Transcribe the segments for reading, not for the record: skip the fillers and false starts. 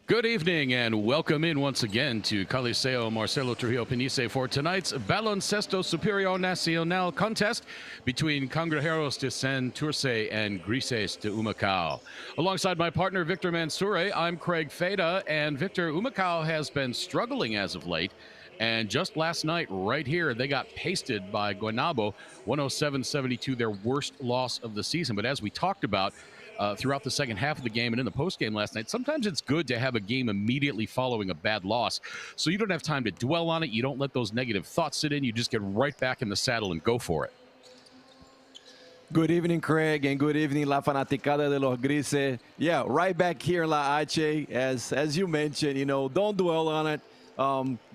Good evening and welcome in once again to Coliseo Marcelo Trujillo Panisse for tonight's Baloncesto Superior Nacional contest between Cangrejeros de Santurce and Grises de Humacao. Alongside my partner Victor Mansoure, I'm Craig Feda, and Victor, Humacao has been struggling as of late. And just last night, right here, they got pasted by Guaynabo, 107-72, their worst loss of the season. But as we talked about throughout the second half of the game and in the postgame last night, sometimes it's good to have a game immediately following a bad loss. So you don't have time to dwell on it. You don't let those negative thoughts sit in. You just get right back in the saddle and go for it. Good evening, Craig, and good evening, La Fanaticada de los Grises. Yeah, right back here in La H, as you mentioned, don't dwell on it.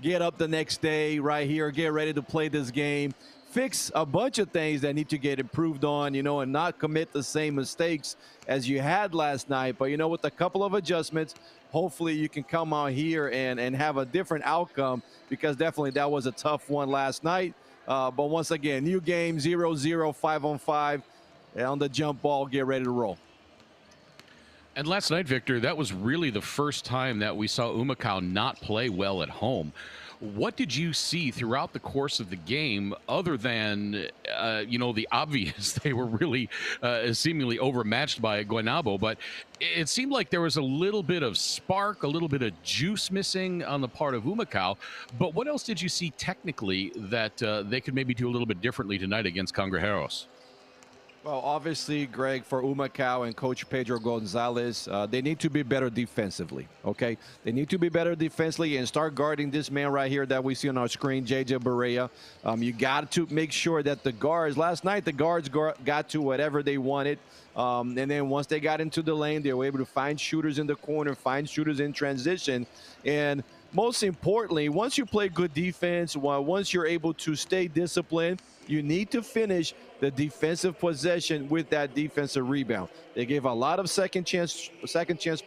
Get up the next day right here, get ready to play this game. Fix a bunch of things that need to get improved on, and not commit the same mistakes as you had last night. But, with a couple of adjustments, hopefully you can come out here and have a different outcome, because definitely that was a tough one last night. But once again, new game, 0-0, 5-on-5, and on the jump ball, get ready to roll. And last night, Victor, that was really the first time that we saw Humacao not play well at home. What did you see throughout the course of the game other than, the obvious? They were really seemingly overmatched by Guaynabo, but it seemed like there was a little bit of spark, a little bit of juice missing on the part of Humacao. But what else did you see technically that they could maybe do a little bit differently tonight against Cangrejeros? Well, obviously, Greg, for Humacao and Coach Pedro Gonzalez, they need to be better defensively, okay? They need to be better defensively and start guarding this man right here that we see on our screen, JJ Barea. You got to make sure that the guards, last night the guards got to whatever they wanted. And then once they got into the lane, they were able to find shooters in the corner, find shooters in transition. And most importantly, once you play good defense, once you're able to stay disciplined, you need to finish the defensive possession with that defensive rebound. They gave a lot of second chance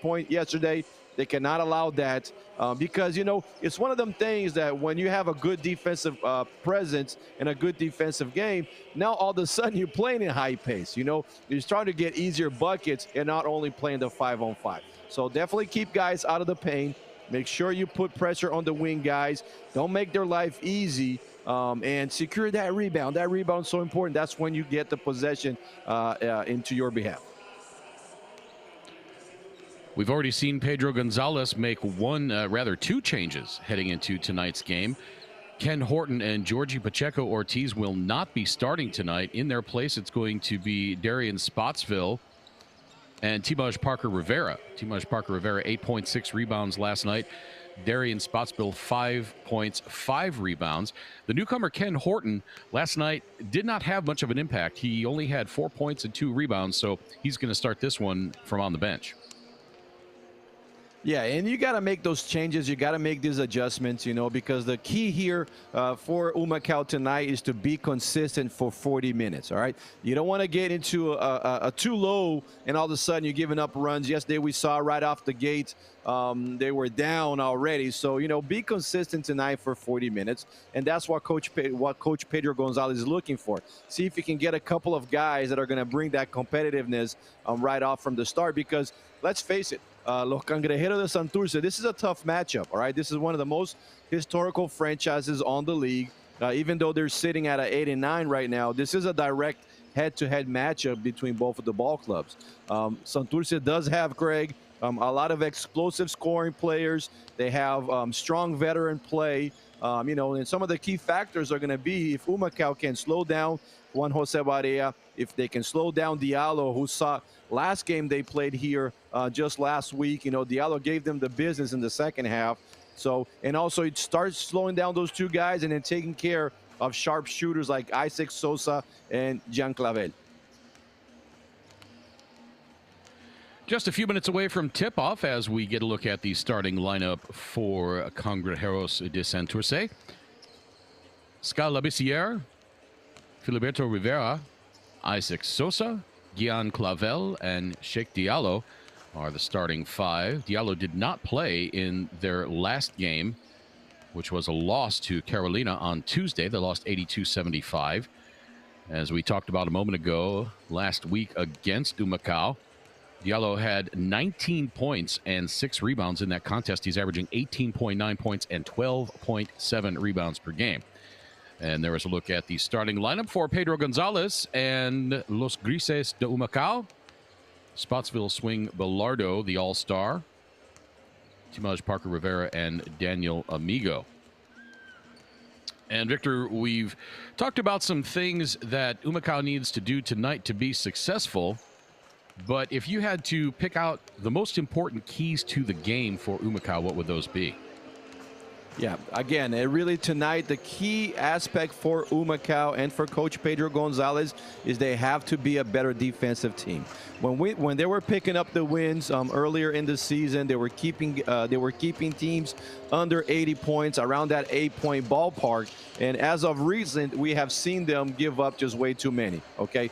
point yesterday. They cannot allow that because, it's one of them things that when you have a good defensive presence and a good defensive game, now all of a sudden you're playing in high pace. You're starting to get easier buckets and not only playing the 5-on-5. So definitely keep guys out of the paint. Make sure you put pressure on the wing guys. Don't make their life easy. And secure that rebound. That rebound is so important. That's when you get the possession into your behalf. We've already seen Pedro Gonzalez make two changes heading into tonight's game. Ken Horton and Georgie Pacheco Ortiz will not be starting tonight. In their place, it's going to be Darian Spotsville and Timaj Parker Rivera. Timaj Parker Rivera, 8.6 rebounds last night. Darian Spotsville, 5 points, 5 rebounds. The newcomer Ken Horton last night did not have much of an impact. He only had 4 points and 2 rebounds, so he's going to start this one from on the bench. Yeah, and you got to make those changes. You got to make these adjustments, because the key here for Humacao tonight is to be consistent for 40 minutes, all right? You don't want to get into a too low and all of a sudden you're giving up runs. Yesterday we saw right off the gate they were down already. So, be consistent tonight for 40 minutes, and that's what Coach Pedro Gonzalez is looking for. See if you can get a couple of guys that are going to bring that competitiveness right off from the start, because let's face it, Los Cangrejeros de Santurce, this is a tough matchup, all right? This is one of the most historical franchises on the league. Even though they're sitting at an 8-9 right now, this is a direct head-to-head matchup between both of the ball clubs. Santurce does have, Greg, a lot of explosive scoring players. They have strong veteran play, and some of the key factors are going to be if Humacao can slow down Juan Jose Barea, if they can slow down Diallo, who saw last game they played here just last week. Diallo gave them the business in the second half. So, and also it starts slowing down those two guys and then taking care of sharp shooters like Isaac Sosa and Jean Clavel. Just a few minutes away from tip-off as we get a look at the starting lineup for Cangrejeros de Santurce. Skal Labissiere, Filiberto Rivera, Isaac Sosa, Gian Clavel, and Sheikh Diallo are the starting 5. Diallo did not play in their last game, which was a loss to Carolina on Tuesday. They lost 82-75. As we talked about a moment ago, last week against Humacao, Diallo had 19 points and 6 rebounds in that contest. He's averaging 18.9 points and 12.7 rebounds per game. And there was a look at the starting lineup for Pedro Gonzalez and Los Grises de Humacao. Spotsville swing Bilardo, the all-star. Timaj Parker Rivera and Daniel Amigo. And Victor, we've talked about some things that Humacao needs to do tonight to be successful. But if you had to pick out the most important keys to the game for Humacao, what would those be? Yeah, again, really tonight, the key aspect for Humacao and for Coach Pedro Gonzalez is they have to be a better defensive team. When they were picking up the wins earlier in the season, they were keeping teams under 80 points, around that 8-point ballpark. And as of recent, we have seen them give up just way too many. Okay,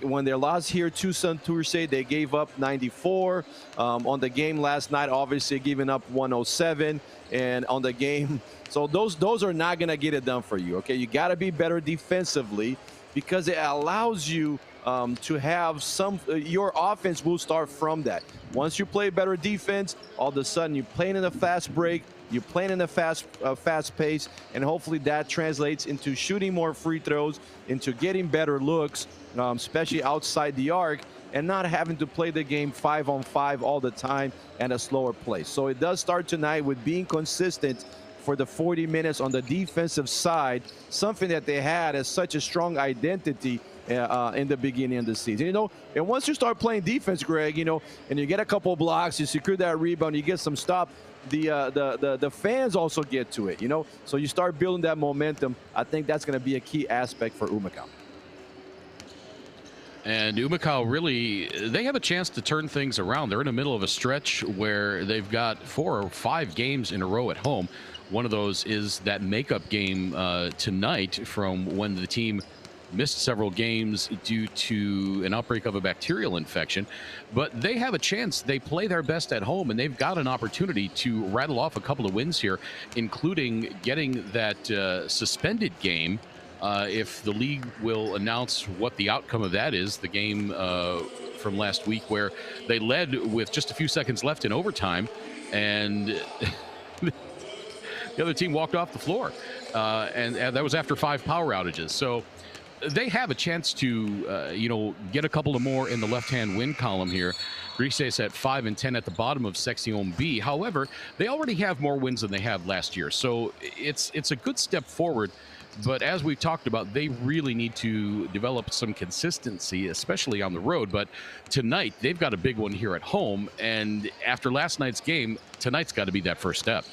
when they lost here to Santurce, they gave up 94. On the game last night, obviously giving up 107. And on the game, so those are not going to get it done for you. Okay, you got to be better defensively because it allows you to have some. Your offense will start from that. Once you play better defense, all of a sudden you're playing in a fast break, you're playing in a fast pace, and hopefully that translates into shooting more free throws, into getting better looks, especially outside the arc, and not having to play the game 5-on-5 all the time at a slower pace. So it does start tonight with being consistent for the 40 minutes on the defensive side, something that they had as such a strong identity in the beginning of the season. You know, and once you start playing defense, Greg, you know, and you get a couple blocks, you secure that rebound, you get some stop, the fans also get to it, you know. So you start building that momentum. I think that's going to be a key aspect for Humacao. And Humacao really, they have a chance to turn things around. They're in the middle of a stretch where they've got 4 or 5 games in a row at home. One of those is that makeup game tonight from when the team missed several games due to an outbreak of a bacterial infection. But they have a chance. They play their best at home, and they've got an opportunity to rattle off a couple of wins here, including getting that suspended game. If the league will announce what the outcome of that is, the game from last week where they led with just a few seconds left in overtime, and the other team walked off the floor, and that was after 5 power outages. So they have a chance to, get a couple of more in the left-hand win column here. Grises at 5-10 at the bottom of Section B. However, they already have more wins than they had last year, so it's a good step forward. But as we've talked about, they really need to develop some consistency, especially on the road. But tonight, they've got a big one here at home. And after last night's game, tonight's got to be that first step.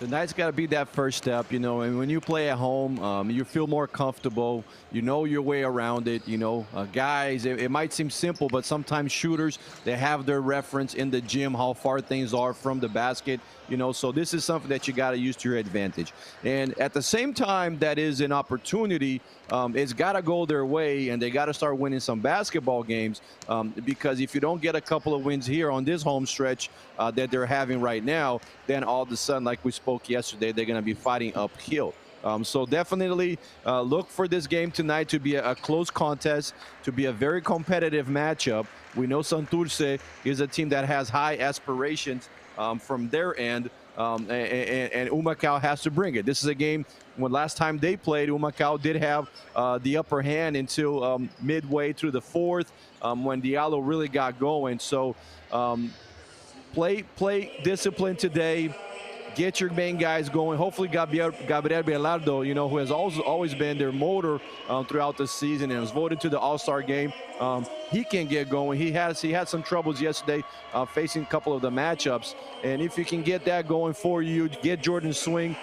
Tonight's got to be that first step, you know, and when you play at home, you feel more comfortable. You know your way around it, you know. Guys, it might seem simple, but sometimes shooters, they have their reference in the gym, how far things are from the basket, you know. So this is something that you got to use to your advantage. And at the same time, that is an opportunity. It's got to go their way, and they got to start winning some basketball games because if you don't get a couple of wins here on this home stretch that they're having right now, then all of a sudden, like we spoke yesterday, they're going to be fighting uphill. So definitely look for this game tonight to be a close contest, to be a very competitive matchup. We know Santurce is a team that has high aspirations from their end, and Humacao has to bring it. This is a game when last time they played, Humacao did have the upper hand until midway through the fourth when Diallo really got going. So play discipline today. Get your main guys going. Hopefully Gabriel Belardo, you know, who has always been their motor throughout the season and was voted to the All-Star game, he can get going. He had some troubles yesterday facing a couple of the matchups. And if you can get that going for you, get Jordan Swing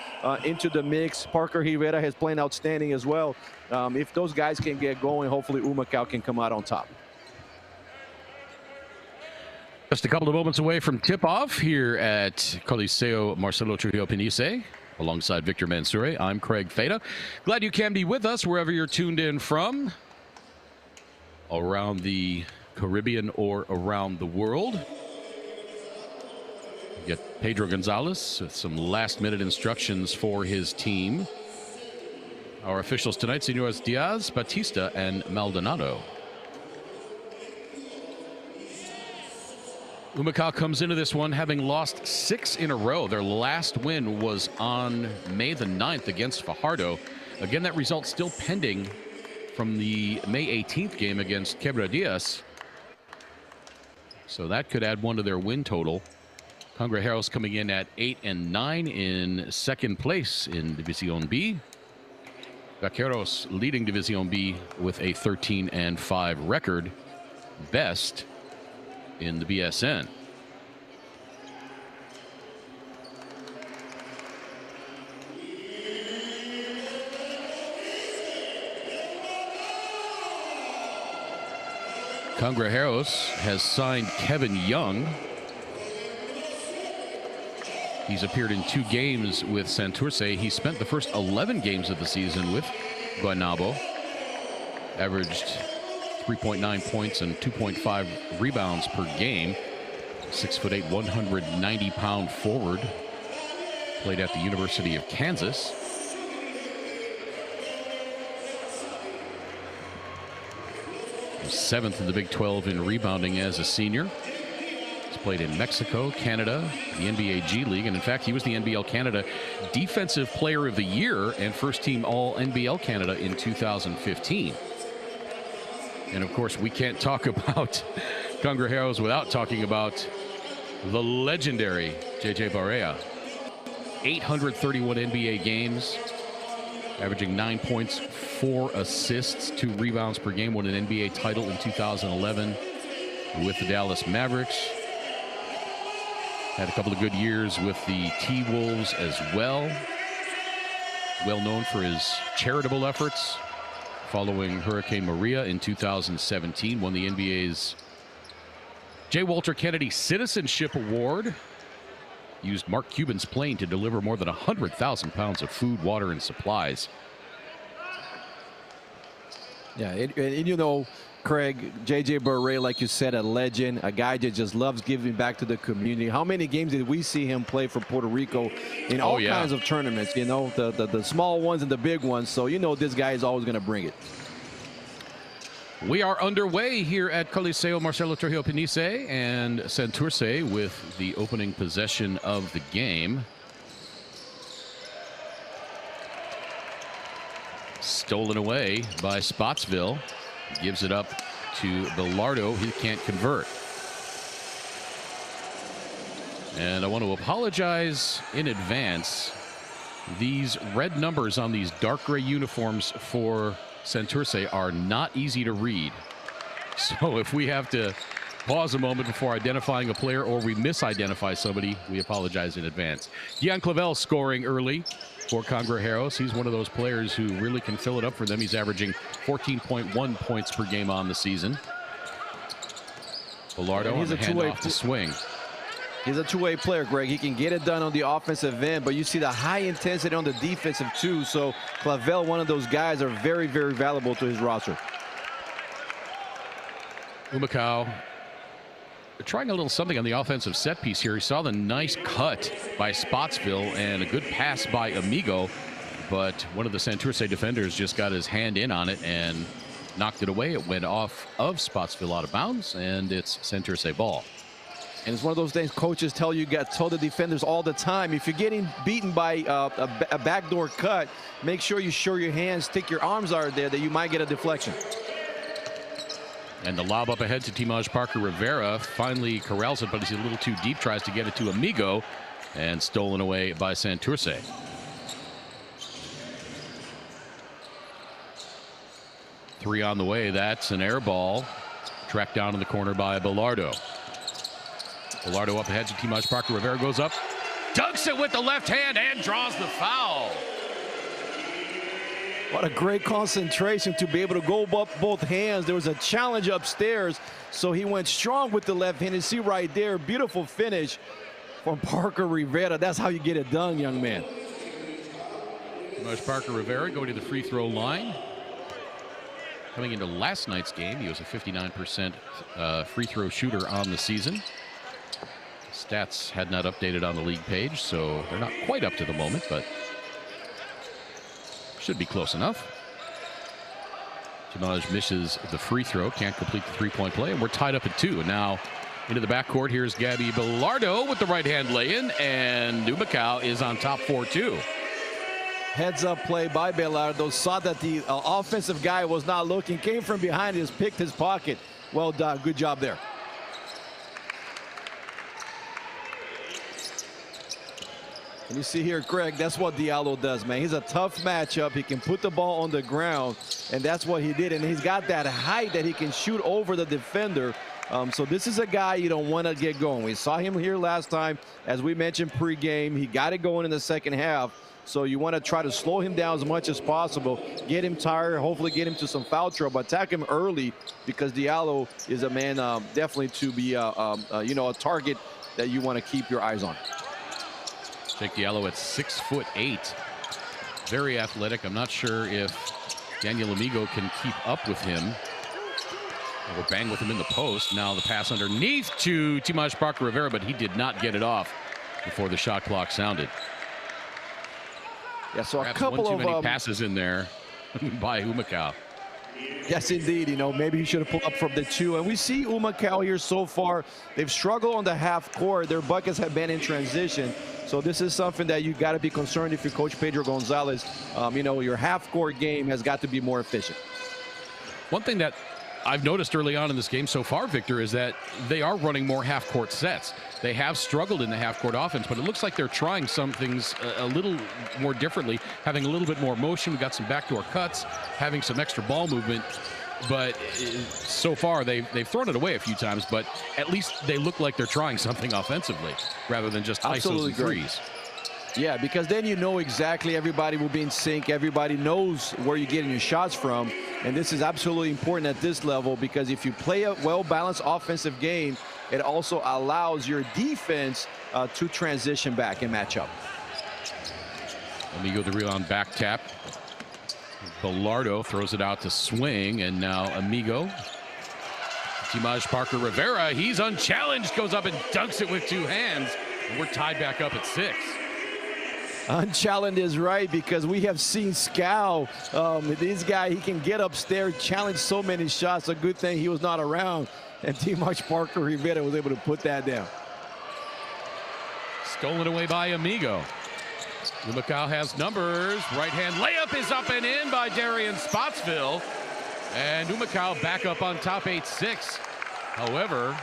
into the mix. Parker Rivera has playing outstanding as well. If those guys can get going, hopefully Humacao can come out on top. Just a couple of moments away from tip-off here at Coliseo Marcelo Trujillo Panisse. Alongside Victor Mansouri, I'm Craig Feta. Glad you can be with us wherever you're tuned in from, around the Caribbean or around the world. You get Pedro Gonzalez with some last-minute instructions for his team. Our officials tonight, Senores Diaz, Batista, and Maldonado. Humacao comes into this one having lost 6 in a row. Their last win was on May the 9th against Fajardo. Again, that result still pending from the May 18th game against Quebradillas. So that could add 1 to their win total. Cangrejeros coming in at 8-9 in second place in División B. Vaqueros leading División B with a 13-5 record, best in the BSN. Cangrejeros has signed Kevin Young. He's appeared in 2 games with Santurce. He spent the first 11 games of the season with Guaynabo. Averaged 3.9 points and 2.5 rebounds per game. 6'8", 190-pound forward. Played at the University of Kansas. Was 7th in the Big 12 in rebounding as a senior. He's played in Mexico, Canada, the NBA G League, and in fact, he was the NBL Canada Defensive Player of the Year and first-team All-NBL Canada in 2015. And of course, we can't talk about Cangrejeros without talking about the legendary JJ Barea. 831 NBA games, averaging 9 points, 4 assists, 2 rebounds per game. Won an NBA title in 2011 with the Dallas Mavericks. Had a couple of good years with the T-Wolves as well. Well known for his charitable efforts. Following Hurricane Maria in 2017, won the NBA's J. Walter Kennedy Citizenship Award. Used Mark Cuban's plane to deliver more than 100,000 pounds of food, water, and supplies. Yeah, and you know, Craig, JJ Barea, like you said, a legend, a guy that just loves giving back to the community. How many games did we see him play for Puerto Rico in all kinds of tournaments, you know, the small ones and the big ones. So, you know, this guy is always going to bring it. We are underway here at Coliseo Marcelo Trujillo Panisse and Santurce with the opening possession of the game. Stolen away by Spotsville. Gives it up to Bilardo. He can't convert. And I want to apologize in advance. These red numbers on these dark gray uniforms for Santurce are not easy to read. So if we have to pause a moment before identifying a player or we misidentify somebody, we apologize in advance. Gian Clavel scoring early for Cangrejeros. He's one of those players who really can fill it up for them. He's averaging 14.1 points per game on the season. Bilardo on the handoff to swing. He's a two-way player, Greg. He can get it done on the offensive end, but you see the high intensity on the defensive too. So Clavel, one of those guys, are very, very valuable to his roster. Humacao trying a little something on the offensive set piece here. He saw the nice cut by Spotsville and a good pass by Amigo, but one of the Santurce defenders just got his hand in on it and knocked it away. It went off of Spotsville out of bounds, and it's Santurce ball. And it's one of those things coaches tell the defenders all the time. If you're getting beaten by a backdoor cut, make sure you show your hands, stick your arms out there, that you might get a deflection. And the lob up ahead to Timaj Parker Rivera finally corrals it, but he's a little too deep, tries to get it to Amigo, and stolen away by Santurce. Three on the way. That's an air ball. Tracked down in the corner by Bilardo. Bilardo up ahead to Timaj Parker Rivera, goes up, dunks it with the left hand, and draws the foul. What a great concentration to be able to go up both hands. There was a challenge upstairs, so he went strong with the left hand. You see right there, beautiful finish from Parker Rivera. That's how you get it done, young man. Timaj Parker Rivera going to the free throw line. Coming into last night's game, he was a 59% free throw shooter on the season. Stats had not updated on the league page, so they're not quite up to the moment, but should be close enough. Timaj misses the free throw, can't complete the three-point play, and we're tied up at 2. And now Into the backcourt, here's Gabby Bilardo with the right-hand lay-in, and Humacao is on top 4-2. Heads-up play by Bilardo. Saw that the offensive guy was not looking, came from behind, just picked his pocket. Well done. Good job there. And you see here, Craig, that's what Diallo does, man. He's a tough matchup. He can put the ball on the ground, and that's what he did. And he's got that height that he can shoot over the defender. So this is a guy you don't want to get going. We saw him here last time. As we mentioned pregame, he got it going in the second half. So you want to try to slow him down as much as possible, get him tired, hopefully get him to some foul trouble, attack him early, because Diallo is a man definitely to be a target that you want to keep your eyes on. Jake Diallo at 6'8", very athletic. I'm not sure if Daniel Amigo can keep up with him. We'll bang with him in the post. Now the pass underneath to Timaj Parker Rivera, but he did not get it off before the shot clock sounded. Yeah, so perhaps a couple one too of many passes in there by Humacao. Yes, indeed. Maybe he should have pulled up from the 2. And we see Humacao here so far. They've struggled on the half court. Their buckets have been in transition. So this is something that you got to be concerned if you're Coach Pedro Gonzalez. Your half court game has got to be more efficient. One thing that I've noticed early on in this game so far, Victor, is that they are running more half-court sets. They have struggled in the half-court offense, but it looks like they're trying some things a little more differently, having a little bit more motion. We got some backdoor cuts, having some extra ball movement. But so far, they've thrown it away a few times, but at least they look like they're trying something offensively rather than just isos and threes. Yeah, because then you know exactly everybody will be in sync. Everybody knows where you're getting your shots from. And this is absolutely important at this level, because if you play a well-balanced offensive game, it also allows your defense to transition back and match up. Amigo the rebound back tap. Bilardo throws it out to Swing, and now Amigo. Timaj Parker Rivera, he's unchallenged, goes up and dunks it with 2 hands. And we're tied back up at 6. Unchallenged is right, because we have seen Scal. This guy, he can get upstairs, challenge so many shots. A good thing he was not around, and Timaj Parker Rivera was able to put that down. Stolen away by Amigo. Humacao has numbers. Right-hand layup is up and in by Darian Spotsville. And Humacao back up on top 8-6. However,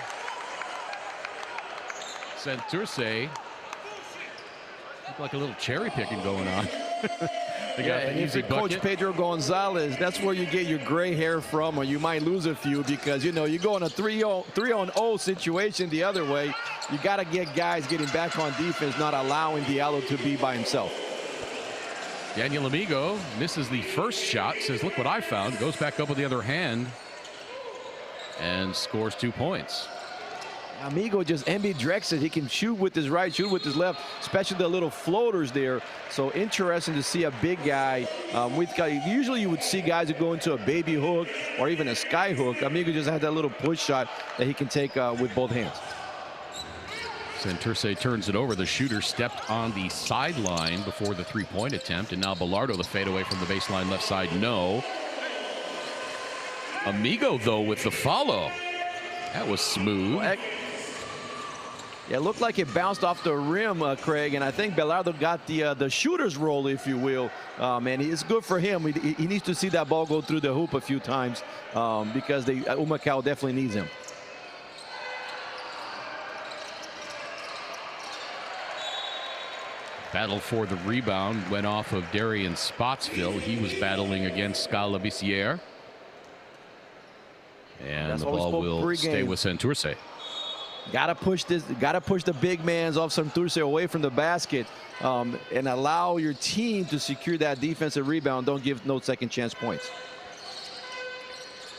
Santurce looked like a little cherry picking going on. And if you're Coach Pedro Gonzalez, that's where you get your gray hair from, or you might lose a few, because you go in a 3-on-0 situation the other way. You got to get guys getting back on defense, not allowing Diallo to be by himself. Daniel Amigo misses the first shot, says, look what I found, goes back up with the other hand and scores 2 points. Amigo just ambidextrous. He can shoot with his right, shoot with his left, especially the little floaters there. So interesting to see a big guy. Usually you would see guys who go into a baby hook or even a sky hook. Amigo just had that little push shot that he can take with both hands. Santurce turns it over. The shooter stepped on the sideline before the 3-point attempt, and now Bilardo the fadeaway from the baseline left side, no. Amigo, though, with the follow. That was smooth. Yeah, it looked like it bounced off the rim, Craig, and I think Bilardo got the shooter's role, if you will. And it's good for him. He needs to see that ball go through the hoop a few times, because Humacao definitely needs him. Battle for the rebound went off of Darian Spotsville. He was battling against Scala Bissiere. And the ball will stay with Santurce. Gotta push the big mans off Santurce away from the basket, and allow your team to secure that defensive rebound. Don't give no second chance points.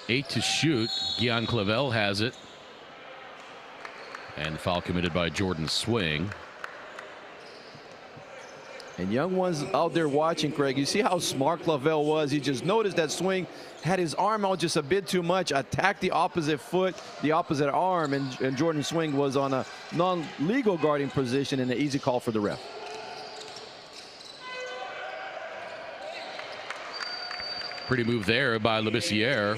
8 to shoot. Gian Clavel has it. And foul committed by Jordan Swing. And young ones out there watching, Craig, you see how smart Clavel was. He just noticed that Swing had his arm out just a bit too much, attacked the opposite foot, the opposite arm, and Jordan Swing was on a non-legal guarding position, and an easy call for the ref. Pretty move there by Labissiere.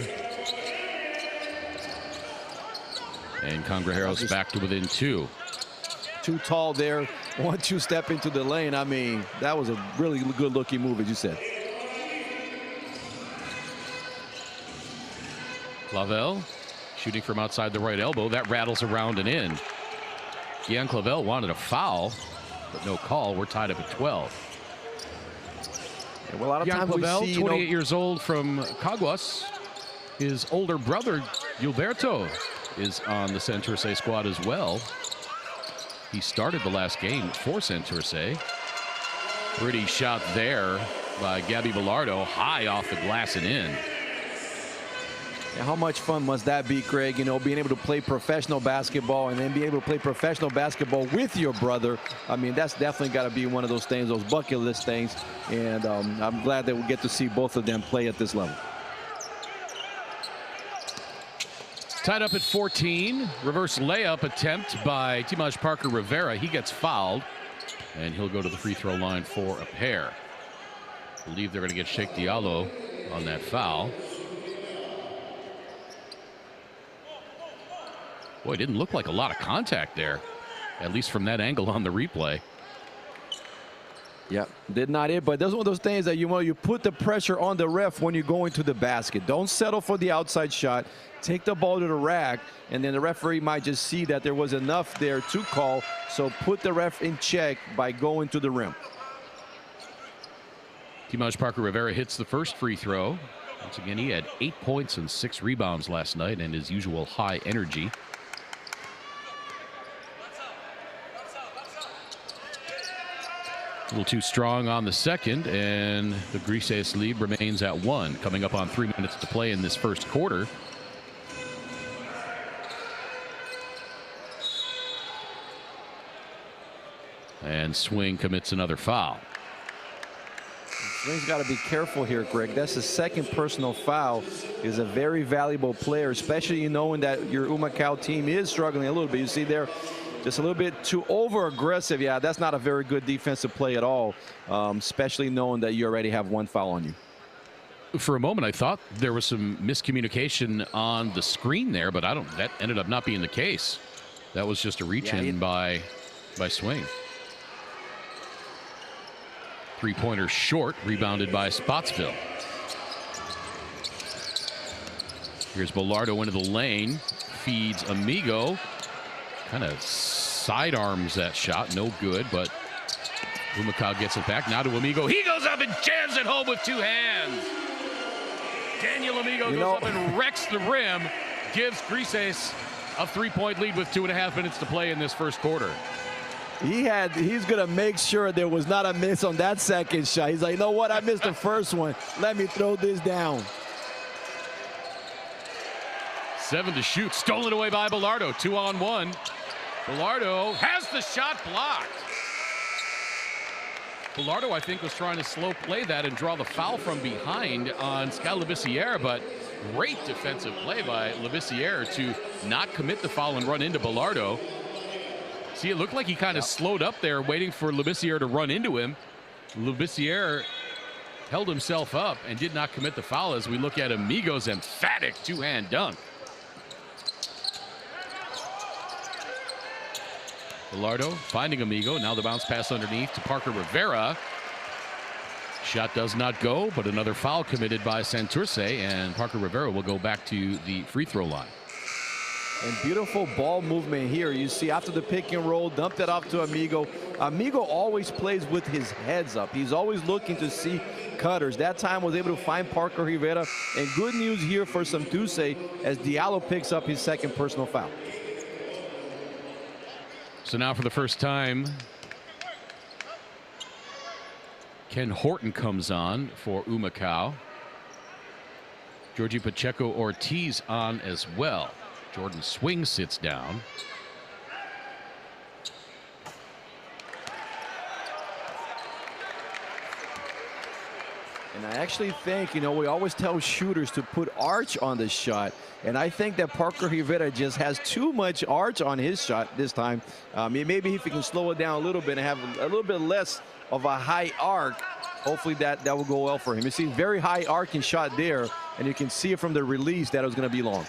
And Cangrejeros back to within 2. Too tall there. 1-2 step into the lane. I mean, that was a really good looking move, as you said. Clavel shooting from outside the right elbow. That rattles around and in. Gian Clavel wanted a foul, but no call. We're tied up at 12. Yeah, well, a lot of Gian times Clavel, we see, 28 years old from Caguas. His older brother, Gilberto, is on the Santurce squad as well. He started the last game for Santurce. Pretty shot there by Gabby Bilardo, high off the glass and in. Yeah, how much fun must that be, Craig? You know, being able to play professional basketball and then be able to play professional basketball with your brother. I mean, that's definitely got to be one of those things, those bucket list things. And I'm glad that we get to see both of them play at this level. Tied up at 14. Reverse layup attempt by Timaj Parker Rivera. He gets fouled, and he'll go to the free throw line for a pair. I believe they're going to get Sheikh Diallo on that foul. Boy, it didn't look like a lot of contact there, at least from that angle on the replay. Yeah, did not hit, but that's one of those things that you put the pressure on the ref when you go into the basket. Don't settle for the outside shot. Take the ball to the rack, and then the referee might just see that there was enough there to call. So put the ref in check by going to the rim. Timaj Parker Rivera hits the first free throw. Once again, he had 8 points and 6 rebounds last night, and his usual high energy. A little too strong on the second, and the Grises lead remains at 1. Coming up on 3 minutes to play in this first quarter. And Swing commits another foul. Swing's got to be careful here, Greg. That's his second personal foul. He's a very valuable player, especially knowing that your Humacao team is struggling a little bit. You see there, just a little bit too over-aggressive. Yeah, that's not a very good defensive play at all, especially knowing that you already have 1 foul on you. For a moment, I thought there was some miscommunication on the screen there, but that ended up not being the case. That was just a reach-in by Swing. Three-pointer short, rebounded by Spotsville. Here's Bilardo into the lane, feeds Amigo. Kind of sidearms that shot, no good, but Humacao gets it back. Now to Amigo. He goes up and jams it home with 2 hands. Daniel Amigo goes up and wrecks the rim, gives Grises a 3-point lead with 2.5 minutes to play in this first quarter. He's going to make sure there was not a miss on that second shot. He's like, you know what? I missed the first one. Let me throw this down. 7 to shoot. Stolen away by Bilardo. 2-on-1. Bilardo has the shot blocked. Bilardo, I think, was trying to slow play that and draw the foul from behind on Scal Labissiere, but great defensive play by Labissiere to not commit the foul and run into Bilardo. See, it looked like he kind of slowed up there waiting for Labissiere to run into him. Labissiere held himself up and did not commit the foul as we look at Amigo's emphatic 2-hand dunk. Bilardo finding Amigo. Now the bounce pass underneath to Parker Rivera. Shot does not go, but another foul committed by Santurce, and Parker Rivera will go back to the free throw line. And beautiful ball movement here. You see after the pick and roll, dumped it off to Amigo. Amigo always plays with his heads up. He's always looking to see cutters. That time was able to find Parker Rivera. And good news here for Santurce as Diallo picks up his second personal foul. So now for the first time, Ken Horton comes on for Humacao. Georgie Pacheco Ortiz on as well. Jordan Swing sits down. And I actually think, we always tell shooters to put arch on the shot. And I think that Parker Rivera just has too much arch on his shot this time. Maybe if he can slow it down a little bit and have a little bit less of a high arc, hopefully that will go well for him. You see very high arcing shot there, and you can see it from the release that it was going to be long.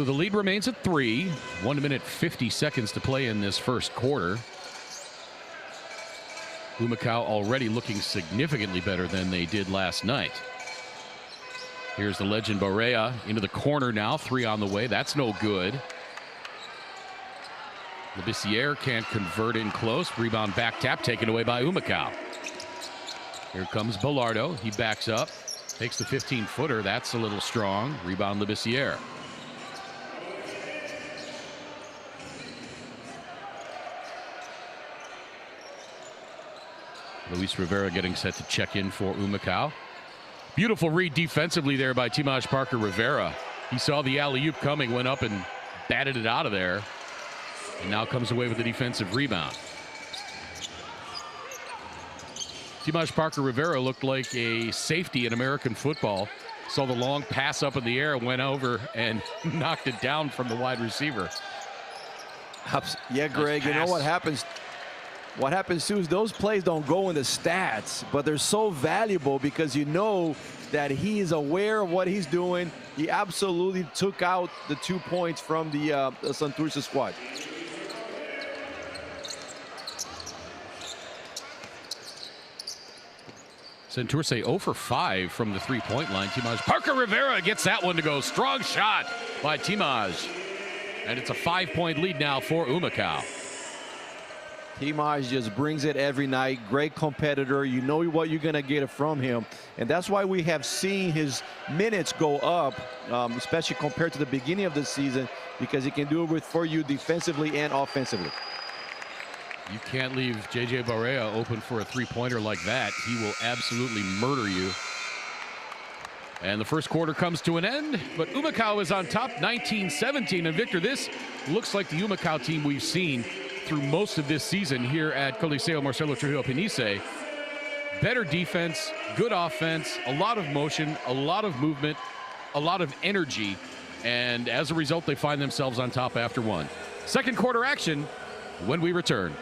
So the lead remains at 3. 1 minute 50 seconds to play in this first quarter. Humacao already looking significantly better than they did last night. Here's the legend Barea into the corner now. 3 on the way. That's no good. The Visitar can't convert in close. Rebound back tap taken away by Humacao. Here comes Bilardo. He backs up. Takes the 15-footer. That's a little strong. Rebound the Visitar. Luis Rivera getting set to check in for Humacao. Beautiful read defensively there by Timaj Parker Rivera. He saw the alley-oop coming, went up and batted it out of there. And now comes away with the defensive rebound. Timaj Parker Rivera looked like a safety in American football. Saw the long pass up in the air, went over and knocked it down from the wide receiver. Yeah, Greg, you know what happens? What happens too is those plays don't go in the stats, but they're so valuable because you know that he is aware of what he's doing. He absolutely took out the 2 points from the Santurce squad. Santurce 0 for 5 from the three-point line. Timaj Parker Rivera gets that one to go. Strong shot by Timaj. And it's a 5-point lead now for Humacao. Timaj just brings it every night. Great competitor. You know what you're going to get from him. And that's why we have seen his minutes go up, especially compared to the beginning of the season, because he can do it for you defensively and offensively. You can't leave J.J. Barea open for a three-pointer like that. He will absolutely murder you. And the first quarter comes to an end, but Humacao is on top, 19-17. And Victor, this looks like the Humacao team we've seen through most of this season here at Coliseo Marcelo Trujillo Panisse. Better defense, good offense, a lot of motion, a lot of movement, a lot of energy, and as a result, they find themselves on top after one. Second quarter action when we return.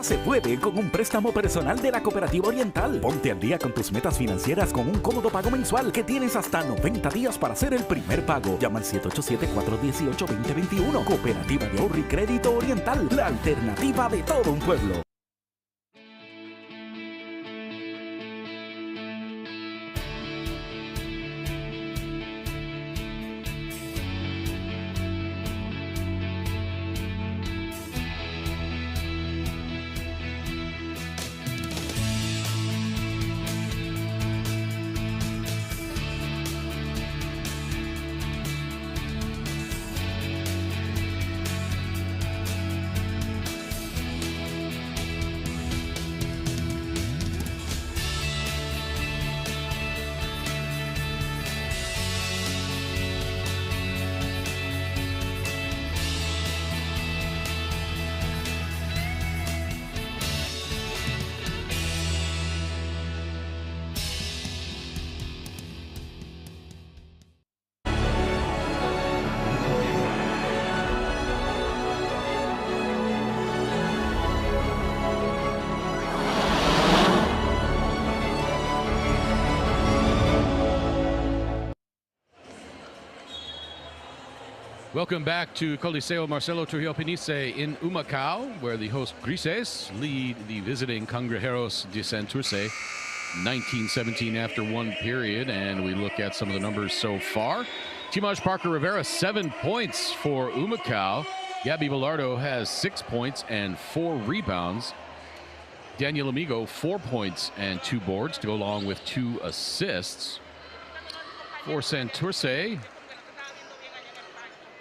Se puede con un préstamo personal de la Cooperativa Oriental. Ponte al día con tus metas financieras con un cómodo pago mensual que tienes hasta 90 días para hacer el primer pago. Llama al 787-418-2021. Cooperativa de Ahorro y Crédito Oriental, la alternativa de todo un pueblo. Welcome back to Coliseo Marcelo Trujillo Panisse in Humacao, where the host Grises lead the visiting Cangrejeros de Santurce 19-17 after one period. And we look at some of the numbers so far. Timaj Parker Rivera, 7 points for Humacao. Gabby Bilardo has 6 points and 4 rebounds. Daniel Amigo, 4 points and 2 boards to go along with 2 assists. For Santurce,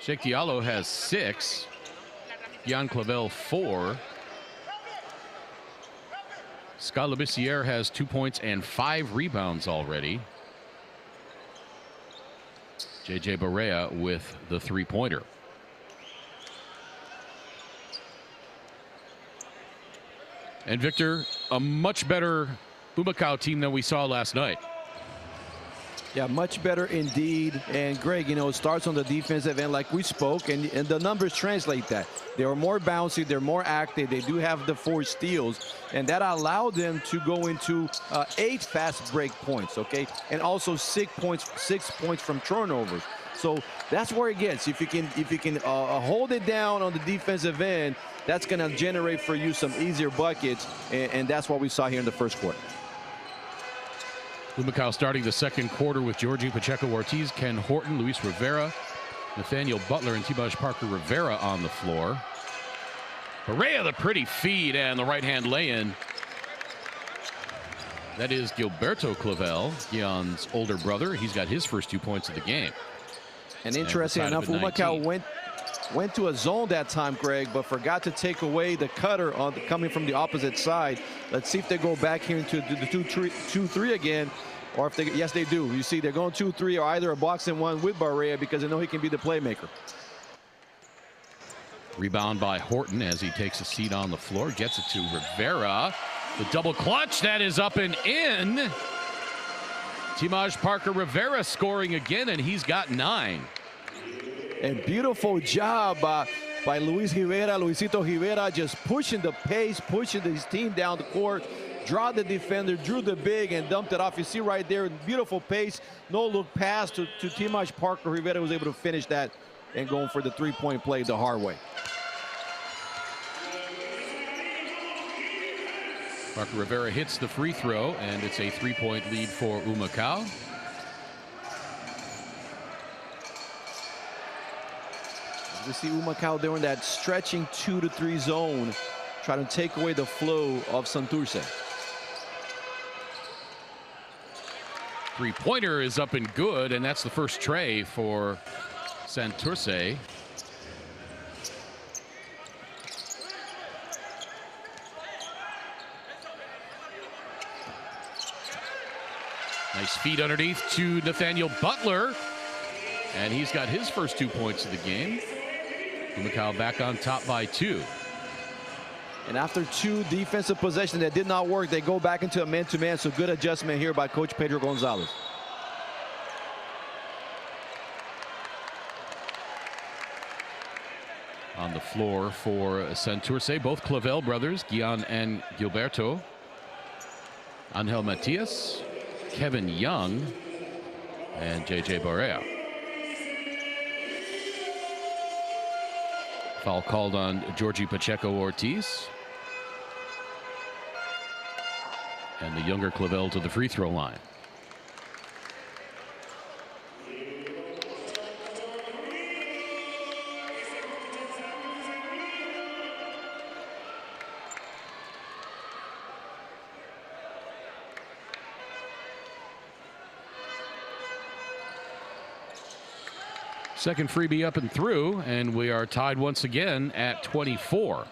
Sheikh Diallo has 6. Gian Clavel 4. Scott Labissiere has 2 points and 5 rebounds already. J.J. Barea with the three-pointer. And Victor, a much better Humacao team than we saw last night. Yeah, much better indeed. And Greg, it starts on the defensive end like we spoke, and the numbers translate that. They are more bouncy, they're more active, they do have the 4 steals, and that allowed them to go into 8 fast break points, okay? And also 6 points from turnovers. So that's where it gets. If you can hold it down on the defensive end, that's going to generate for you some easier buckets, and that's what we saw here in the first quarter. Humacao starting the second quarter with Georgie Pacheco-Ortiz, Ken Horton, Luis Rivera, Nathaniel Butler, and Timaj Parker-Rivera on the floor. Barea, the pretty feed and the right-hand lay-in. That is Gilberto Clavel, Guion's older brother. He's got his first 2 points of the game. And interesting enough, Humacao went to a zone that time, Greg, but forgot to take away the cutter coming from the opposite side. Let's see if they go back here into the 2-3 again, or if they, yes, they do. You see, they're going 2-3 or either a box and one with Barea because they know he can be the playmaker. Rebound by Horton as he takes a seat on the floor, gets it to Rivera. The double clutch, that is up and in. Timaj Parker-Rivera scoring again, and he's got 9. And beautiful job by Luisito Rivera, just pushing the pace, pushing his team down the court, draw the defender, drew the big, and dumped it off. You see right there, beautiful pace, no look pass to Timaj Parker-Rivera, was able to finish that and going for the 3-point play the hard way. Parker-Rivera hits the free throw, and it's a 3-point lead for Humacao. We see Humacao doing that stretching 2-3 zone, trying to take away the flow of Santurce. Three-pointer is up and good, and that's the first tray for Santurce. Nice feed underneath to Nathaniel Butler, and he's got his first 2 points of the game. Humacao back on top by 2. And after 2 defensive possessions that did not work, they go back into a man-to-man. So good adjustment here by Coach Pedro Gonzalez. On the floor for Santurce, both Clavel brothers, Guion and Gilberto. Angel Matias, Kevin Young, and JJ Barea. Foul called on Georgie Pacheco-Ortiz. And the younger Clavel to the free throw line. Second freebie up and through, and we are tied once again at 24.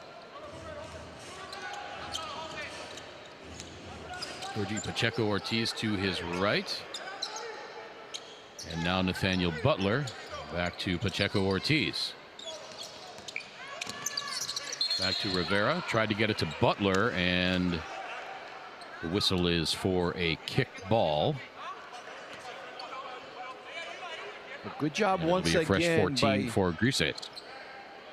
Georgie Pacheco-Ortiz to his right. And now Nathaniel Butler back to Pacheco-Ortiz. Back to Rivera, tried to get it to Butler, and the whistle is for a kick ball. Good job once again. Fresh 14 by, for Grises.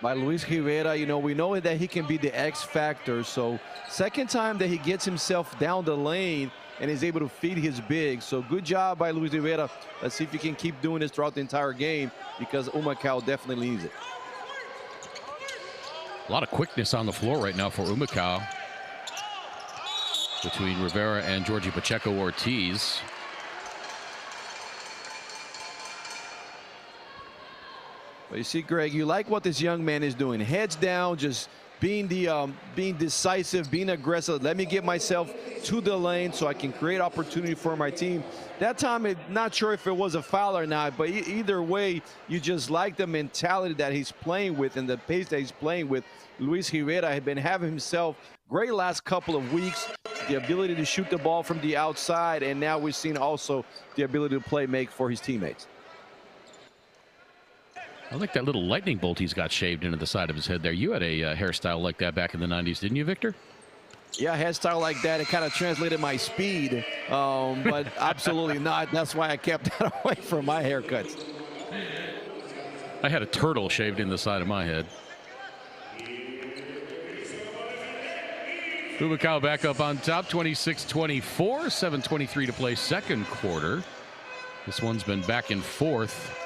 By Luis Rivera. You know, we know that he can be the X factor. So second time that he gets himself down the lane and is able to feed his big. So good job by Luis Rivera. Let's see if he can keep doing this throughout the entire game, because Humacao definitely needs it. A lot of quickness on the floor right now for Humacao between Rivera and Georgie Pacheco-Ortiz. But you see, Greg, you like what this young man is doing. Heads down, just being decisive, being aggressive. Let me get myself to the lane so I can create opportunity for my team. That time, I'm not sure if it was a foul or not, but either way, you just like the mentality that he's playing with and the pace that he's playing with. Luis Rivera had been having himself great last couple of weeks, the ability to shoot the ball from the outside, and now we're seeing also the ability to make for his teammates. I like that little lightning bolt he's got shaved into the side of his head there. You had a hairstyle like that back in the 90s, didn't you, Victor? Yeah, hairstyle like that, it kind of translated my speed, but absolutely not. That's why I kept that away from my haircuts. I had a turtle shaved in the side of my head. Humacao back up on top, 26-24, 7:23 to play second quarter. This one's been back and forth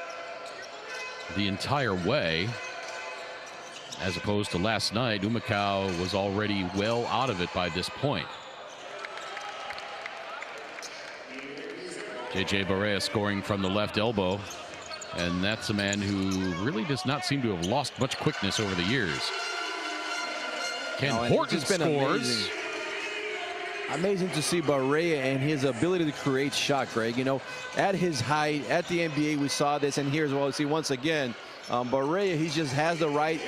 the entire way, as opposed to last night. Humacao was already well out of it by this point. J.J. Barea scoring from the left elbow, and that's a man who really does not seem to have lost much quickness over the years. Ken Horton scores. Amazing to see Barea and his ability to create shot, Greg. You know, at his height, at the NBA, we saw this, and here as well. See, once again, Barea, he just has the right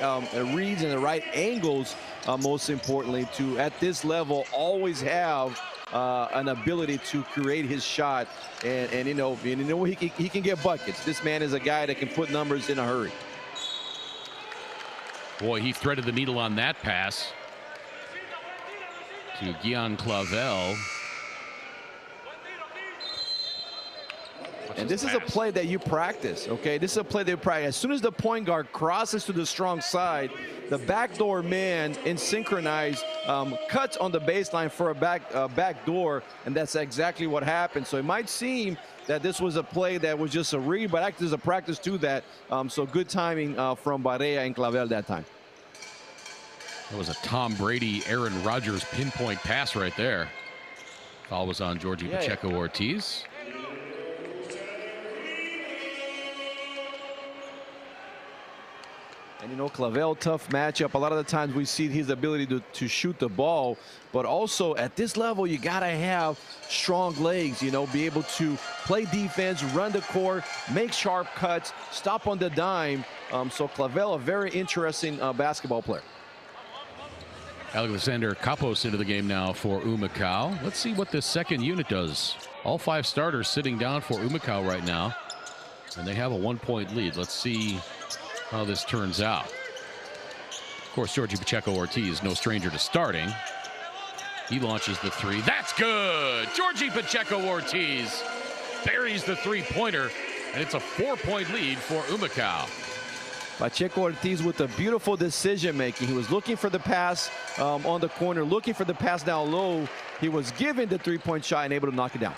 reads and the right angles, most importantly, to, at this level, always have an ability to create his shot. And you know, he can get buckets. This man is a guy that can put numbers in a hurry. Boy, he threaded the needle on that pass to Guion Clavel. And this is a play that you practice, okay? This is a play that you practice. As soon as the point guard crosses to the strong side, the backdoor man in synchronized cuts on the baseline for a backdoor, and that's exactly what happened. So it might seem that this was a play that was just a read, but actually there's a practice to that. So good timing from Barea and Clavel that time. That was a Tom Brady, Aaron Rodgers pinpoint pass right there. Foul was on Georgie Pacheco-Ortiz. And you know, Clavel, tough matchup. A lot of the times we see his ability to shoot the ball, but also at this level, you gotta have strong legs, you know, be able to play defense, run the court, make sharp cuts, stop on the dime. So Clavel, a very interesting basketball player. Alexander Capos into the game now for Humacao. Let's see what this second unit does. All five starters sitting down for Humacao right now, and they have a 1-point lead. Let's see how this turns out. Of course, Georgie Pacheco-Ortiz, no stranger to starting. He launches the three. That's good! Georgie Pacheco-Ortiz buries the three-pointer, and it's a 4-point lead for Humacao. Pacheco-Ortiz with a beautiful decision making. He was looking for the pass on the corner, looking for the pass down low. He was given the three-point shot and able to knock it down.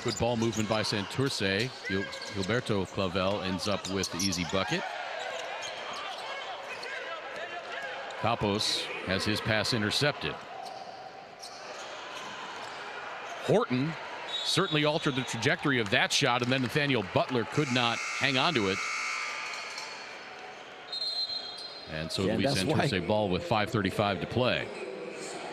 Good ball movement by Santurce. Gilberto Clavel ends up with the easy bucket. Capos has his pass intercepted. Horton certainly altered the trajectory of that shot, and then Nathaniel Butler could not hang on to it. And so Luis Santurce ball with 5:35 to play.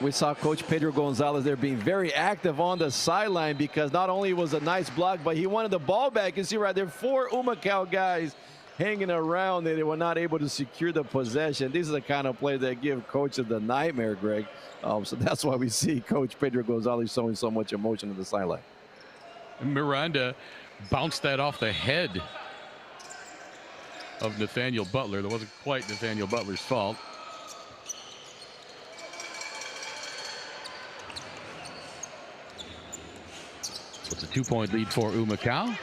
We saw Coach Pedro Gonzalez there being very active on the sideline, because not only was a nice block, but he wanted the ball back. You can see right there, 4 Humacao guys hanging around, and they were not able to secure the possession. These are the kind of plays that give coaches the nightmare, Greg. So that's why we see Coach Pedro Gonzalez showing so much emotion on the sideline. Miranda bounced that off the head of Nathaniel Butler. That wasn't quite Nathaniel Butler's fault. So it's a 2-point lead for Humacao.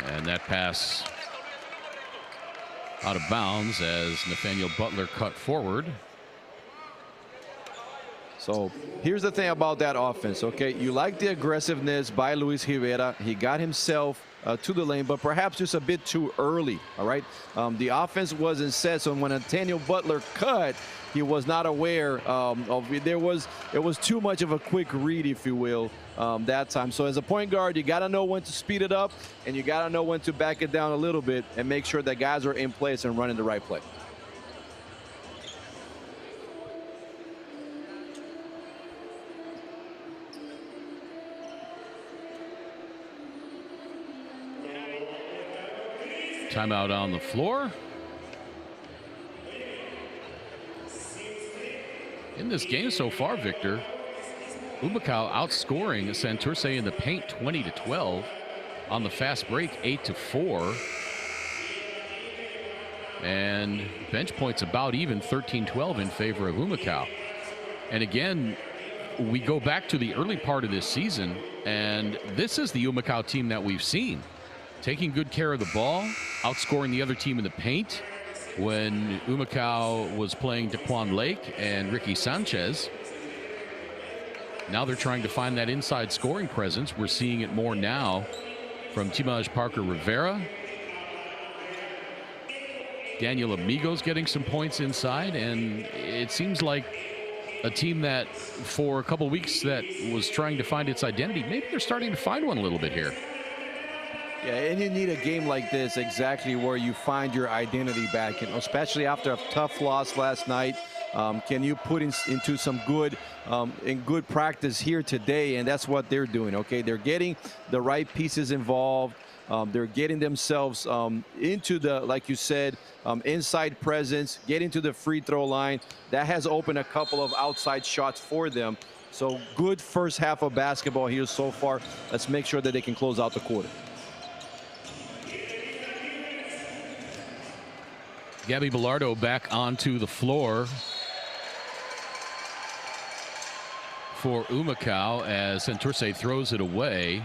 And that pass out of bounds as Nathaniel Butler cut forward. So here's the thing about that offense, okay? You like the aggressiveness by Luis Rivera. He got himself to the lane, but perhaps just a bit too early, all right? The offense wasn't set, so when Nathaniel Butler cut, he was not aware of it. It was too much of a quick read, if you will, that time. So as a point guard, you got to know when to speed it up, and you got to know when to back it down a little bit and make sure that guys are in place and running the right play. Timeout on the floor. In this game so far, Victor, Humacao outscoring Santurce in the paint 20-12. On the fast break, 8-4. And bench points about even, 13-12 in favor of Humacao. And again, we go back to the early part of this season, and this is the Humacao team that we've seen. Taking good care of the ball, outscoring the other team in the paint. When Humacao was playing Daquan Lake and Ricky Sanchez, now they're trying to find that inside scoring presence. We're seeing it more now from Timaj Parker Rivera. Daniel Amigo's getting some points inside, and it seems like a team that for a couple weeks that was trying to find its identity, maybe they're starting to find one a little bit here. Yeah, and you need a game like this exactly where you find your identity back, especially after a tough loss last night. Can you put into some good good practice here today? And that's what they're doing. Okay, they're getting the right pieces involved. They're getting themselves into the, like you said, inside presence, getting to the free throw line. That has opened a couple of outside shots for them. So good first half of basketball here so far. Let's make sure that they can close out the quarter. Gabby Bilardo back onto the floor for Humacao as Santurce throws it away.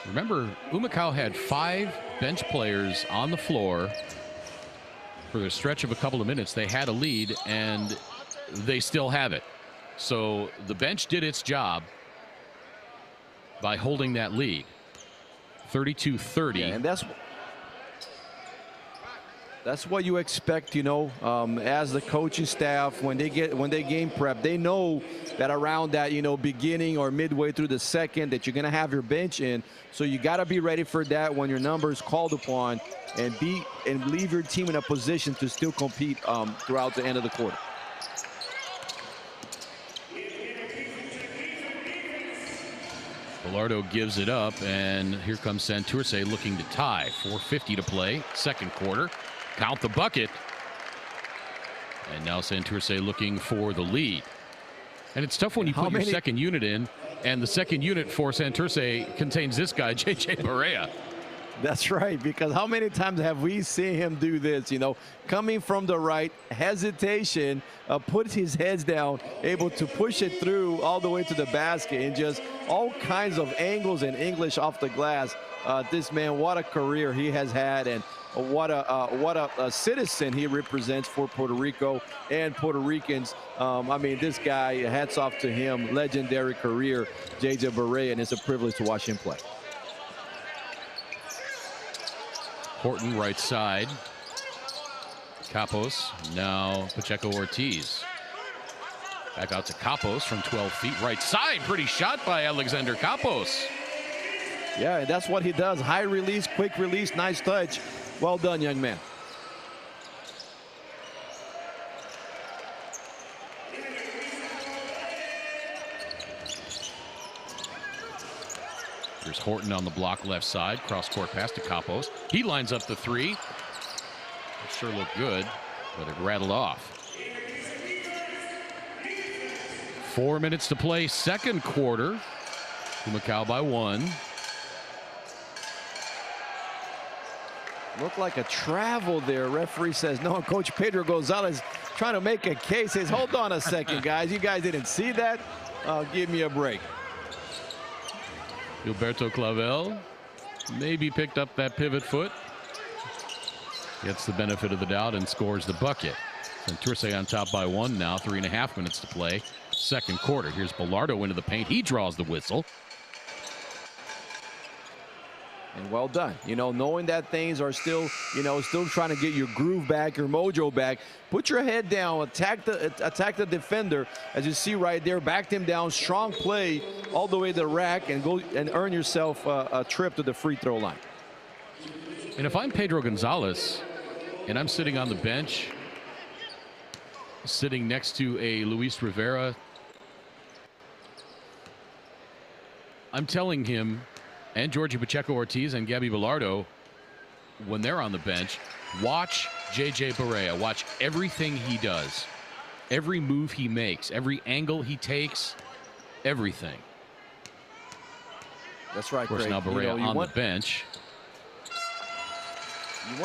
Remember, Humacao had 5 bench players on the floor for a stretch of a couple of minutes. They had a lead, and they still have it. So the bench did its job by holding that lead. 32-30. Yeah, and that's what you expect, as the coaching staff when they game prep. They know that around that, beginning or midway through the second that you're going to have your bench in. So you got to be ready for that when your number is called upon, and leave your team in a position to still compete throughout the end of the quarter. Bilardo gives it up, and here comes Santurce looking to tie. 4:50 to play, second quarter. Count the bucket. And now Santurce looking for the lead. And it's tough when you put your second unit in, and the second unit for Santurce contains this guy, J.J. Barea. That's right, because how many times have we seen him do this, coming from the right, hesitation, puts his heads down, able to push it through all the way to the basket, and just all kinds of angles and English off the glass. This man, what a career he has had, and what a citizen he represents for Puerto Rico and Puerto Ricans. I mean, this guy, hats off to him, legendary career, J.J. Barea, and it's a privilege to watch him play. Horton right side. Capos, now Pacheco Ortiz. Back out to Capos from 12 feet, right side. Pretty shot by Alexander Capos. Yeah, that's what he does. High release, quick release, nice touch. Well done, young man. Here's Horton on the block left side. Cross-court pass to Capos. He lines up the three. It sure looked good, but it rattled off. 4 minutes to play, second quarter. Humacao by 1. Looked like a travel there. Referee says no. Coach Pedro Gonzalez trying to make a case. Says, hold on a second, guys. You guys didn't see that? Give me a break. Gilberto Clavel maybe picked up that pivot foot. Gets the benefit of the doubt and scores the bucket. Santurce on top by 1 now. 3.5 minutes to play. Second quarter. Here's Bilardo into the paint. He draws the whistle. And well done. Knowing that things are still trying to get your groove back, your mojo back. Put your head down, attack the defender, as you see right there. Backed him down, strong play all the way to the rack, and go and earn yourself a trip to the free throw line. And if I'm Pedro Gonzalez, and I'm sitting on the bench, sitting next to a Luis Rivera, I'm telling him, and Georgie Pacheco Ortiz and Gabby Bilardo, when they're on the bench, watch J.J. Barea. Watch everything he does. Every move he makes. Every angle he takes. Everything. That's right, of course, Craig. now Barea on the bench. You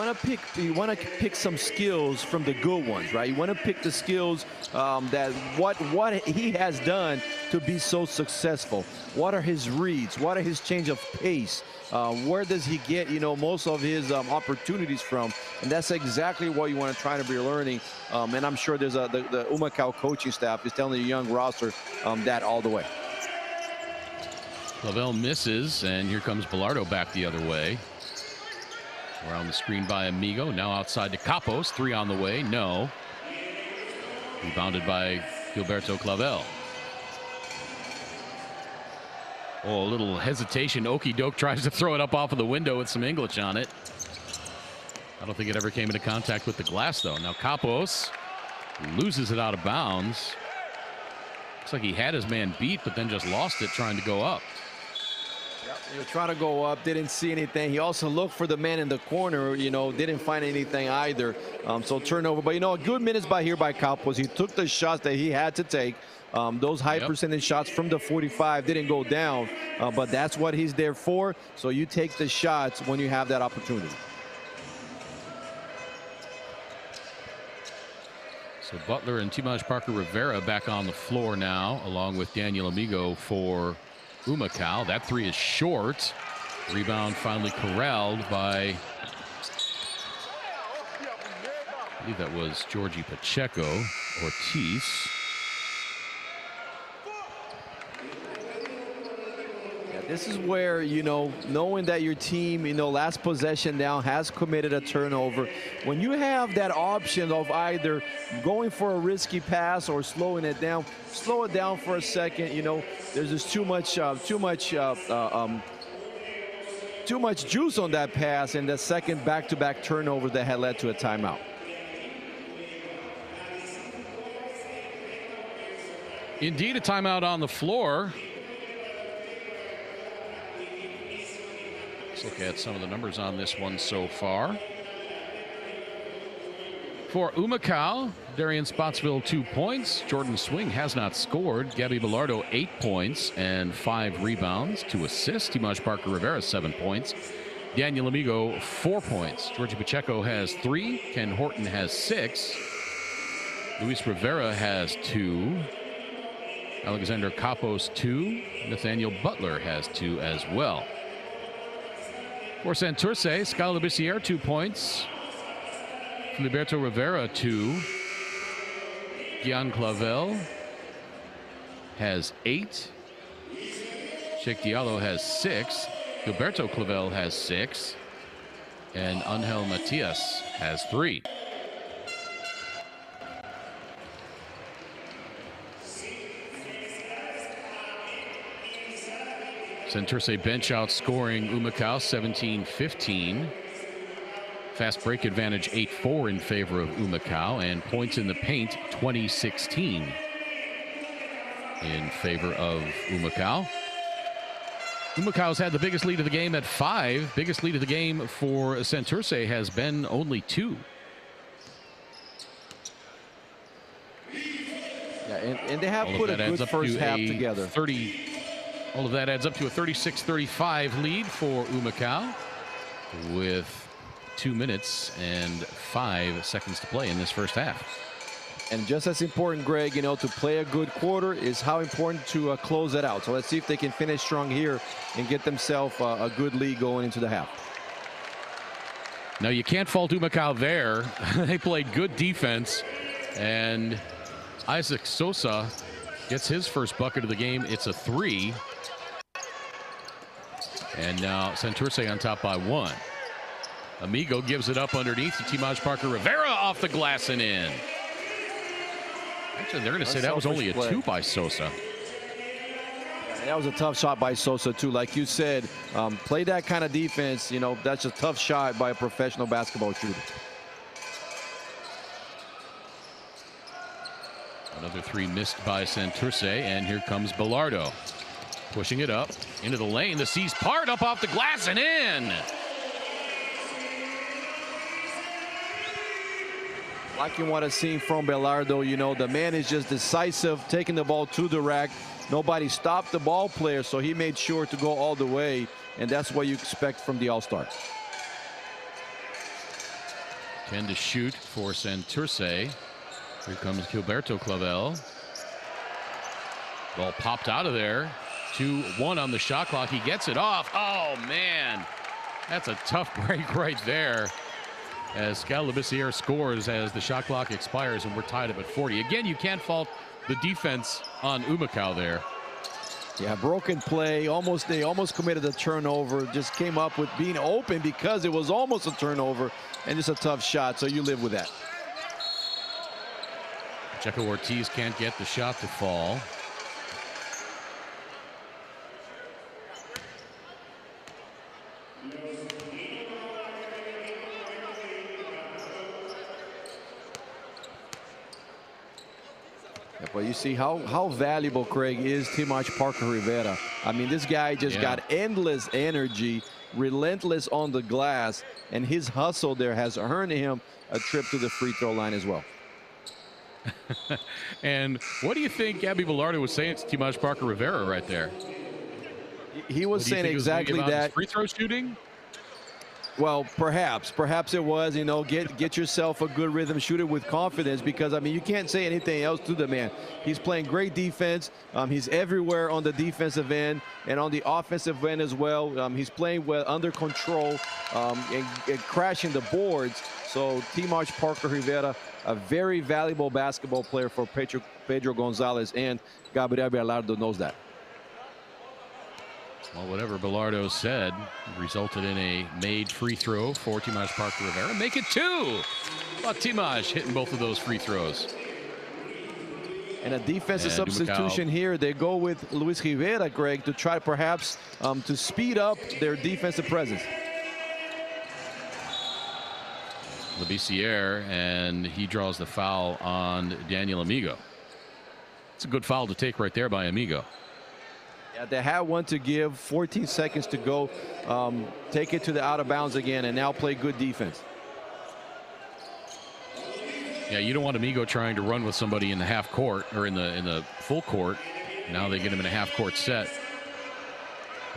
want to pick some skills from the good ones, right? You want to pick the skills that what he has done to be so successful. What are his reads? What are his change of pace? Where does he get, most of his opportunities from? And that's exactly what you want to try to be learning. And I'm sure there's the Humacao coaching staff is telling the young roster that all the way. Clavel misses, and here comes Bilardo back the other way. Around the screen by Amigo. Now outside to Capos. 3 on the way. No. Rebounded by Gilberto Clavel. Oh, a little hesitation. Okey-doke tries to throw it up off of the window with some English on it. I don't think it ever came into contact with the glass, though. Now Capos loses it out of bounds. Looks like he had his man beat, but then just lost it trying to go up. He was trying to go up, didn't see anything. He also looked for the man in the corner, didn't find anything either. So turnover. But, good minutes by Capos. He took the shots that he had to take. Those high percentage shots from the 45 didn't go down, but that's what he's there for. So you take the shots when you have that opportunity. So Butler and Timaj Parker Rivera back on the floor now, along with Daniel Amigo for Humacao. That 3 is short. Rebound finally corralled by, I believe that was Georgie Pacheco. Ortiz. This is where, knowing that your team, last possession down has committed a turnover. When you have that option of either going for a risky pass or slowing it down, slow it down for a second. There's just too much juice on that pass, and the second back-to-back turnover that had led to a timeout. Indeed, a timeout on the floor. Let's look at some of the numbers on this one so far. For Humacao, Darian Spotsville 2 points. Jordan Swing has not scored. Gabby Bilardo 8 points and 5 rebounds, 2 assists. Timaj Parker Rivera 7 points. Daniel Amigo 4 points. Georgie Pacheco has 3. Ken Horton has 6. Luis Rivera has 2. Alexander Capos 2. Nathaniel Butler has 2 as well. For Santurce, Scala Bicier 2 points. Filiberto Rivera 2. Gian Clavel has 8. Sheikh Diallo has 6. Gilberto Clavel has 6. And Angel Matias has 3. Santurce bench outscoring Humacao 17-15. Fast break advantage 8-4 in favor of Humacao, and points in the paint 20-16 in favor of Humacao. Humacao's had the biggest lead of the game at 5. Biggest lead of the game for Santurce has been only 2. Yeah, and they have put a good first half together. All of that adds up to a 36-35 lead for Humacao with 2 minutes and 5 seconds to play in this first half. And just as important, Greg, to play a good quarter is how important to close it out. So let's see if they can finish strong here and get themselves a good lead going into the half. Now, you can't fault Humacao there. They played good defense, and Isaac Sosa gets his first bucket of the game. It's a 3. And now Santurce on top by 1. Amigo gives it up underneath to Timaj Parker Rivera off the glass and in. Actually, they're going to say that was only a 2 by Sosa. And that was a tough shot by Sosa, too. Like you said, play that kind of defense. That's a tough shot by a professional basketball shooter. Another 3 missed by Santurce, and here comes Bilardo. Pushing it up into the lane. The C's part up off the glass and in. Like you want to see from Bilardo, the man is just decisive, taking the ball to the rack. Nobody stopped the ball player, so he made sure to go all the way, and that's what you expect from the All-Star. 10 to shoot for Santurce. Here comes Gilberto Clavel. Ball popped out of there. 2-1 on the shot clock. He gets it off. Oh, man. That's a tough break right there. As Scalabiciere scores as the shot clock expires and we're tied up at 40. Again, you can't fault the defense on Humacao there. Yeah, broken play. They almost committed a turnover. Just came up with being open because it was almost a turnover and just a tough shot. So you live with that. Checo Ortiz can't get the shot to fall. But you see how valuable, Craig, is Timash Parker Rivera. I mean, this guy just got endless energy, relentless on the glass, and his hustle there has earned him a trip to the free throw line as well. And what do you think Gabby Velarde was saying to Timash Parker Rivera right there? He was saying exactly that. Free throw shooting? Well, perhaps it was, you know, get yourself a good rhythm, shoot it with confidence, because I mean, you can't say anything else to the man. He's playing great defense. He's everywhere on the defensive end and on the offensive end as well. He's playing well, under control, and crashing the boards. So Timash Parker Rivera, a very valuable basketball player for Pedro Gonzalez, and Gabriel Velarde knows that. Well, whatever Bilardo said resulted in a made free throw for Timash Parker Rivera. Make it 2. But Timash hitting both of those free throws. And a defensive substitution here. They go with Luis Rivera, Greg, to try perhaps to speed up their defensive presence. Lebiciere, and he draws the foul on Daniel Amigo. It's a good foul to take right there by Amigo. Yeah, they had one to give, 14 seconds to go. Take it to the out of bounds again and now play good defense. Yeah, you don't want Amigo trying to run with somebody in the half court or in the full court. Now they get him in a half court set.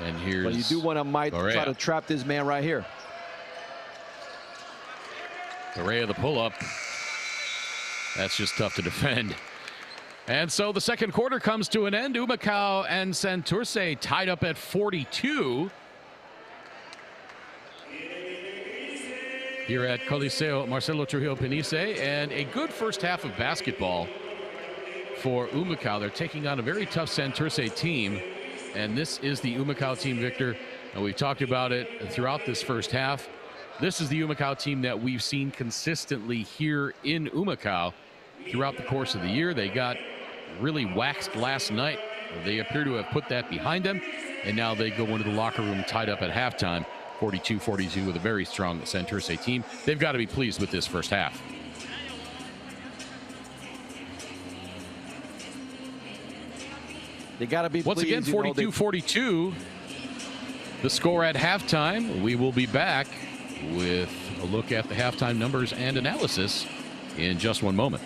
And here's But you do want to try to trap this man right here. Correa the pull-up. That's just tough to defend. And so the second quarter comes to an end. Humacao and Santurce tied up at 42. Here at Coliseo Marcelo Trujillo Panisse, and a good first half of basketball for Humacao. They're taking on a very tough Santurce team, and this is the Humacao team, Victor. And we've talked about it throughout this first half. This is the Humacao team that we've seen consistently here in Humacao throughout the course of the year. They got really waxed last night. They appear to have put that behind them, and now they go into the locker room tied up at halftime, 42-42, with a very strong Santurce team. They've got to be pleased with this first half. They got to be once pleased, again, 42-42. The score at halftime. We will be back with a look at the halftime numbers and analysis in just one moment.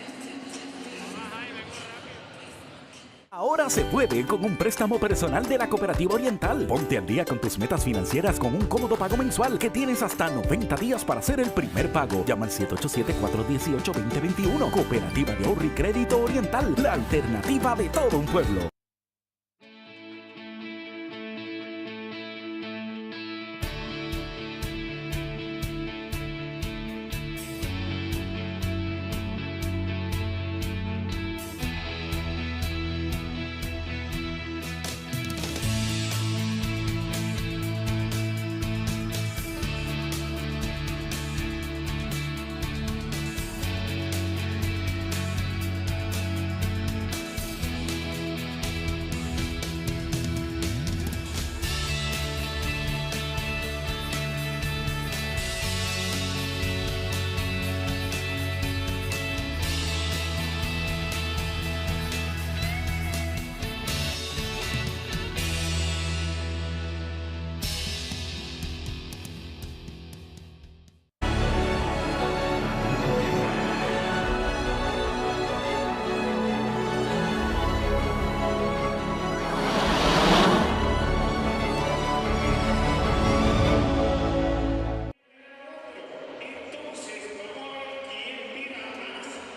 Ahora se puede con un préstamo personal de la Cooperativa Oriental. Ponte al día con tus metas financieras con un cómodo pago mensual que tienes hasta 90 días para hacer el primer pago. Llama al 787-418-2021. Cooperativa de Ahorro y Crédito Oriental, la alternativa de todo un pueblo.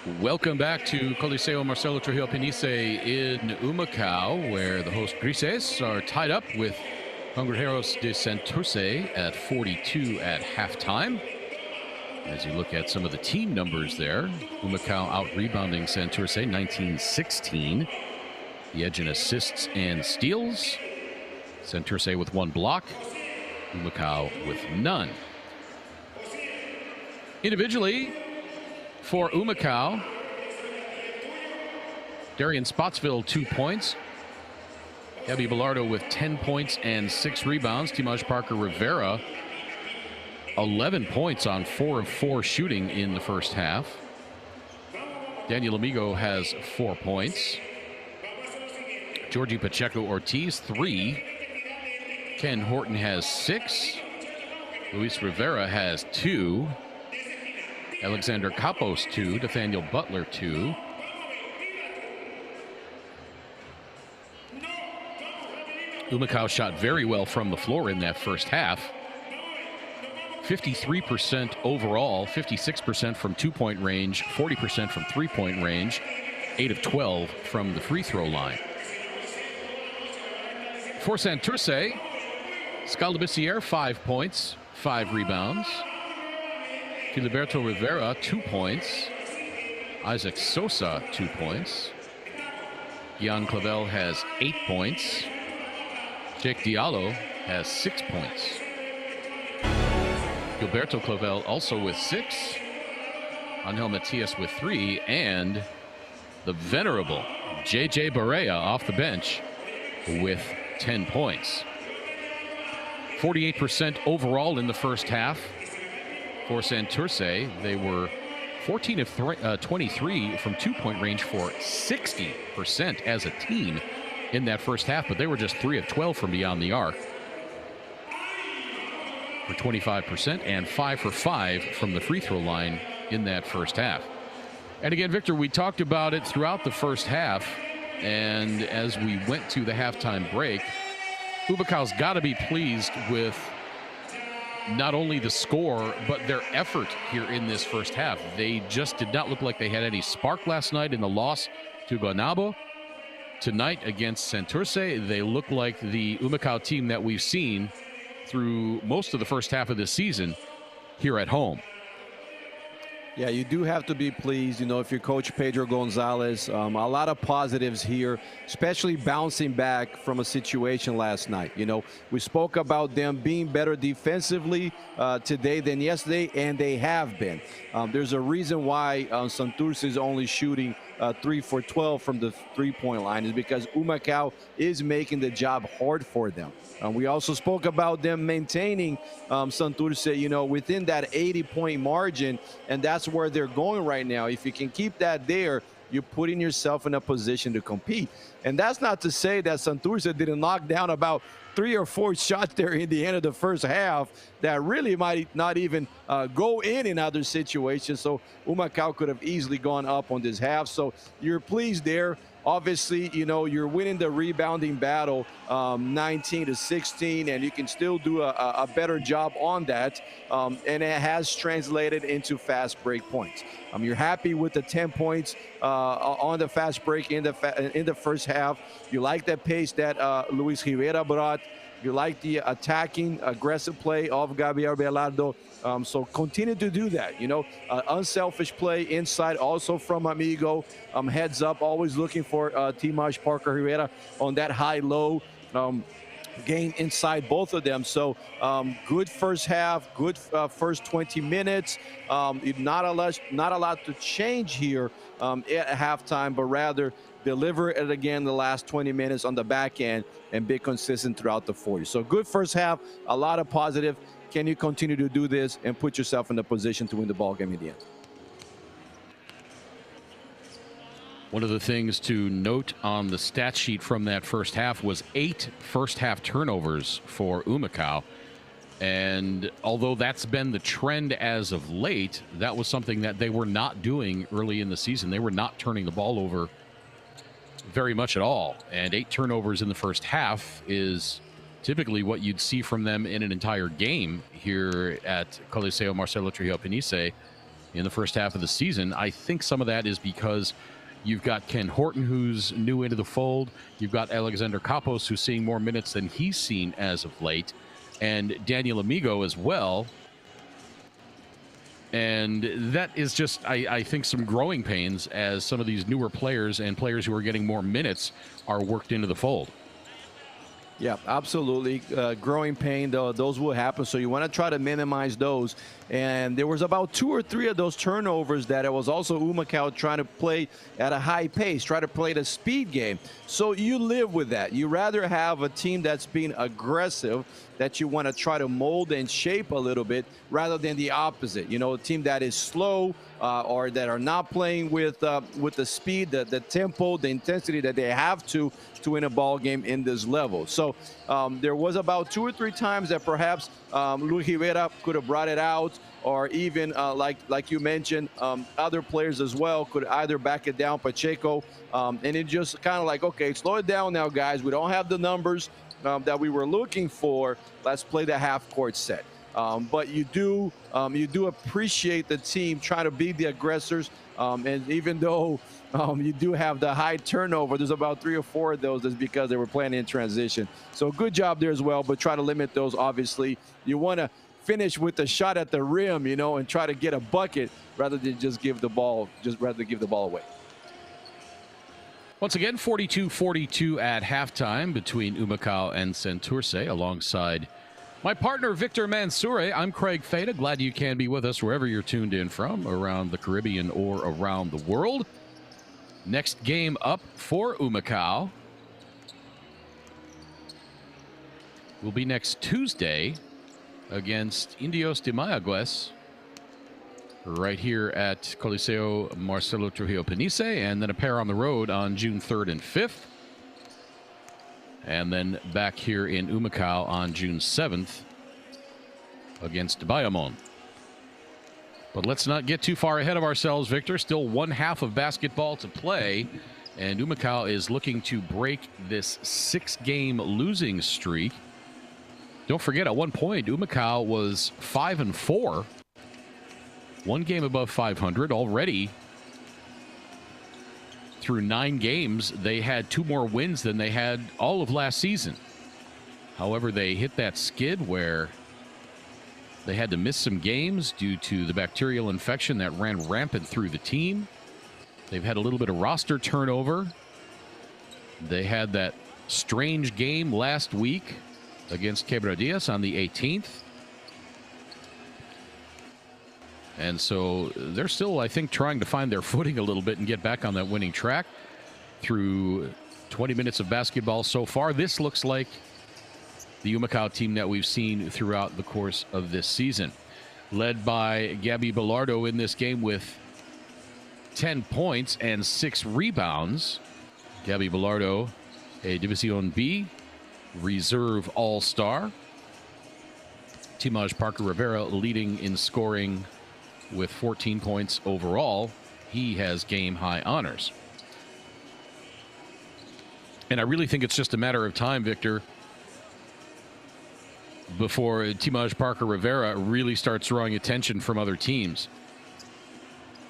Welcome back to Coliseo Marcelo Trujillo Panisse in Humacao, where the host Grises are tied up with Cangrejeros de Santurce at 42 at halftime. As you look at some of the team numbers there, Humacao out-rebounding Santurce 19-16. The edge in assists and steals. Santurce with 1 block. Humacao with none. Individually, for Humacao, Darian Spotsville 2 points. Gabby Bilardo with 10 points and 6 rebounds. Timaj Parker Rivera 11 points on 4 of 4 shooting in the first half. Daniel Amigo has 4 points. Georgie Pacheco Ortiz 3. Ken Horton has 6. Luis Rivera has 2. Alexander Capos 2, Nathaniel Butler 2. Humacao shot very well from the floor in that first half. 53% overall, 56% from 2-point range, 40% from 3-point range, 8 of 12 from the free throw line. For Santurce, Scalabiciere 5 points, 5 rebounds. Filiberto Rivera 2 points. Isaac Sosa 2 points. Gian Clavel has 8 points. Jake Diallo has 6 points. Gilberto Clavel also with 6. Angel Matias with 3. And the venerable JJ Barea off the bench with 10 points. 48% overall in the first half. For Santurce, they were 14 of 23 from 2-point range for 60% as a team in that first half, but they were just 3 of 12 from beyond the arc for 25% and 5 for 5 from the free throw line in that first half. And again, Victor, we talked about it throughout the first half, and as we went to the halftime break, Humacao's got to be pleased with not only the score, but their effort here in this first half. They just did not look like they had any spark last night in the loss to Guanabo. Tonight against Santurce, they look like the Humacao team that we've seen through most of the first half of this season here at home. Yeah, you do have to be pleased, you know, if you're Coach Pedro Gonzalez. A lot of positives here, especially bouncing back from a situation last night. You know, we spoke about them being better defensively today than yesterday, and they have been. There's a reason why Santurce is only shooting 3 for 12 from the three-point line, is because Humacao is making the job hard for them. We also spoke about them maintaining Santurce, you know, within that 80-point margin, and that's where they're going right now. If you can keep that there, you're putting yourself in a position to compete. And that's not to say that Santurce didn't knock down about 3 or 4 shots there in the end of the first half that really might not even go in other situations. So Humacao could have easily gone up on this half. So you're pleased there. Obviously, you know, you're winning the rebounding battle 19-16, and you can still do a better job on that. And it has translated into fast break points. You're happy with the 10 points on the fast break in the first half. You like that pace that Luis Rivera brought. You like the attacking, aggressive play of Gabriel Bilardo. So continue to do that. You know, unselfish play inside also from Amigo. Heads up, always looking for Timaj Parker Rivera on that high-low game inside both of them. So good first half, good first 20 minutes. Not a lot to change here at halftime, but rather deliver it again the last 20 minutes on the back end and be consistent throughout the 40. So good first half, a lot of positive. Can you continue to do this and put yourself in the position to win the ball game in the end? One of the things to note on the stat sheet from that first half was 8 first half turnovers for Humacao. And although that's been the trend as of late, that was something that they were not doing early in the season. They were not turning the ball over very much at all. And 8 turnovers in the first half is typically what you'd see from them in an entire game here at Coliseo Marcelo Trujillo Panisse in the first half of the season. I think some of that is because you've got Ken Horton, who's new into the fold. You've got Alexander Kapos, who's seeing more minutes than he's seen as of late, and Daniel Amigo as well. And that is just, I think, some growing pains as some of these newer players and players who are getting more minutes are worked into the fold. Yeah, absolutely. Growing pain, though, those will happen. So you want to try to minimize those. And there was about 2 or 3 of those turnovers that it was also Humacao trying to play at a high pace, try to play the speed game. So you live with that. You rather have a team that's being aggressive, that you want to try to mold and shape a little bit, rather than the opposite. You know, a team that is slow or that are not playing with the speed, the tempo, the intensity that they have to win a ball game in this level. So there was about 2 or 3 times that perhaps Luis Rivera could have brought it out, or even like you mentioned, other players as well could either back it down, Pacheco, and it just kind of like, okay, slow it down now, guys. We don't have the numbers that we were looking for. Let's play the half-court set. But you do appreciate the team trying to beat the aggressors, and even though you do have the high turnover, there's about 3 or 4 of those that's because they were playing in transition. So good job there as well, but try to limit those. Obviously, you want to finish with a shot at the rim, you know, and try to get a bucket rather than just give the ball away. Once again, 42-42 at halftime between Humacao and Santurce. Alongside my partner, Victor Mansoure, I'm Craig Fada. Glad you can be with us wherever you're tuned in from, around the Caribbean or around the world. Next game up for Humacao will be next Tuesday against Indios de Mayagüez, right here at Coliseo Marcelo Trujillo Panisse, and then a pair on the road on June 3rd and 5th. And then back here in Humacao on June 7th against Bayamon. But let's not get too far ahead of ourselves, Victor. Still one half of basketball to play, and Humacao is looking to break this 6-game losing streak. Don't forget, at one point, Humacao was 5-4. 1 game above 500 already. Through 9 games, they had 2 more wins than they had all of last season. However, they hit that skid where they had to miss some games due to the bacterial infection that ran rampant through the team. They've had a little bit of roster turnover. They had that strange game last week against Quebradillas on the 18th. And so they're still, I think, trying to find their footing a little bit and get back on that winning track. Through 20 minutes of basketball so far, this looks like the Humacao team that we've seen throughout the course of this season. Led by Gabby Bilardo in this game with 10 points and 6 rebounds. Gabby Bilardo, a División B reserve all-star. Timaj Parker Rivera leading in scoring with 14 points overall. He has game-high honors. And I really think it's just a matter of time, Victor, before Timaj Parker Rivera really starts drawing attention from other teams.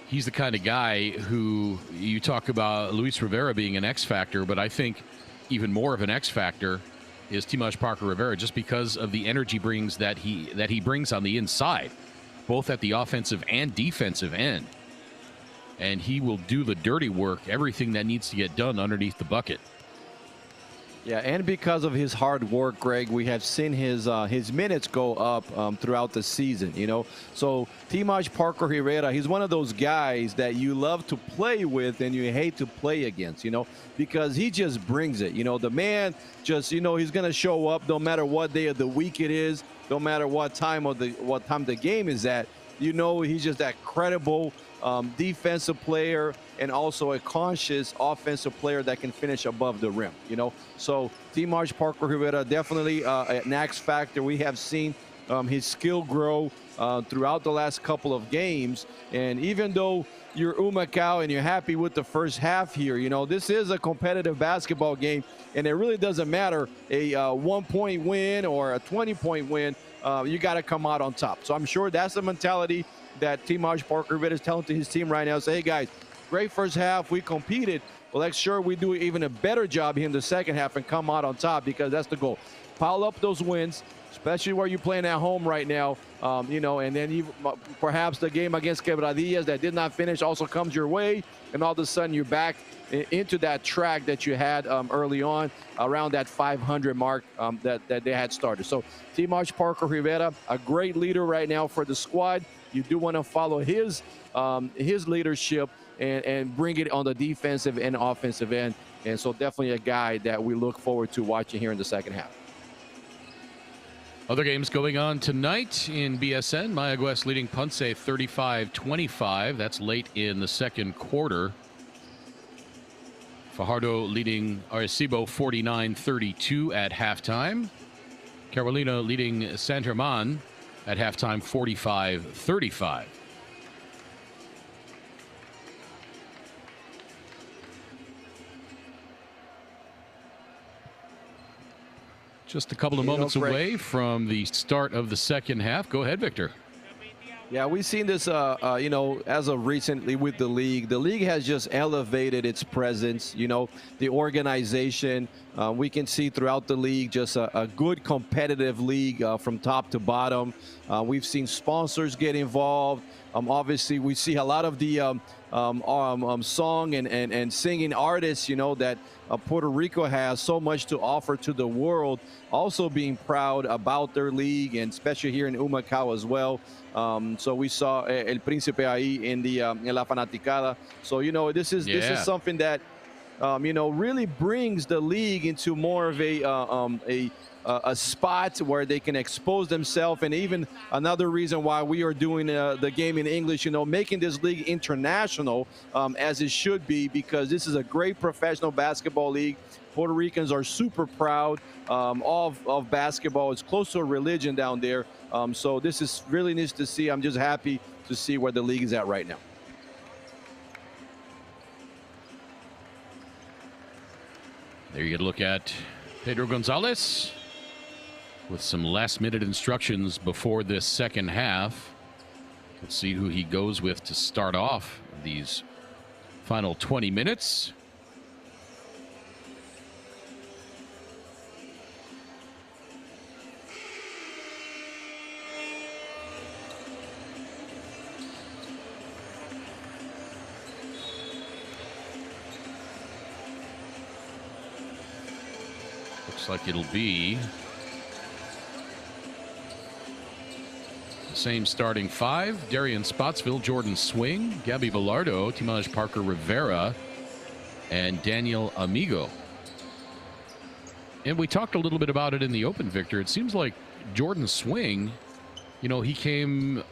He's the kind of guy who, you talk about Luis Rivera being an X factor, but I think even more of an X factor is Timaj Parker Rivera, just because of the energy brings that he brings on the inside, both at the offensive and defensive end. And he will do the dirty work, everything that needs to get done underneath the bucket. Yeah, and because of his hard work, Greg, we have seen his minutes go up throughout the season, you know. So Timaj Parker Rivera, he's one of those guys that you love to play with and you hate to play against, you know, because he just brings it. You know, the man just, you know, he's going to show up no matter what day of the week it is, no matter what time the game is at. You know, he's just that credible defensive player and also a conscious offensive player that can finish above the rim, you know. So Timaj Parker Rivera, definitely an X factor. We have seen his skill grow throughout the last couple of games. And even though you're Humacao and you're happy with the first half here, you know, this is a competitive basketball game, and it really doesn't matter a 1-point win or a 20-point win. you got to come out on top. So I'm sure that's the mentality that Timaj Parker is telling to his team right now. Say, hey, guys, great first half. We competed. Well, let's sure we do even a better job here in the second half and come out on top, because that's the goal. Pile up those wins, especially where you're playing at home right now, you know, and then you perhaps the game against Quebradillas that did not finish also comes your way, and all of a sudden you're back into that track that you had early on around that 500 mark that they had started. So Timaj Parker Rivera, a great leader right now for the squad. You do want to follow his leadership and bring it on the defensive and offensive end. And so definitely a guy that we look forward to watching here in the second half. Other games going on tonight in BSN. Mayagüez leading Ponce 35-25. That's late in the second quarter. Fajardo leading Arecibo 49-32 at halftime. Carolina leading San German at halftime 45-35. Just a couple of moments away from the start of the second half. Go ahead, Victor. Yeah, we've seen this, you know, as of recently with the league. The league has just elevated its presence, you know, the organization. We can see throughout the league just a good competitive league from top to bottom. We've seen sponsors get involved. Obviously, we see a lot of the song and singing artists, you know, that Puerto Rico has so much to offer to the world, also being proud about their league, and especially here in Humacao as well. So we saw El Príncipe ahí in La Fanaticada. So, you know, this is something that, you know, really brings the league into more of a spot where they can expose themselves. And even another reason why we are doing the game in English, you know, making this league international as it should be, because this is a great professional basketball league. Puerto Ricans are super proud of basketball. It's close to a religion down there. So this is really nice to see. I'm just happy to see where the league is at right now. There you get a look at Pedro Gonzalez with some last-minute instructions before this second half. Let's see who he goes with to start off these final 20 minutes. Looks like it'll be the same starting five: Darian Spotsville, Jordan Swing, Gabby Velardo, Timaj Parker Rivera, and Daniel Amigo. And we talked a little bit about it in the open, Victor. It seems like Jordan Swing, you know, he came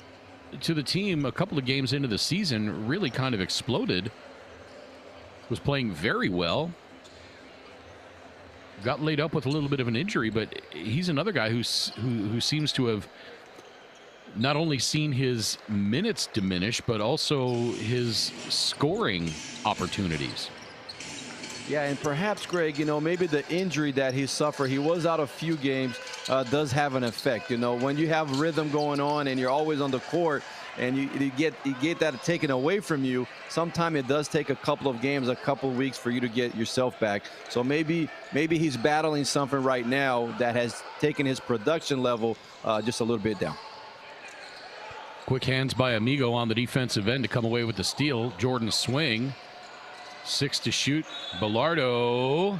to the team a couple of games into the season, really kind of exploded, was playing very well. Got laid up with a little bit of an injury, but he's another guy who seems to have not only seen his minutes diminish, but also his scoring opportunities. Yeah, and perhaps, Greg, you know, maybe the injury that he suffered, he was out a few games, does have an effect. You know, when you have rhythm going on and you're always on the court, and you get that taken away from you, sometimes it does take a couple of games, a couple of weeks for you to get yourself back. So maybe he's battling something right now that has taken his production level just a little bit down. Quick hands by Amigo on the defensive end to come away with the steal. Jordan Swing, 6 to shoot. Velardo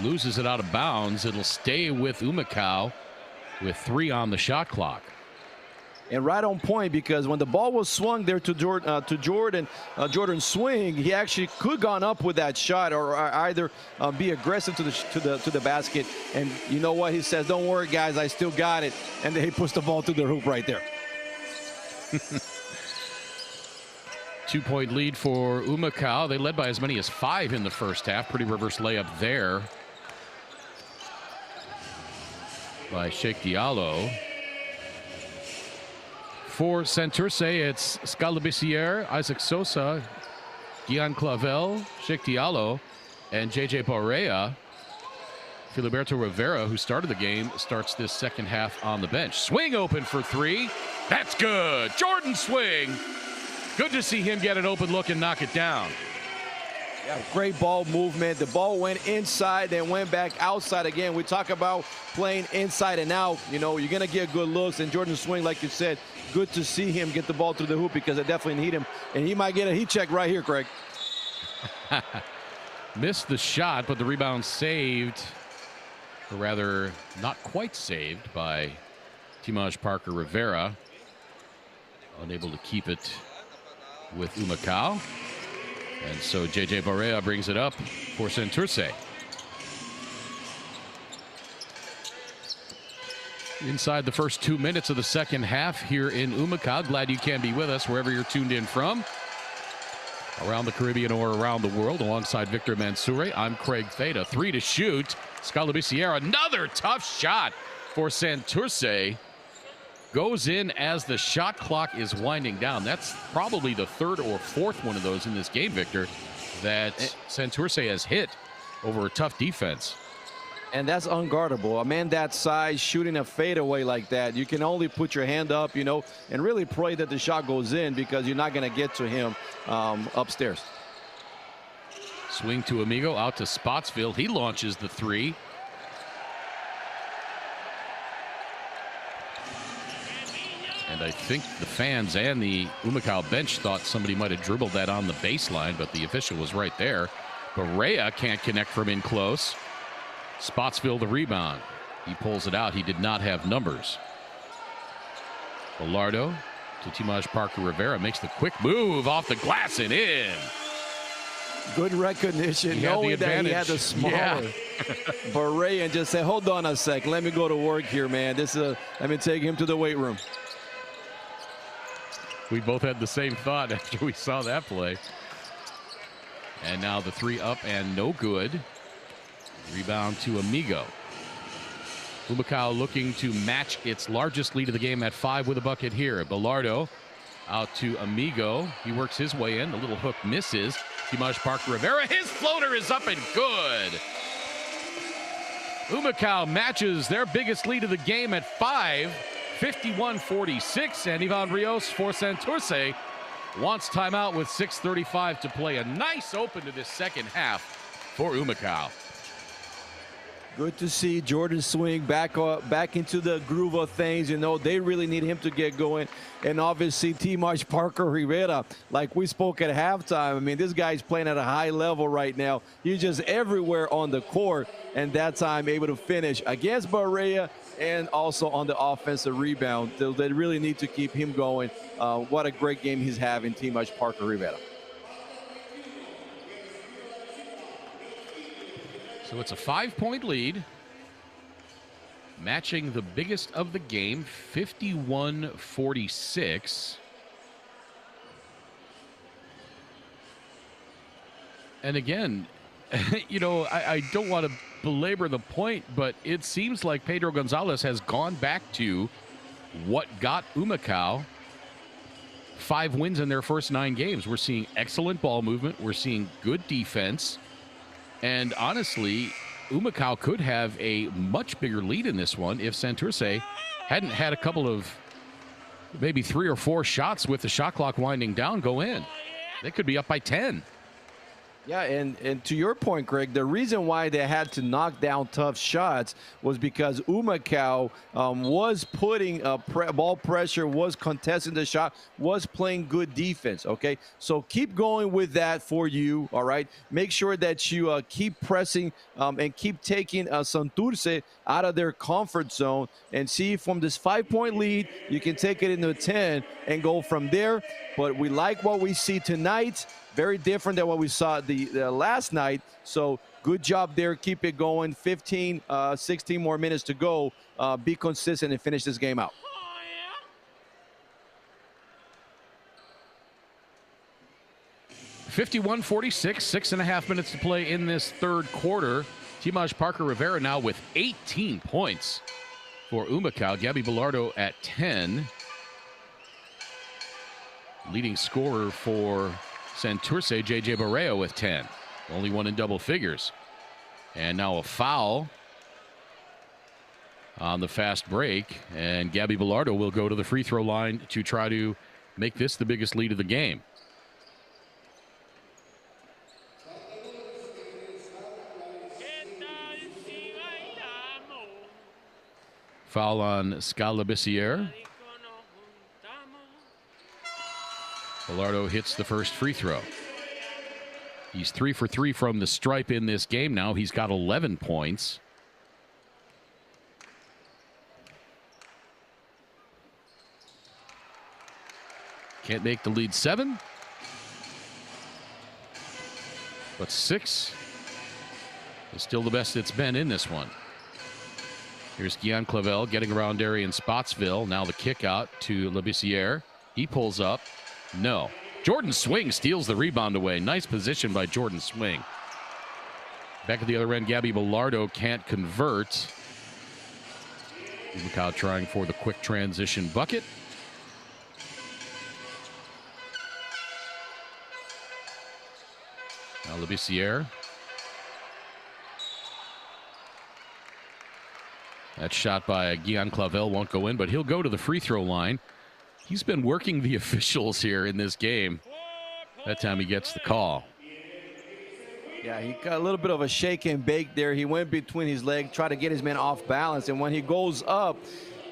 loses it out of bounds. It'll stay with Humacao with 3 on the shot clock. And right on point, because when the ball was swung there to Jordan Swing, he actually could gone up with that shot, or either be aggressive to the basket. And you know what he says? Don't worry, guys, I still got it. And then he puts the ball to the hoop right there. 2-point lead for Humacao. They led by as many as 5 in the first half. Pretty reverse layup there by Sheikh Diallo. For Santurce, it's Scalabicier, Isaac Sosa, Gian Clavel, Sheikh Diallo, and JJ Barea. Filiberto Rivera, who started the game, starts this second half on the bench. Swing open for three. That's good. Jordan Swing. Good to see him get an open look and knock it down. Yeah, great ball movement. The ball went inside, then went back outside again. We talk about playing inside and out. You know, you're going to get good looks. And Jordan Swing, like you said, good to see him get the ball through the hoop because it definitely need him. And he might get a heat check right here, Craig. Missed the shot, but the rebound saved, or rather not quite saved, by Timaj Parker Rivera. Unable to keep it with Humacao. And so J.J. Barea brings it up for Santurce. Inside the first 2 minutes of the second half here in Humacao. Glad you can be with us wherever you're tuned in from, around the Caribbean or around the world, alongside Victor Mansouri. I'm Craig Theta. 3 to shoot. Scalabiciera, another tough shot for Santurce. Goes in as the shot clock is winding down. That's probably the third or fourth one of those in this game, Victor, that Santurce has hit over a tough defense. And that's unguardable. A man that size shooting a fadeaway like that, you can only put your hand up, you know, and really pray that the shot goes in because you're not going to get to him upstairs. Swing to Amigo, out to Spotsfield. He launches the three. And I think the fans and the Humacao bench thought somebody might have dribbled that on the baseline, but the official was right there. Barea can't connect from in close. Spotsfield the rebound. He pulls it out. He did not have numbers. Bilardo to Timaj Parker Rivera, makes the quick move off the glass and in. Good recognition, knowing that he had the smaller Barea and just say, hold on a sec, let me go to work here, man. Let me take him to the weight room. We both had the same thought after we saw that play. And now the three up and no good. Rebound to Amigo. Humacao looking to match its largest lead of the game at 5 with a bucket here. Bilardo out to Amigo. He works his way in. The little hook misses. Timaj Parker Rivera. His floater is up and good. Humacao matches their biggest lead of the game at 5. 51-46, and Ivan Rios for Santurce wants timeout with 6:35 to play. A nice open to this second half for Humacao. Good to see Jordan Swing back into the groove of things. You know, they really need him to get going. And obviously, Timaj Parker Rivera, like we spoke at halftime, I mean, this guy's playing at a high level right now. He's just everywhere on the court, and that time able to finish against Barea and also on the offensive rebound. They really need to keep him going. What a great game he's having, Timaj Parker Rivera. So it's a 5-point lead, matching the biggest of the game, 51-46. And again, you know, I don't want to belabor the point, but it seems like Pedro Gonzalez has gone back to what got Humacao 5 wins in their first 9 games. We're seeing excellent ball movement. We're seeing good defense. And honestly, Humacao could have a much bigger lead in this one if Santurce hadn't had a couple of maybe 3 or 4 shots with the shot clock winding down go in. They could be up by 10. Yeah, and to your point, Greg, the reason why they had to knock down tough shots was because Humacao was putting ball pressure, was contesting the shot, was playing good defense, okay? So keep going with that for you, all right? Make sure that you keep pressing and keep taking Santurce out of their comfort zone and see from this 5-point lead, you can take it into 10 and go from there. But we like what we see tonight. Very different than what we saw the last night. So good job there. Keep it going. 16 more minutes to go. Be consistent and finish this game out. .51-46, 6.5 minutes to play in this third quarter. Timaj Parker Rivera now with 18 points for Humacao. Gabby Bilardo at 10. Leading scorer for Santurce, J.J. Barea with 10. Only one in double figures. And now a foul on the fast break. And Gabby Bilardo will go to the free throw line to try to make this the biggest lead of the game. Foul on Scalabissiere. Bilardo hits the first free throw. He's 3 for 3 from the stripe in this game now. He's got 11 points. Can't make the lead 7. But 6 is still the best it's been in this one. Here's Guyan Clavel getting around Darian Spotsville. Now the kick out to Labissiere. He pulls up. No. Jordan Swing steals the rebound away. Nice position by Jordan Swing. Back at the other end, Gabby Bilardo can't convert. Humacao trying for the quick transition bucket. Now Labissiere. That shot by Guyan Clavel won't go in, but he'll go to the free throw line. He's been working the officials here in this game. That time he gets the call. Yeah, he got a little bit of a shake and bake there. He went between his legs, tried to get his man off balance, and when he goes up,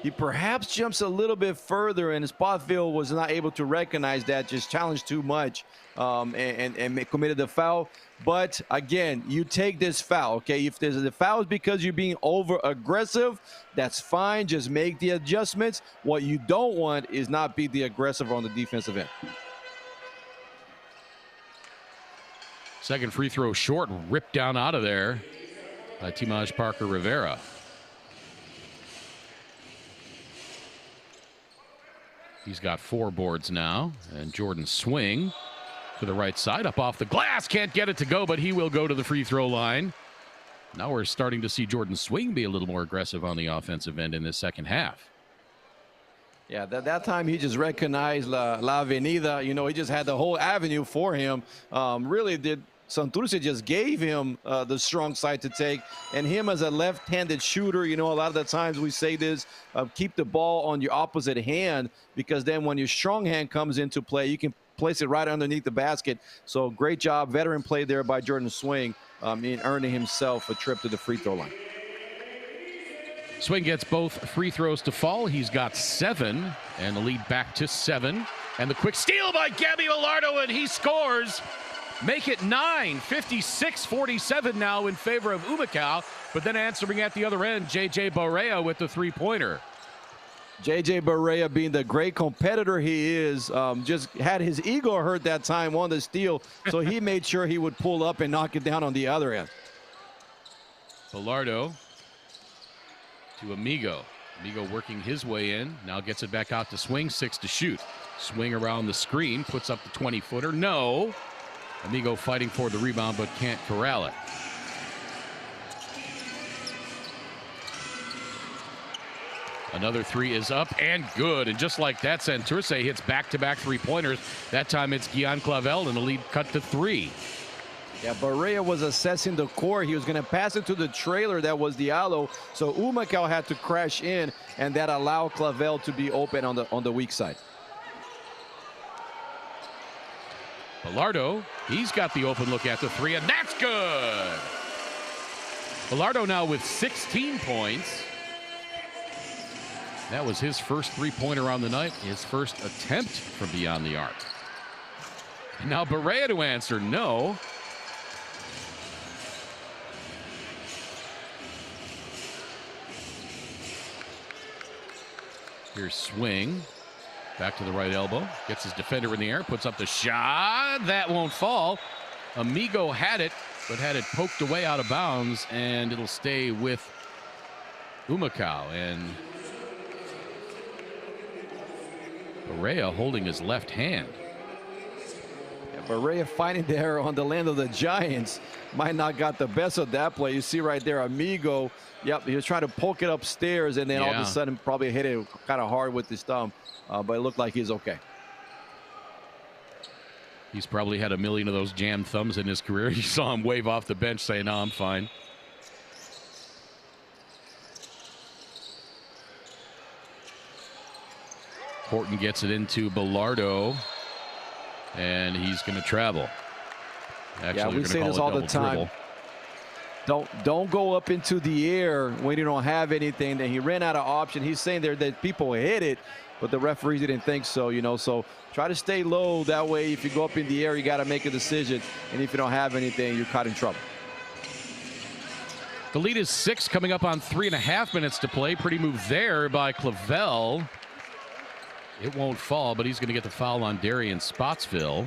he perhaps jumps a little bit further, and Spotsville was not able to recognize that, just challenged too much and committed the foul. But again, you take this foul, okay? If there's a foul is because you're being over aggressive, that's fine. Just make the adjustments. What you don't want is not be the aggressive on the defensive end. Second free throw short, ripped down out of there by Timaj Parker Rivera. He's got 4 boards now, and Jordan Swing to the right side, up off the glass, can't get it to go, but he will go to the free throw line. Now we're starting to see Jordan Swing be a little more aggressive on the offensive end in this second half. Yeah, that time he just recognized La Avenida. You know, he just had the whole avenue for him. Really did. Santurce just gave him the strong side to take, and him as a left-handed shooter, you know, a lot of the times we say this, keep the ball on your opposite hand, because then when your strong hand comes into play, you can place it right underneath the basket. So great job, veteran play there by Jordan Swing in earning himself a trip to the free throw line. Swing gets both free throws to fall. He's got 7, and the lead back to 7. And the quick steal by Gabby Bilardo, and he scores. Make it 9, 56-47 now in favor of Humacao. But then answering at the other end, J.J. Barea with the three-pointer. J.J. Barea, being the great competitor he is, just had his ego hurt that time on the steal, so he made sure he would pull up and knock it down on the other end. Bilardo to Amigo. Amigo working his way in. Now gets it back out to Swing. 6 to shoot. Swing around the screen. Puts up the 20-footer. No. Amigo fighting for the rebound but can't corral it. Another 3 is up and good. And just like that, Santurce hits back-to-back three-pointers. That time it's Guyan Clavel, and the lead cut to 3. Yeah, Barea was assessing the court. He was going to pass it to the trailer that was Diallo. So Humacao had to crash in, and that allowed Clavel to be open on the weak side. Bilardo, he's got the open look at the 3, and that's good. Bilardo now with 16 points. That was his first three-pointer on the night, his first attempt from beyond the arc. And now Barea to answer no. Here's Swing. Back to the right elbow. Gets his defender in the air. Puts up the shot. That won't fall. Amigo had it, but had it poked away out of bounds, and it'll stay with Humacao. And Barea holding his left hand. Yeah, Barea fighting there on the land of the Giants. Might not got the best of that play. You see right there, Amigo. Yep, he was trying to poke it upstairs, and then all of a sudden probably hit it kind of hard with his thumb. But it looked like he's okay. He's probably had a million of those jammed thumbs in his career. You saw him wave off the bench saying, no, I'm fine. Horton gets it into Bilardo, and he's going to travel. Actually, yeah, we say this all the time. Don't go up into the air when you don't have anything. Then he ran out of option. He's saying there that people hit it, but the referees didn't think so, you know. So try to stay low. That way, if you go up in the air, you got to make a decision. And if you don't have anything, you're caught in trouble. The lead is 6, coming up on 3.5 minutes to play. Pretty move there by Clavel. It won't fall, but he's going to get the foul on Darian Spotsville.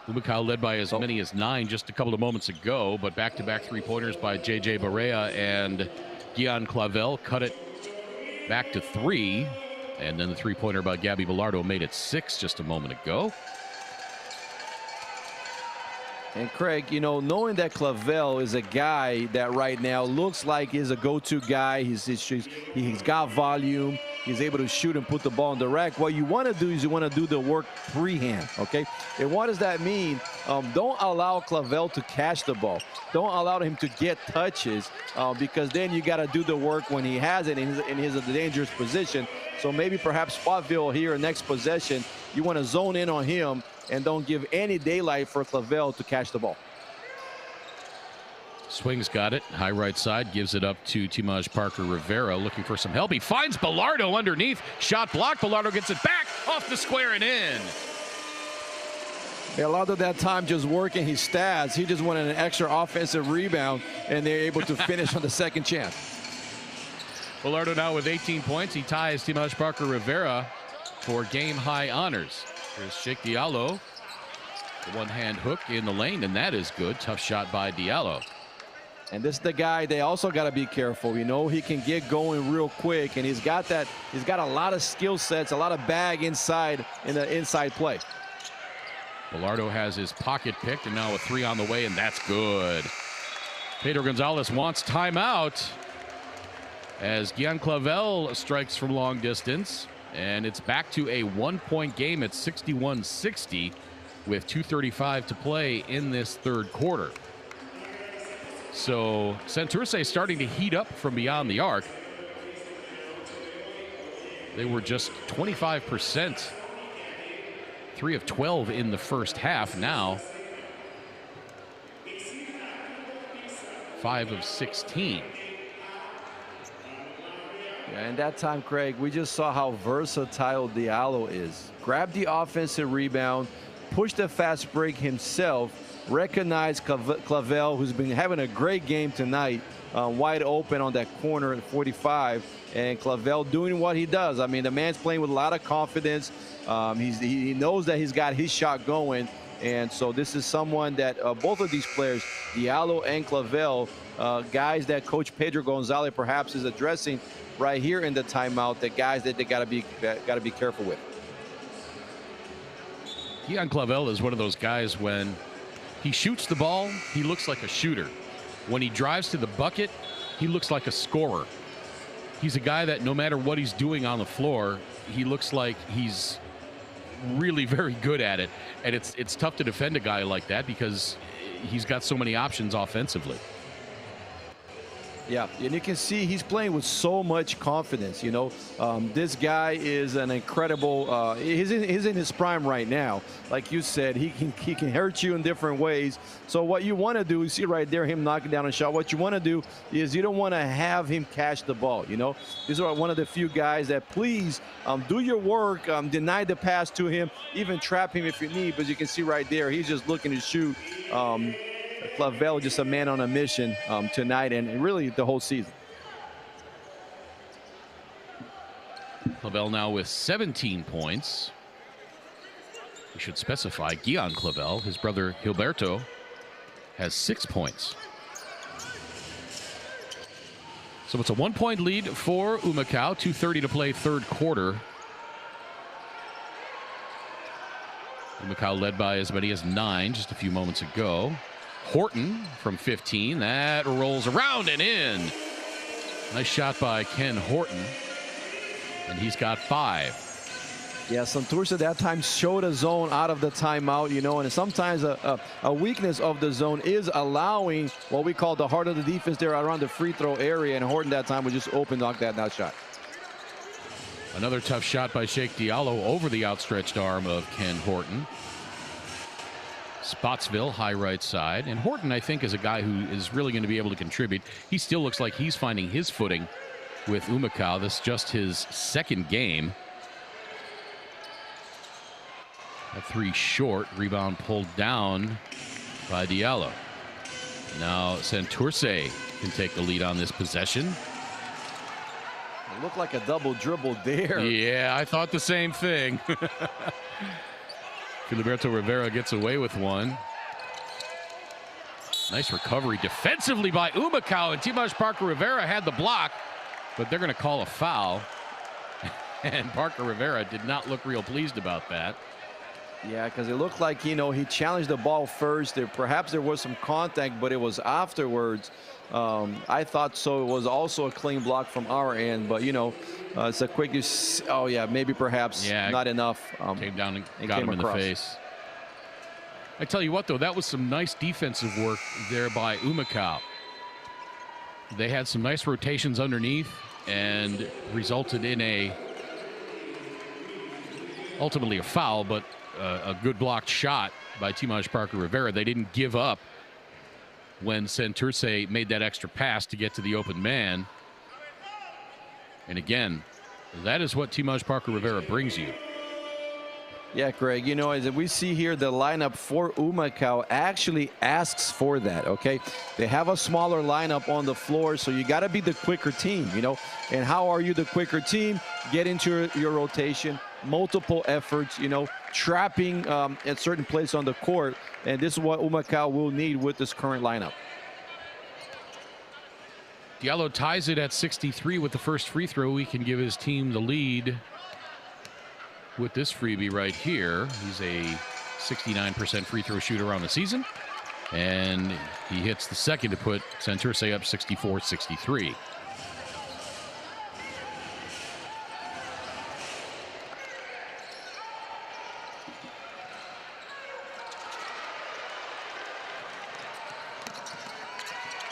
Humacao led by as many as 9 just a couple of moments ago, but back-to-back three-pointers by J.J. Barea and Gian Clavel cut it back to 3. And then the three-pointer by Gabby Bilardo made it 6 just a moment ago. And Craig, you know, knowing that Clavel is a guy that right now looks like is a go-to guy, he's got volume, he's able to shoot and put the ball in the rack. What you want to do is you want to do the work freehand, okay? And what does that mean? Don't allow Clavel to catch the ball. Don't allow him to get touches because then you got to do the work when he has it and he's in a dangerous position. So maybe perhaps Spotville here next possession, you want to zone in on him and don't give any daylight for Clavel to catch the ball. Swings got it. High right side, gives it up to Timaj Parker Rivera looking for some help. He finds Bilardo underneath. Shot blocked. Bilardo gets it back off the square and in. A lot of that time just working his stats. He just wanted an extra offensive rebound, and they're able to finish on the second chance. Bilardo now with 18 points. He ties Timaj Parker Rivera for game-high honors. Here's Sheikh Diallo. The one-hand hook in the lane, and that is good. Tough shot by Diallo. And this is the guy they also got to be careful. You know, he can get going real quick, and he's got a lot of skill sets, a lot of bag inside in the inside play. Bilardo has his pocket picked, and now a 3 on the way, and that's good. Pedro Gonzalez wants timeout as Gian Clavel strikes from long distance, and it's back to a 1-point game at 61-60 with 2:35 to play in this third quarter. So Santurce starting to heat up from beyond the arc. They were just 25%, 3 of 12 in the first half. Now 5 of 16. Yeah, and that time, Craig, we just saw how versatile Diallo is. Grab the offensive rebound, push the fast break himself, recognize Clavel, who's been having a great game tonight, wide open on that corner at 45, and Clavel doing what he does. I mean, the man's playing with a lot of confidence. He knows that he's got his shot going, and so this is someone that both of these players, Diallo and Clavel, guys that Coach Pedro Gonzalez perhaps is addressing right here in the timeout, the guys that they got to be careful with. Gian Clavel is one of those guys, when he shoots the ball, he looks like a shooter. When he drives to the bucket, he looks like a scorer. He's a guy that no matter what he's doing on the floor, he looks like he's really very good at it. And it's tough to defend a guy like that because he's got so many options offensively. Yeah, and you can see he's playing with so much confidence. You know, this guy is an incredible. He's in his prime right now. Like you said, he can hurt you in different ways. So what you want to do, you see right there him knocking down a shot. What you want to do is you don't want to have him catch the ball. You know, these are one of the few guys that please do your work, deny the pass to him, even trap him if you need. But you can see right there, he's just looking to shoot. Clavel just a man on a mission tonight and really the whole season. Clavel now with 17 points. We should specify Gian Clavel, his brother Gilberto, has 6 points. So it's a 1-point lead for Humacao, 2:30 to play third quarter. Humacao led by as many as 9 just a few moments ago. Horton from 15, that rolls around and in. Nice shot by Ken Horton, and he's got 5. Yeah, Santurce that time showed a zone out of the timeout, you know, and sometimes a weakness of the zone is allowing what we call the heart of the defense there around the free throw area, and Horton that time was just open, knocked that shot. Another tough shot by Sheikh Diallo over the outstretched arm of Ken Horton. Spotsville, high right side. And Horton, I think, is a guy who is really going to be able to contribute. He still looks like he's finding his footing with Humacao. This is just his second game. A 3 short. Rebound pulled down by Diallo. Now Santurce can take the lead on this possession. It looked like a double dribble there. Yeah, I thought the same thing. Filiberto Rivera gets away with one. Nice recovery defensively by Humacao, and Timash Parker Rivera had the block, but they're going to call a foul. And Parker Rivera did not look real pleased about that. Yeah, because it looked like, he challenged the ball first. Perhaps there was some contact, but it was afterwards. I thought so. It was also a clean block from our end, but, it's a quick, oh, yeah, maybe perhaps not enough. Came down and got him in the face. I tell you what, though, that was some nice defensive work there by Humacao. They had some nice rotations underneath and resulted in ultimately a foul, but a good blocked shot by Timash Parker Rivera. They didn't give up when Santurce made that extra pass to get to the open man. And again, that is what Timash Parker Rivera brings you. Yeah, Greg, as we see here, the lineup for Humacao actually asks for that, okay? They have a smaller lineup on the floor, so you got to be the quicker team, And how are you the quicker team? Get into your rotation, multiple efforts, trapping at certain places on the court. And this is what Humacao will need with this current lineup. Diallo ties it at 63 with the first free throw. He can give his team the lead with this freebie right here. He's a 69% free throw shooter on the season. And he hits the second to put Santurce up 64-63.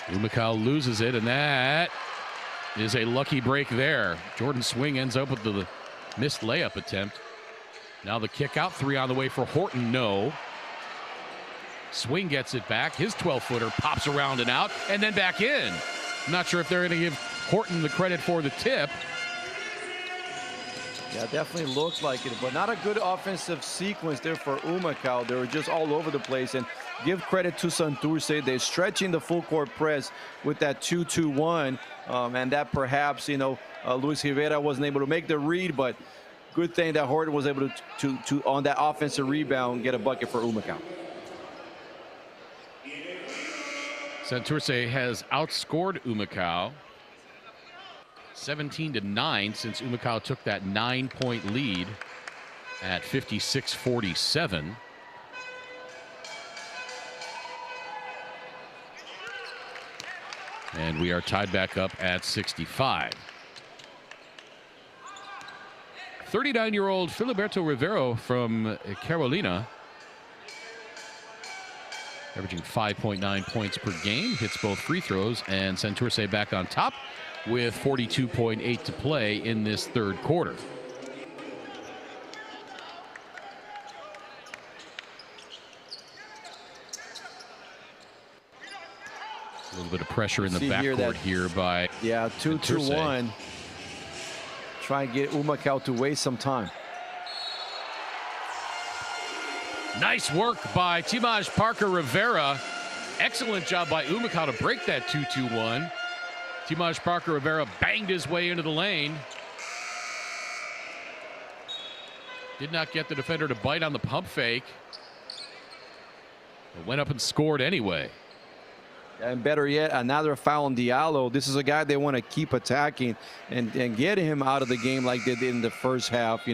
Humacao loses it, and that is a lucky break there. Jordan Swing ends up with the missed layup attempt. Now the kick out, 3 on the way for Horton, no. Swing gets it back. His 12-footer pops around and out, and then back in. I'm not sure if they're going to give Horton the credit for the tip. Yeah, definitely looked like it, but not a good offensive sequence there for Humacao. They were just all over the place, and give credit to Santurce. They're stretching the full court press with that 2-2-1, and that perhaps, Luis Rivera wasn't able to make the read, but good thing that Horton was able to on that offensive rebound, get a bucket for Humacao. Santurce has outscored Humacao 17-9 since Humacao took that 9-point lead at 56-47. And we are tied back up at 65. 39-year-old Filiberto Rivera from Carolina, averaging 5.9 points per game, hits both free throws, and Santurce back on top with 42.8 to play in this third quarter. A little bit of pressure in the backcourt here by 2-2-1. Try and get Humacao to waste some time. Nice work by Timash Parker Rivera. Excellent job by Humacao to break that 2-2-1. Timash Parker Rivera banged his way into the lane. Did not get the defender to bite on the pump fake, but went up and scored anyway. And better yet, another foul on Diallo. This is a guy they want to keep attacking and get him out of the game like they did in the first half,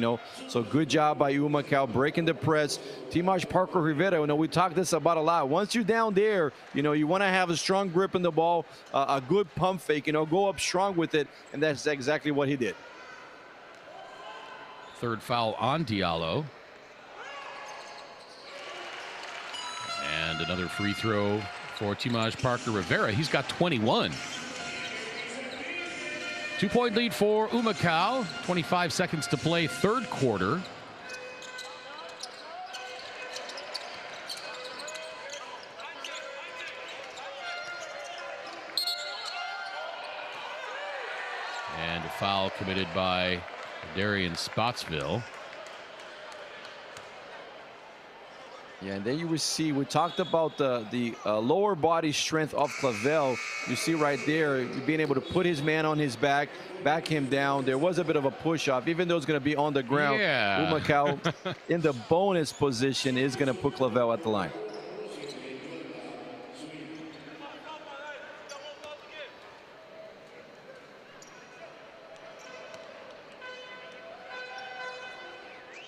So good job by Humacao breaking the press. Timash Parker Rivera, we talked this about a lot. Once you're down there, you want to have a strong grip in the ball, a good pump fake, go up strong with it, and that's exactly what he did. Third foul on Diallo. And another free throw for Timash Parker Rivera. He's got 21. 2-point lead for Humacao. 25 seconds to play, third quarter. And a foul committed by Darian Spotsville. Yeah, and then you will see, we talked about the lower body strength of Clavel. You see right there, being able to put his man on his back him down. There was a bit of a push-off, even though it's going to be on the ground. Yeah. Humacao in the bonus position is going to put Clavel at the line.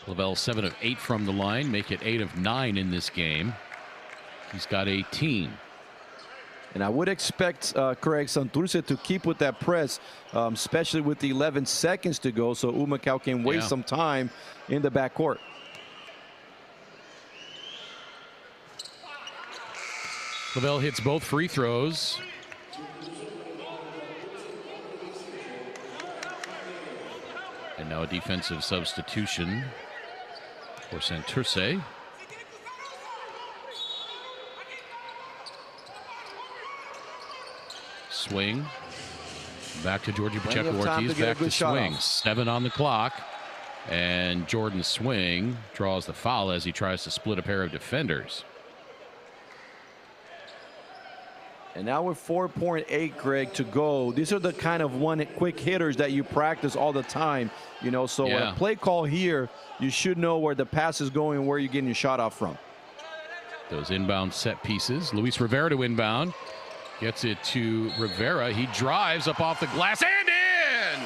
Clavel 7 of 8 from the line, make it 8 of 9 in this game. He's got 18. And I would expect Craig Santurce to keep with that press, especially with the 11 seconds to go, so Humacao can waste some time in the backcourt. Clavel hits both free throws. And now a defensive substitution for Santurce. Swing. Back to Georgie Pacheco-Ortiz. Back to swing. 7 on the clock. And Jordan Swing draws the foul as he tries to split a pair of defenders. And now with 4.8, Greg, to go, these are the kind of quick hitters that you practice all the time. You know, so a play call here, you should know where the pass is going and where you're getting your shot off from. Those inbound set pieces. Luis Rivera to inbound. Gets it to Rivera. He drives up off the glass and in!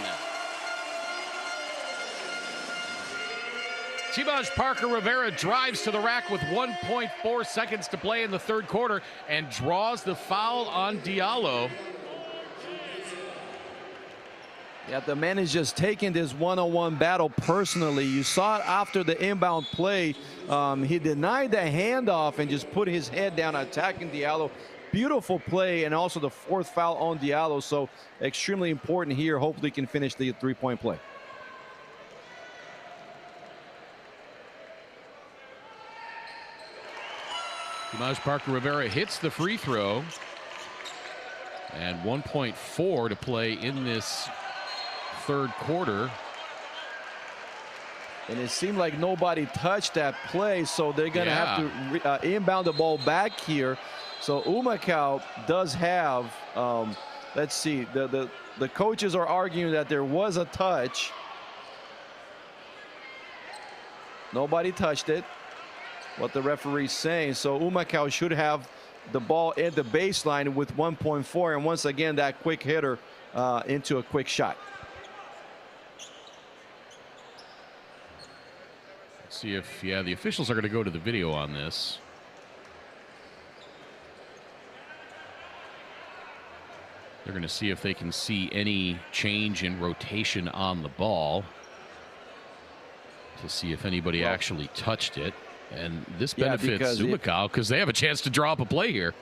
Timaj Parker Rivera drives to the rack with 1.4 seconds to play in the third quarter and draws the foul on Diallo. Yeah, the man is just taking this one-on-one battle personally. You saw it after the inbound play. He denied the handoff and just put his head down attacking Diallo. Beautiful play, and also the fourth foul on Diallo. So extremely important here. Hopefully he can finish the three-point play. Timaj Parker Rivera hits the free throw. And 1.4 to play in this third quarter. And it seemed like nobody touched that play, so they're going to have to inbound the ball back here. So Humacao does have, let's see, the coaches are arguing that there was a touch. Nobody touched it, what the referee's saying. So Humacao should have the ball at the baseline with 1.4, and once again, that quick hitter into a quick shot. Let's see if, the officials are going to go to the video on this. They're going to see if they can see any change in rotation on the ball to see if anybody actually touched it. And this benefits Humacao because they have a chance to draw up a play here.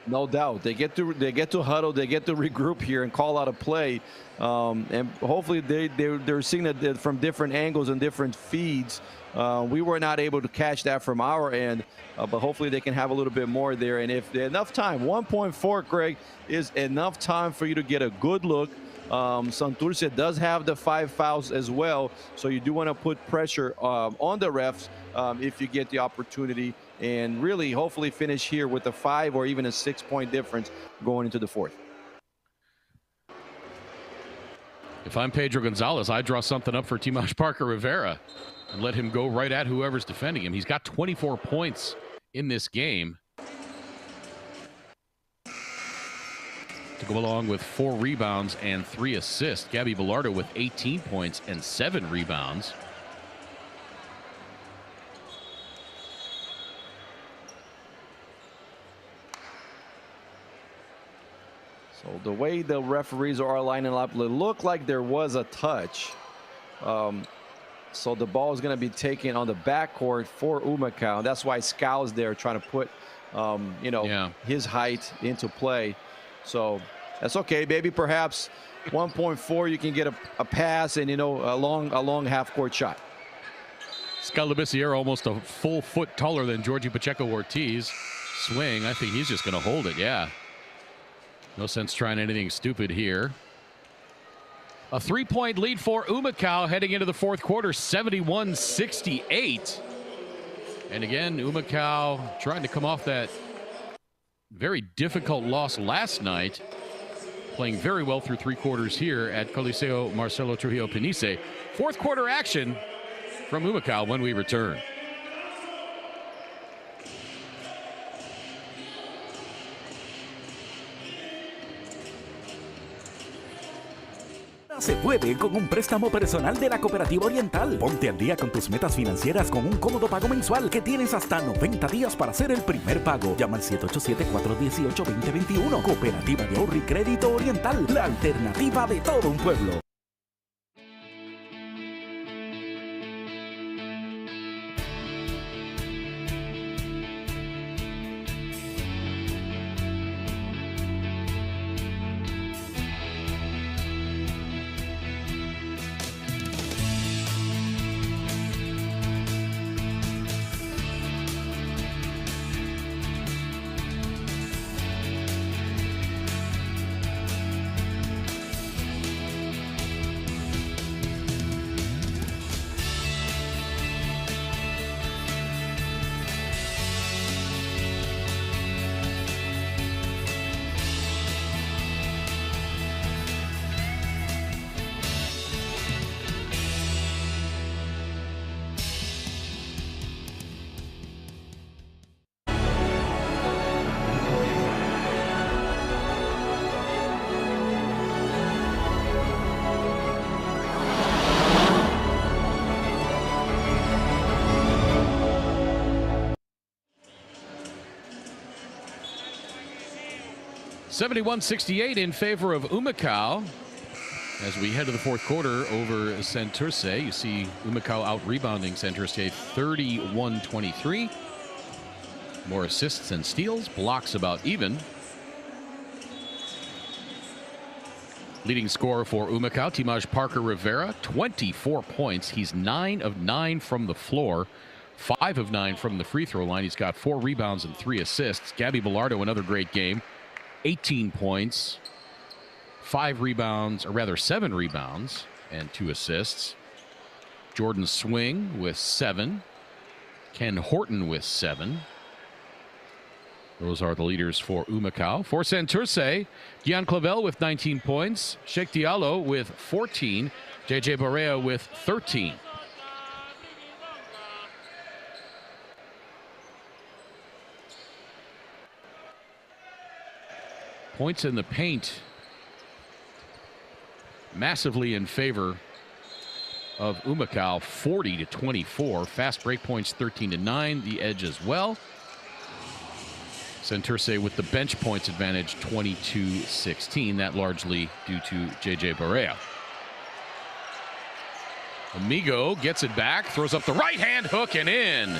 No doubt. They get to huddle, they get to regroup here and call out a play. And hopefully they're seeing that from different angles and different feeds. We were not able to catch that from our end, but hopefully they can have a little bit more there. And if enough time, 1.4, Greg, is enough time for you to get a good look. Santurce does have the 5 fouls as well, so you do want to put pressure on the refs if you get the opportunity, and really hopefully finish here with a 5 or even a 6-point difference going into the fourth. If I'm Pedro Gonzalez, I draw something up for Timaj Parker Rivera and let him go right at whoever's defending him. He's got 24 points in this game, to go along with 4 rebounds and 3 assists. Gabby Bellardo with 18 points and 7 rebounds. So the way the referees are lining up, it looked like there was a touch. So the ball is going to be taken on the backcourt for Humacao. That's why Scow's there trying to put, his height into play. So That's okay. Maybe perhaps 1.4, you can get a pass and, you know, a long half-court shot. Scott Labissiere almost a full foot taller than Georgie Pacheco-Ortiz. Swing, I think he's just going to hold it, yeah. No sense trying anything stupid here. A 3-point lead for Humacao heading into the fourth quarter, 71-68. And again, Humacao trying to come off that very difficult loss last night, playing very well through 3 quarters here at Coliseo Marcelo Trujillo Panisse. Fourth quarter action from Humacao when we return. Se puede con un préstamo personal de la Cooperativa Oriental. Ponte al día con tus metas financieras con un cómodo pago mensual que tienes hasta 90 días para hacer el primer pago. Llama al 787-418-2021. Cooperativa de Ahorro y Crédito Oriental, la alternativa de todo un pueblo. (71-68) in favor of Humacao. As we head to the fourth quarter over Santurce, you see Humacao out-rebounding Santurce 31-23. More assists and steals, blocks about even. Leading scorer for Humacao, Timaj Parker Rivera, 24 points. He's 9 of 9 from the floor, 5 of 9 from the free throw line. He's got 4 rebounds and 3 assists. Gabby Bilardo, another great game. 18 points, 5 rebounds, or rather 7 rebounds and 2 assists. Jordan Swing with 7. Ken Horton with 7. Those are the leaders for Humacao. For Santurce, Gian Clavel with 19 points. Sheikh Diallo with 14. JJ Barea with 13. Points in the paint massively in favor of Humacao, 40-24. Fast break points 13-9. The edge as well. Santurce with the bench points advantage 22-16. That largely due to JJ Barea. Amigo gets it back, throws up the right hand hook and in.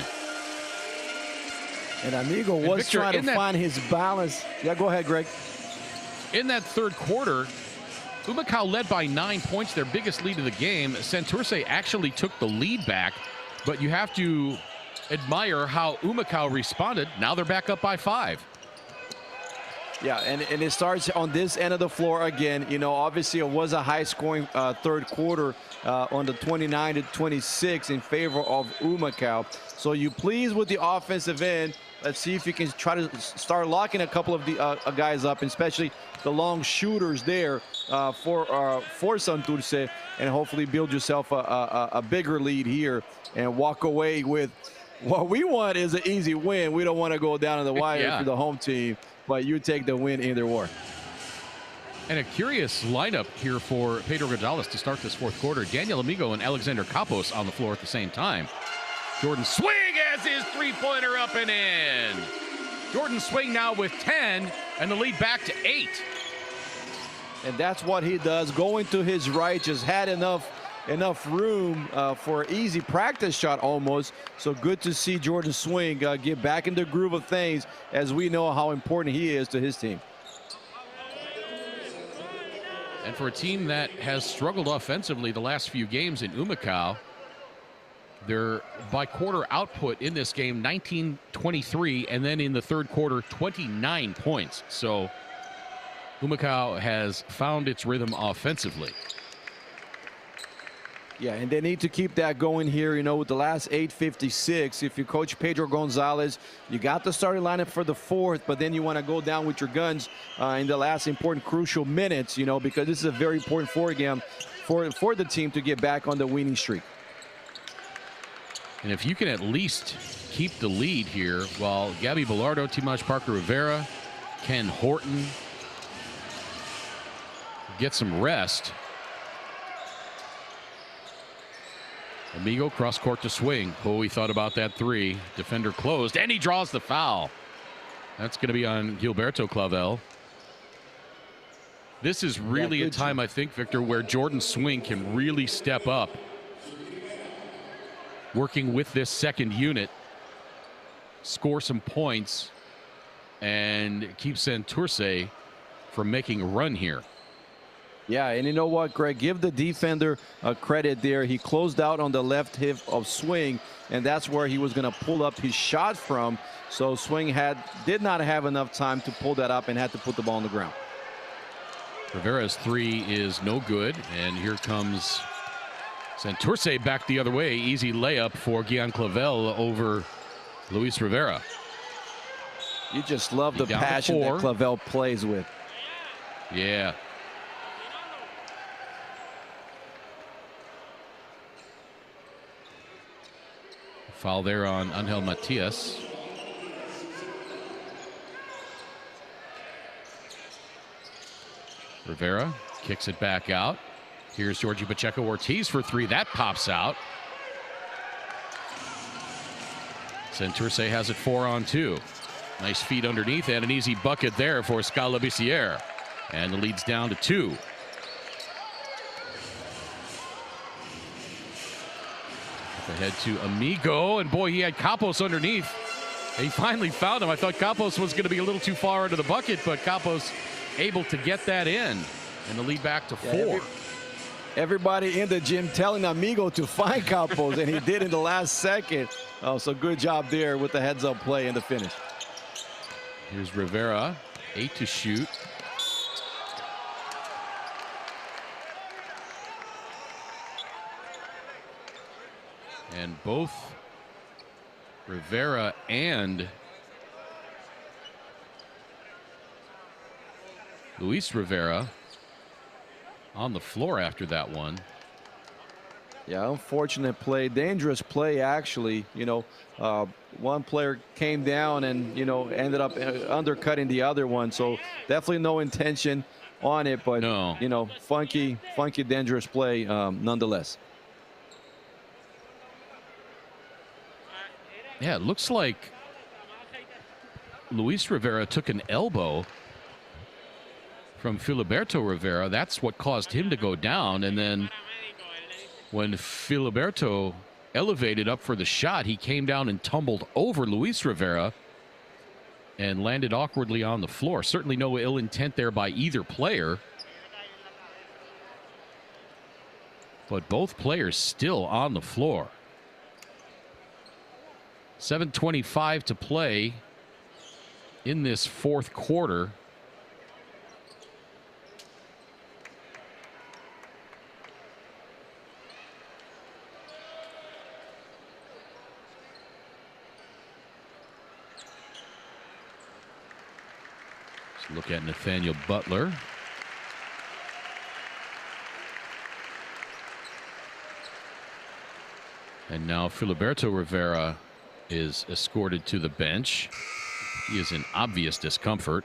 And Amigo was trying to find his balance. Yeah, go ahead, Greg. In that third quarter, Humacao led by 9 points, their biggest lead of the game. Santurce actually took the lead back, but you have to admire how Humacao responded. Now they're back up by 5. Yeah, and it starts on this end of the floor again. You know, obviously it was a high-scoring third quarter on the 29-26 in favor of Humacao. So you pleased with the offensive end. Let's see if you can try to start locking a couple of the guys up, especially the long shooters there for Santurce, and hopefully build yourself a bigger lead here and walk away with what we want is an easy win. We don't want to go down to the wire for the home team, but you take the win either way. And a curious lineup here for Pedro Gonzalez to start this fourth quarter. Daniel Amigo and Alexander Capos on the floor at the same time. Jordan Swing has his three-pointer up and in. Jordan Swing now with 10 and the lead back to 8. And that's what he does, going to his right, just had enough room for an easy practice shot almost. So good to see Jordan Swing get back in the groove of things, as we know how important he is to his team. And for a team that has struggled offensively the last few games in Humacao, their by quarter output in this game, 19-23, and then in the third quarter, 29 points. So Humacao has found its rhythm offensively. Yeah, and they need to keep that going here, you know, with the last 8:56. If you coach Pedro Gonzalez, you got the starting lineup for the fourth, but then you want to go down with your guns in the last important, crucial minutes, you know, because this is a very important game for the team to get back on the winning streak. And if you can at least keep the lead here while Gabby Bilardo, Timash Parker Rivera, Ken Horton get some rest. Amigo cross court to swing. Oh, he thought about that three. Defender closed, and he draws the foul. That's going to be on Gilberto Clavel. This is really a time, I think, Victor, where Jordan Swing can really step up, working with this second unit, score some points, and keep Santurce from making a run here. Yeah, and you know what, Greg? Give the defender credit there. He closed out on the left hip of Swing, and that's where he was going to pull up his shot from. So Swing did not have enough time to pull that up and had to put the ball on the ground. Rivera's three is no good, and here comes Santurce back the other way. Easy layup for Gian Clavel over Luis Rivera. You just love the passion that Clavel plays with. Yeah. Foul there on Angel Matias. Rivera kicks it back out. Here's Georgie Pacheco Ortiz for three. That pops out. Santurce has it 4-on-2. Nice feed underneath and an easy bucket there for Scala Bissier. And the lead's down to 2. Ahead to Amigo, and boy, he had Capos underneath. He finally found him. I thought Capos was going to be a little too far into the bucket, but Capos able to get that in, and the lead back to 4. Everybody in the gym telling Amigo to find Capos, and he did in the last second. So good job there with the heads-up play and the finish. Here's Rivera, 8 to shoot. And both Rivera and Luis Rivera on the floor after that one. Yeah, unfortunate play, dangerous play actually. You know, one player came down and, you know, ended up undercutting the other one. So definitely no intention on it, but, no, you know, funky, dangerous play nonetheless. Yeah, it looks like Luis Rivera took an elbow from Filiberto Rivera. That's what caused him to go down. And then when Filiberto elevated up for the shot, he came down and tumbled over Luis Rivera and landed awkwardly on the floor. Certainly no ill intent there by either player. But both players still on the floor. 7:25 to play in this fourth quarter. Let's look at Nathaniel Butler. And now Filiberto Rivera is escorted to the bench. He is in obvious discomfort.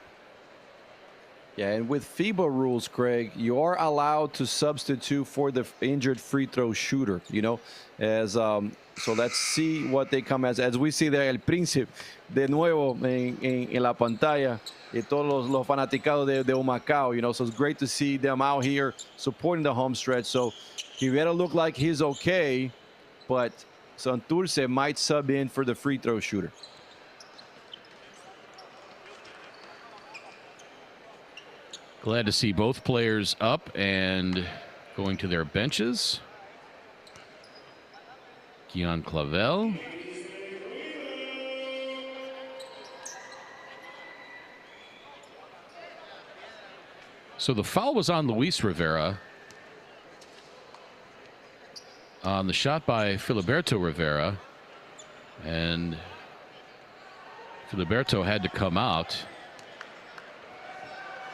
Yeah, and with FIBA rules, Craig, you are allowed to substitute for the injured free throw shooter, you know, as so let's see what they come as we see there El Príncipe de nuevo en la pantalla y todos los fanaticados de Humacao, you know, so it's great to see them out here supporting the home stretch. So he better look like he's okay, but Santurce might sub in for the free throw shooter. Glad to see both players up and going to their benches. Guion Clavel. So the foul was on Luis Rivera on the shot by Filiberto Rivera, and Filiberto had to come out.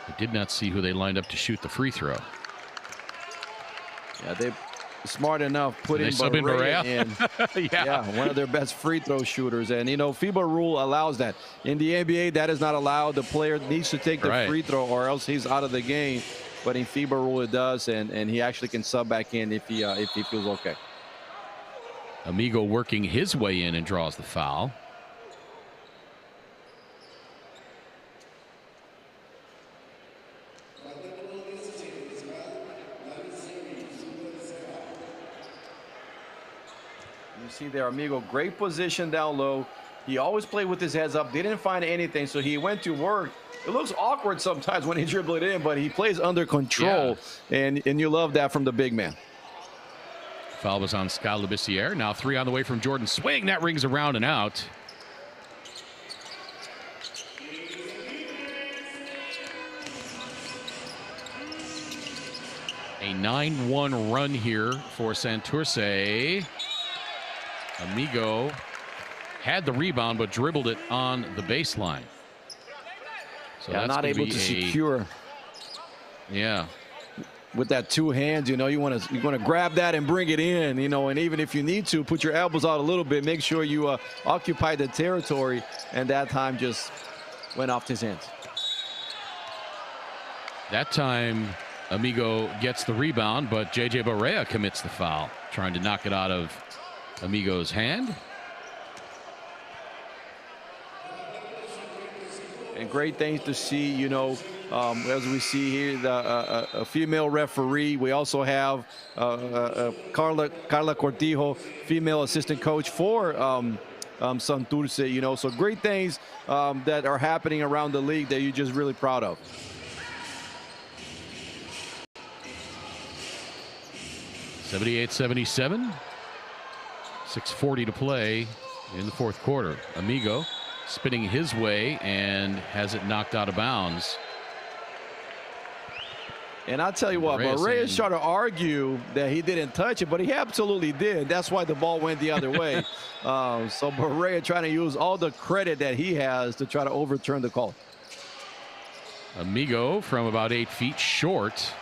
I did not see who they lined up to shoot the free throw. Yeah, they smart enough putting Barea in. Yeah, one of their best free throw shooters. And, you know, FIBA rule allows that. In the NBA, that is not allowed. The player needs to take the free throw or else he's out of the game. But in FIBA rule, it does, and he actually can sub back in if he feels okay. Amigo working his way in and draws the foul. You see there, Amigo, great position down low. He always played with his heads up. Didn't find anything, so he went to work. It looks awkward sometimes when he dribbles it in, but he plays under control, and you love that from the big man. Foul was on Scott Labissiere. Now 3 on the way from Jordan Swing. That rings around and out. A 9-1 run here for Santurce. Amigo had the rebound but dribbled it on the baseline. So that's not able to secure. Yeah. With that 2 hands, you know, you want to grab that and bring it in, you know, and even if you need to put your elbows out a little bit, make sure you occupy the territory, and that time just went off his hands. That time Amigo gets the rebound, but JJ Barea commits the foul, trying to knock it out of Amigo's hand. And great things to see, you know, as we see here, a female referee. We also have Carla Cortijo, female assistant coach for Santurce, you know. So great things that are happening around the league that you're just really proud of. (78-77). 6:40 to play in the fourth quarter. Amigo spinning his way and has it knocked out of bounds. And I'll tell you what, Barea tried to argue that he didn't touch it, but he absolutely did. That's why the ball went the other way. So Barea trying to use all the credit that he has to try to overturn the call. Amigo from about 8 feet short.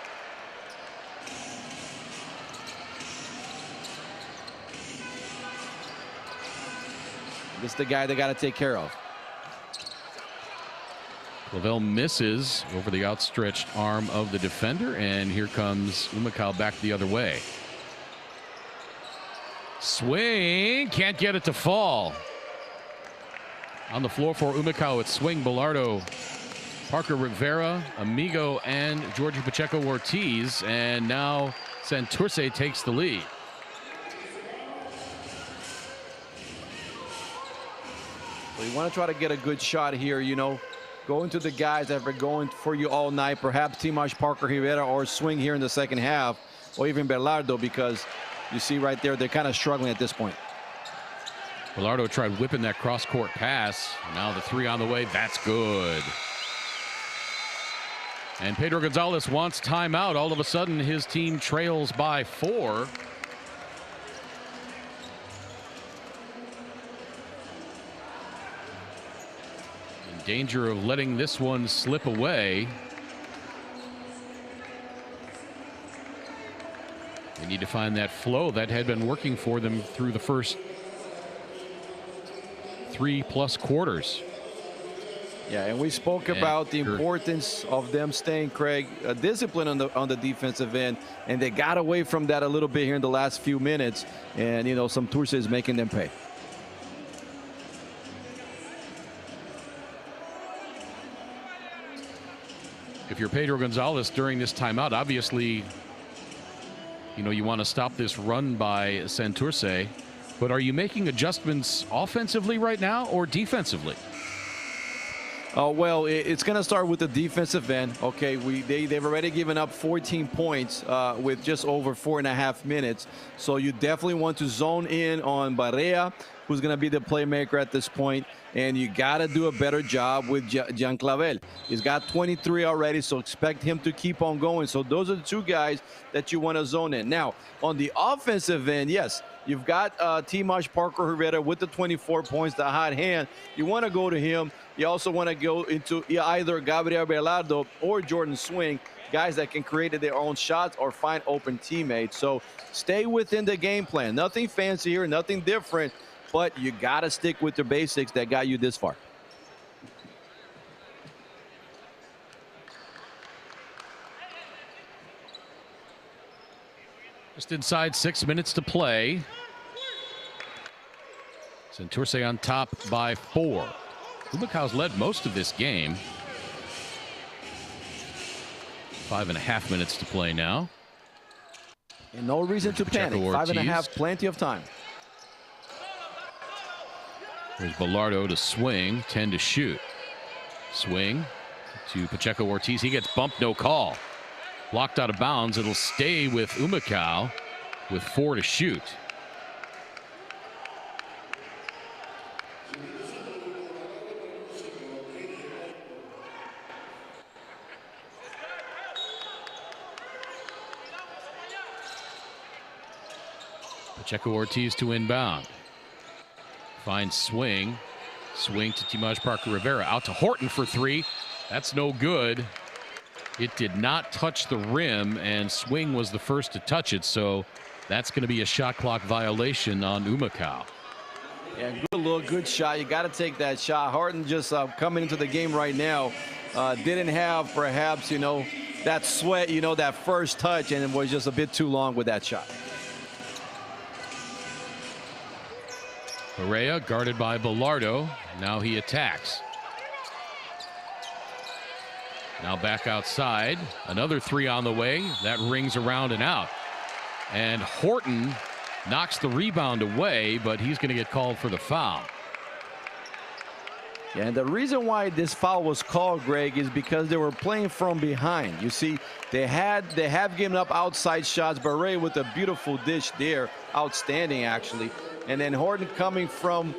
This is the guy they got to take care of. Clavel misses over the outstretched arm of the defender, and here comes Humacao back the other way. Swing, can't get it to fall. On the floor for Humacao, it's Swing, Bilardo, Parker Rivera, Amigo, and Georgie Pacheco Ortiz, and now Santurce takes the lead. Well, you want to try to get a good shot here, you know. Going to the guys that have been going for you all night, perhaps Timash Parker Rivera or Swing here in the second half, or even Bilardo, because you see right there, they're kind of struggling at this point. Bilardo tried whipping that cross-court pass. Now the 3 on the way. That's good. And Pedro Gonzalez wants timeout. All of a sudden, his team trails by 4. Danger of letting this one slip away. They need to find that flow that had been working for them through the first 3+ quarters. Yeah, and we spoke about the importance of them staying, Craig, discipline on the defensive end, and they got away from that a little bit here in the last few minutes, and, you know, Santurce is making them pay. If you're Pedro Gonzalez during this timeout, obviously, you know, you want to stop this run by Santurce, but are you making adjustments offensively right now or defensively? Well, it's going to start with the defensive end. Okay, they've already given up 14 points with just over 4.5 minutes. So you definitely want to zone in on Barea, who's going to be the playmaker at this point. And you got to do a better job with Jean Clavel. He's got 23 already, so expect him to keep on going. So those are the two guys that you want to zone in. Now, on the offensive end, yes, you've got Timash Parker Rivera with the 24 points, the hot hand. You want to go to him. You also want to go into either Gabriel Belardo or Jordan Swing, guys that can create their own shots or find open teammates. So stay within the game plan. Nothing fancy here, nothing different, but you got to stick with the basics that got you this far. Just inside 6 minutes to play. Santurce on top by 4. Humacao's led most of this game. 5.5 minutes to play now. And no reason to panic. 5.5, plenty of time. There's Belardo to swing, 10 to shoot. Swing to Pacheco Ortiz. He gets bumped, no call. Blocked out of bounds. It'll stay with Humacao with 4 to shoot. Pacheco Ortiz to inbound. Finds Swing. Swing to Timash Parker Rivera. Out to Horton for 3. That's no good. It did not touch the rim, and Swing was the first to touch it, so that's going to be a shot clock violation on Humacao. Yeah, good look, good shot. You got to take that shot. Horton just coming into the game right now didn't have perhaps, that sweat, that first touch, and it was just a bit too long with that shot. Barea guarded by Belardo. Now he attacks. Now back outside. Another 3 on the way. That rings around and out. And Horton knocks the rebound away, but he's going to get called for the foul. Yeah, and the reason why this foul was called, Greg, is because they were playing from behind. You see, they have given up outside shots. Barea with a beautiful dish there. Outstanding, actually. And then Horton coming from,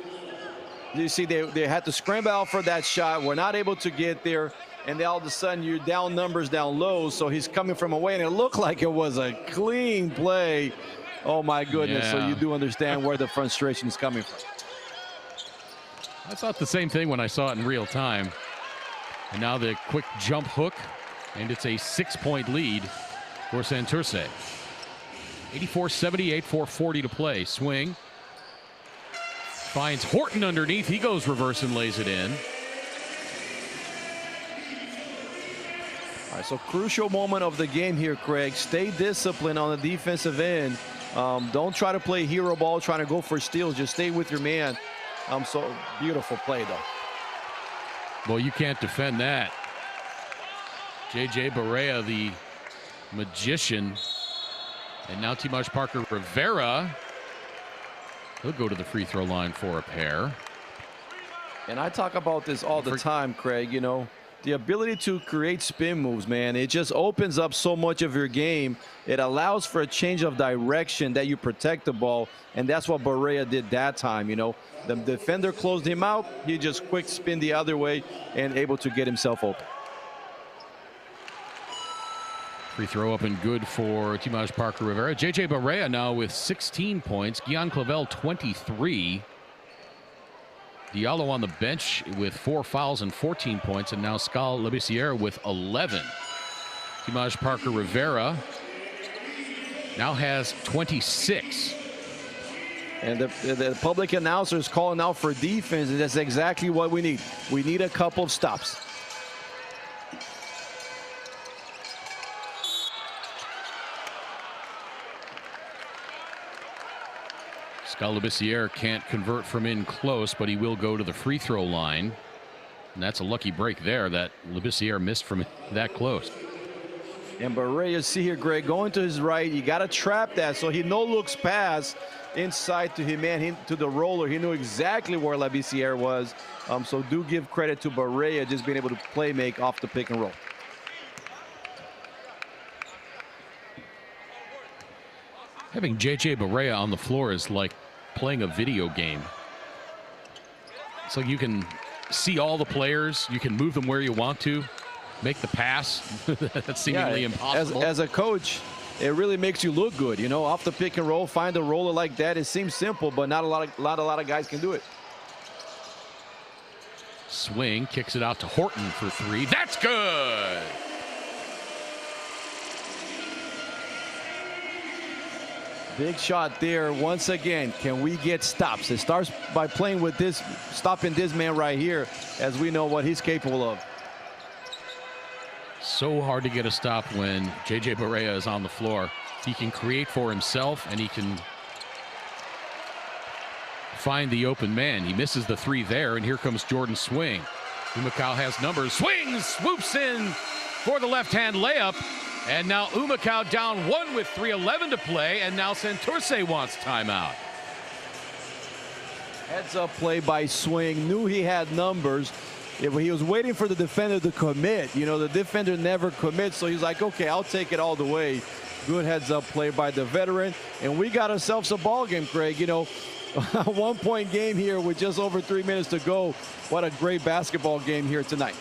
you see, they had to scramble out for that shot. We're not able to get there. And then all of a sudden, you're down numbers down low. So he's coming from away, and it looked like it was a clean play. Oh, my goodness. Yeah. So you do understand where the frustration is coming from. I thought the same thing when I saw it in real time. And now the quick jump hook, and it's a 6-point lead for Santurce. 84-78, 4:40 to play. Swing. Finds Horton underneath. He goes reverse and lays it in. All right, so crucial moment of the game here, Craig. Stay disciplined on the defensive end. Don't try to play hero ball, trying to go for steals. Just stay with your man. So beautiful play, though. Well, you can't defend that. J.J. Barea, the magician. And now Timash Parker Rivera. He'll go to the free throw line for a pair. And I talk about this all the time, Craig. The ability to create spin moves, man, it just opens up so much of your game. It allows for a change of direction that you protect the ball, and that's what Barea did that time. The defender closed him out. He just quick spin the other way and able to get himself open. Free throw up and good for Timash Parker Rivera. J.J. Barea now with 16 points. Guion Clavel 23. Diallo on the bench with 4 fouls and 14 points, and now Skal Labissiere with 11. Timash Parker Rivera now has 26. And the public announcer is calling out for defense, and that's exactly what we need. We need a couple of stops. Skal Labissiere can't convert from in close, but he will go to the free throw line. And that's a lucky break there that Labissiere missed from that close. And Barea, see here, Greg, going to his right. You got to trap that so he no looks pass inside to him, man, to the roller. He knew exactly where Labissiere was. So do give credit to Barea just being able to play make off the pick and roll. Having J.J. Barea on the floor is like playing a video game. It's like you can see all the players. You can move them where you want to. Make the pass. That's seemingly impossible. As a coach, it really makes you look good. You know, off the pick and roll, find a roller like that. It seems simple, but not a lot of guys can do it. Swing, kicks it out to Horton for three. That's good. Big shot there. Once again, can we get stops? It starts by playing with this, stopping this man right here, as we know what he's capable of. So hard to get a stop when J.J. Barea is on the floor. He can create for himself, and he can find the open man. He misses the three there, and here comes Jordan Swing. Humacao has numbers. Swings, swoops in for the left-hand layup. And now Humacao down one with 3:11 to play, and now Santurce wants timeout. Heads up play by Swing. Knew he had numbers. Yeah, but he was waiting for the defender to commit. You know, the defender never commits, so he's like, okay, I'll take it all the way. Good heads up play by the veteran. And we got ourselves a ball game, Craig. You know, a 1-point game here with just over 3 minutes to go. What a great basketball game here tonight.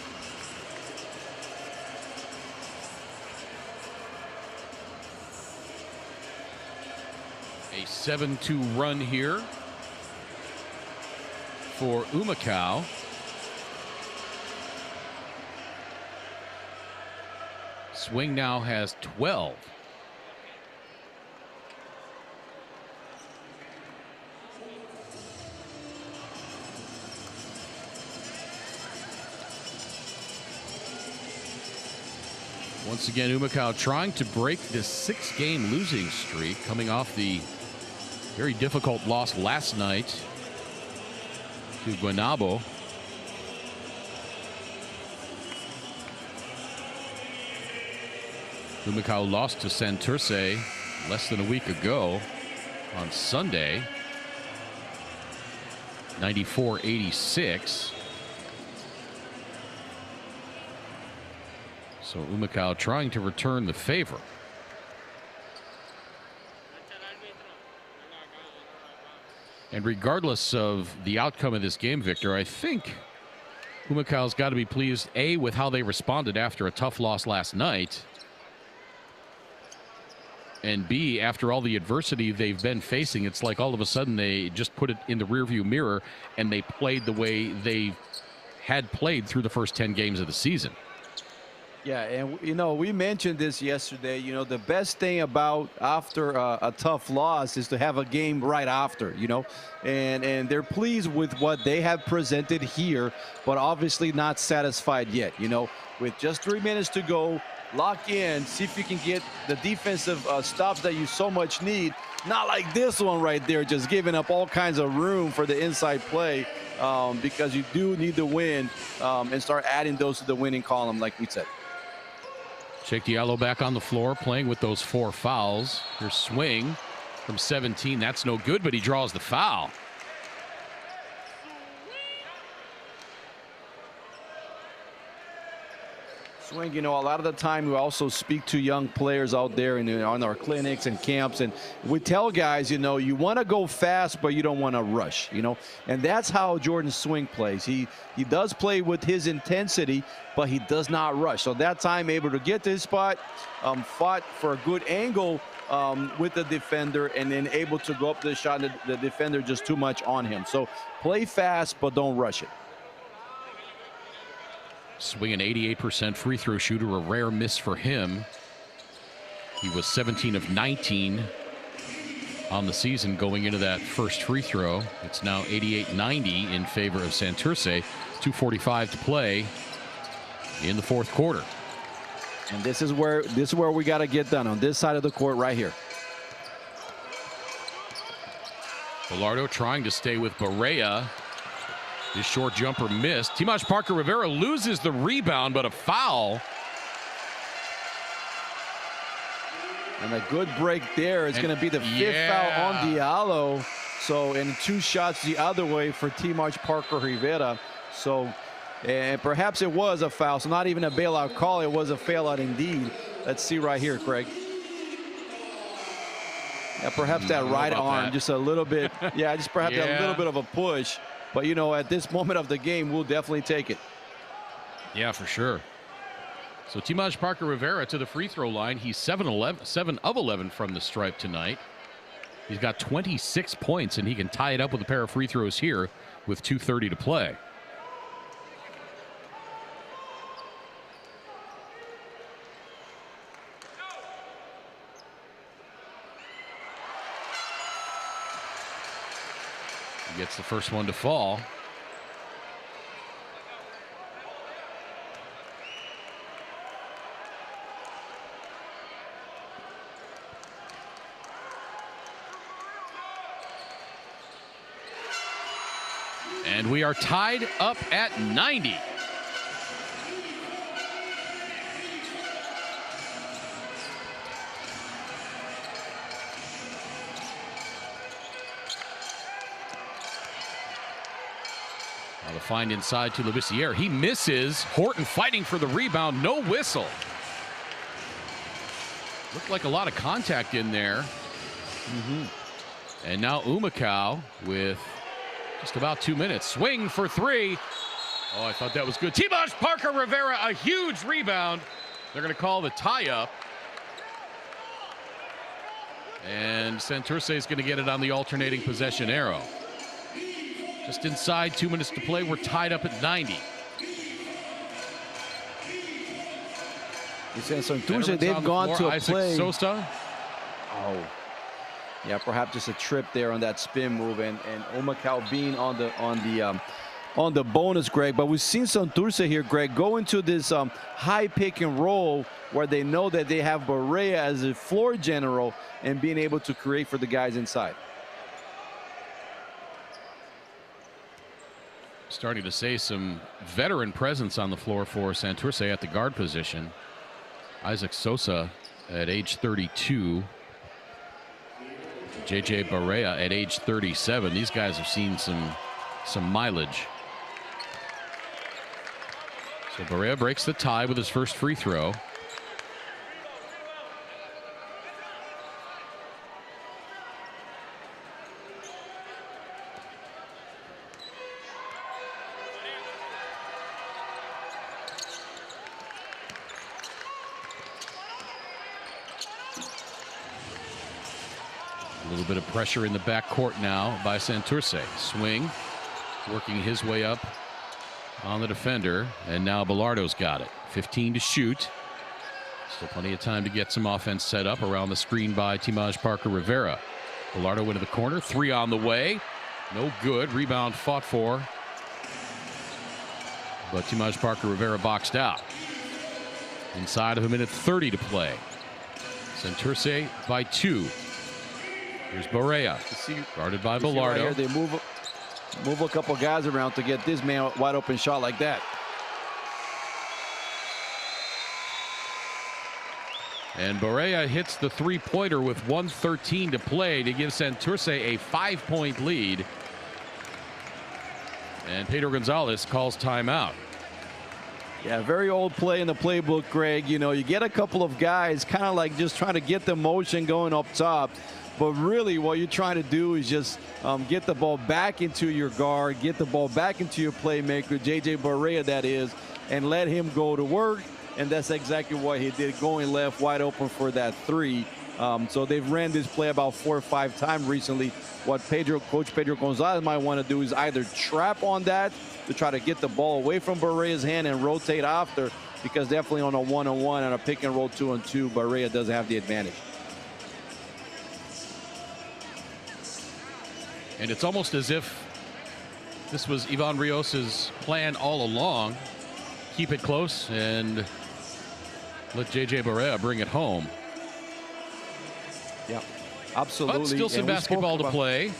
A 7-2 run here for Humacao. Swing now has 12. Once again, Humacao trying to break this 6-game losing streak, coming off the very difficult loss last night to Guanabo. Humacao lost to Santurce less than a week ago on Sunday, 94-86. So Humacao trying to return the favor. And regardless of the outcome of this game, Victor, I think Humacao's got to be pleased, A, with how they responded after a tough loss last night, and B, after all the adversity they've been facing. It's like all of a sudden they just put it in the rearview mirror and they played the way they had played through the first 10 games of the season. Yeah, and you know, we mentioned this yesterday. You know, the best thing about after a tough loss is to have a game right after, you know, and they're pleased with what they have presented here, but obviously not satisfied yet. You know, with just 3 minutes to go, lock in, see if you can get the defensive stops that you so much need. Not like this one right there, just giving up all kinds of room for the inside play, because you do need to win, and start adding those to the winning column, like we said. Jake Diallo back on the floor playing with those 4 fouls. Here's Swing from 17. That's no good, but he draws the foul. Swing, you know, a lot of the time we also speak to young players out there and on our clinics and camps, and we tell guys, you know, you want to go fast, but you don't want to rush, you know, and that's how Jordan Swing plays. He does play with his intensity, but he does not rush. So that time able to get to his spot, fought for a good angle with the defender, and then able to go up to the shot, and the defender just too much on him. So play fast, but don't rush it. Swing an 88% free throw shooter, a rare miss for him. He was 17 of 19 on the season going into that first free throw. It's now 88-90 in favor of Santurce. 2:45 to play in the fourth quarter. And this is where we got to get done, on this side of the court right here. Bilardo trying to stay with Barea. His short jumper missed. Timash Parker Rivera loses the rebound, but a foul. And a good break there. It's going to be the fifth foul on Diallo. So, and 2 shots the other way for Timash Parker Rivera. So, and perhaps it was a foul. So not even a bailout call. It was a bailout indeed. Let's see right here, Craig. Yeah, perhaps that right arm just a little bit. Yeah, just perhaps a little bit of a push. But, you know, at this moment of the game, we'll definitely take it. Yeah, for sure. So Timash Parker Rivera to the free throw line. He's 7 of 11 from the stripe tonight. He's got 26 points, and he can tie it up with a pair of free throws here with 2:30 to play. He gets the first one to fall. And we are tied up at 90. Now the find inside to Labissiere. He misses. Horton fighting for the rebound. No whistle. Looked like a lot of contact in there. And now Humacao with just about 2 minutes. Swing for 3. Oh, I thought that was good. Timash Parker Rivera, a huge rebound. They're going to call the tie-up. And Santurce is going to get it on the alternating possession arrow. Just inside 2 minutes to play. We're tied up at 90. Santurce, they've gone to a play. Sosa. Oh. Yeah, perhaps just a trip there on that spin move, and Humacao being on the bonus, Greg. But we've seen Santurce here, Greg, go into this high pick and roll where they know that they have Barea as a floor general and being able to create for the guys inside. Starting to say some veteran presence on the floor for Santurce at the guard position. Isaac Sosa at age 32. J.J. Barea at age 37. These guys have seen some mileage. So Barea breaks the tie with his first free throw. A little bit of pressure in the backcourt now by Santurce. Swing, working his way up on the defender, and now Bilardo's got it. 15 to shoot. Still plenty of time to get some offense set up around the screen by Timash Parker Rivera. Bilardo into the corner, 3 on the way. No good. Rebound fought for, but Timash Parker Rivera boxed out. Inside of a minute 30 to play. Santurce by 2. Here's Barea, guarded by Bilardo. Right here, they move a couple guys around to get this man wide open shot like that. And Barea hits the 3-pointer with 1:13 to play to give Santurce a 5-point lead. And Pedro Gonzalez calls timeout. Yeah, very old play in the playbook, Greg. You know, you get a couple of guys kind of like just trying to get the motion going up top. But really what you're trying to do is just get the ball back into your guard, get the ball back into your playmaker, J.J. Barea that is, and let him go to work. And that's exactly what he did, going left wide open for that 3. So they've ran this play about 4 or 5 times recently. What Coach Pedro Gonzalez might want to do is either trap on that to try to get the ball away from Barea's hand and rotate after, because definitely on a 1-on-1 and a pick and roll 2-on-2, Barea doesn't have the advantage. And it's almost as if this was Ivan Rios's plan all along. Keep it close and let J.J. Barea bring it home. Yeah, absolutely. But still some basketball to play.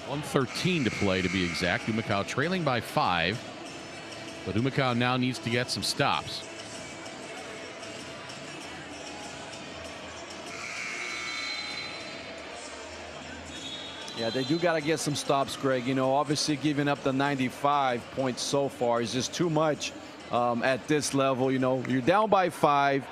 1:13 to play, to be exact. Humacao trailing by 5. But Humacao now needs to get some stops. Yeah, they do got to get some stops, Greg. You know, obviously giving up the 95 points so far is just too much at this level. You know, you're down by 5.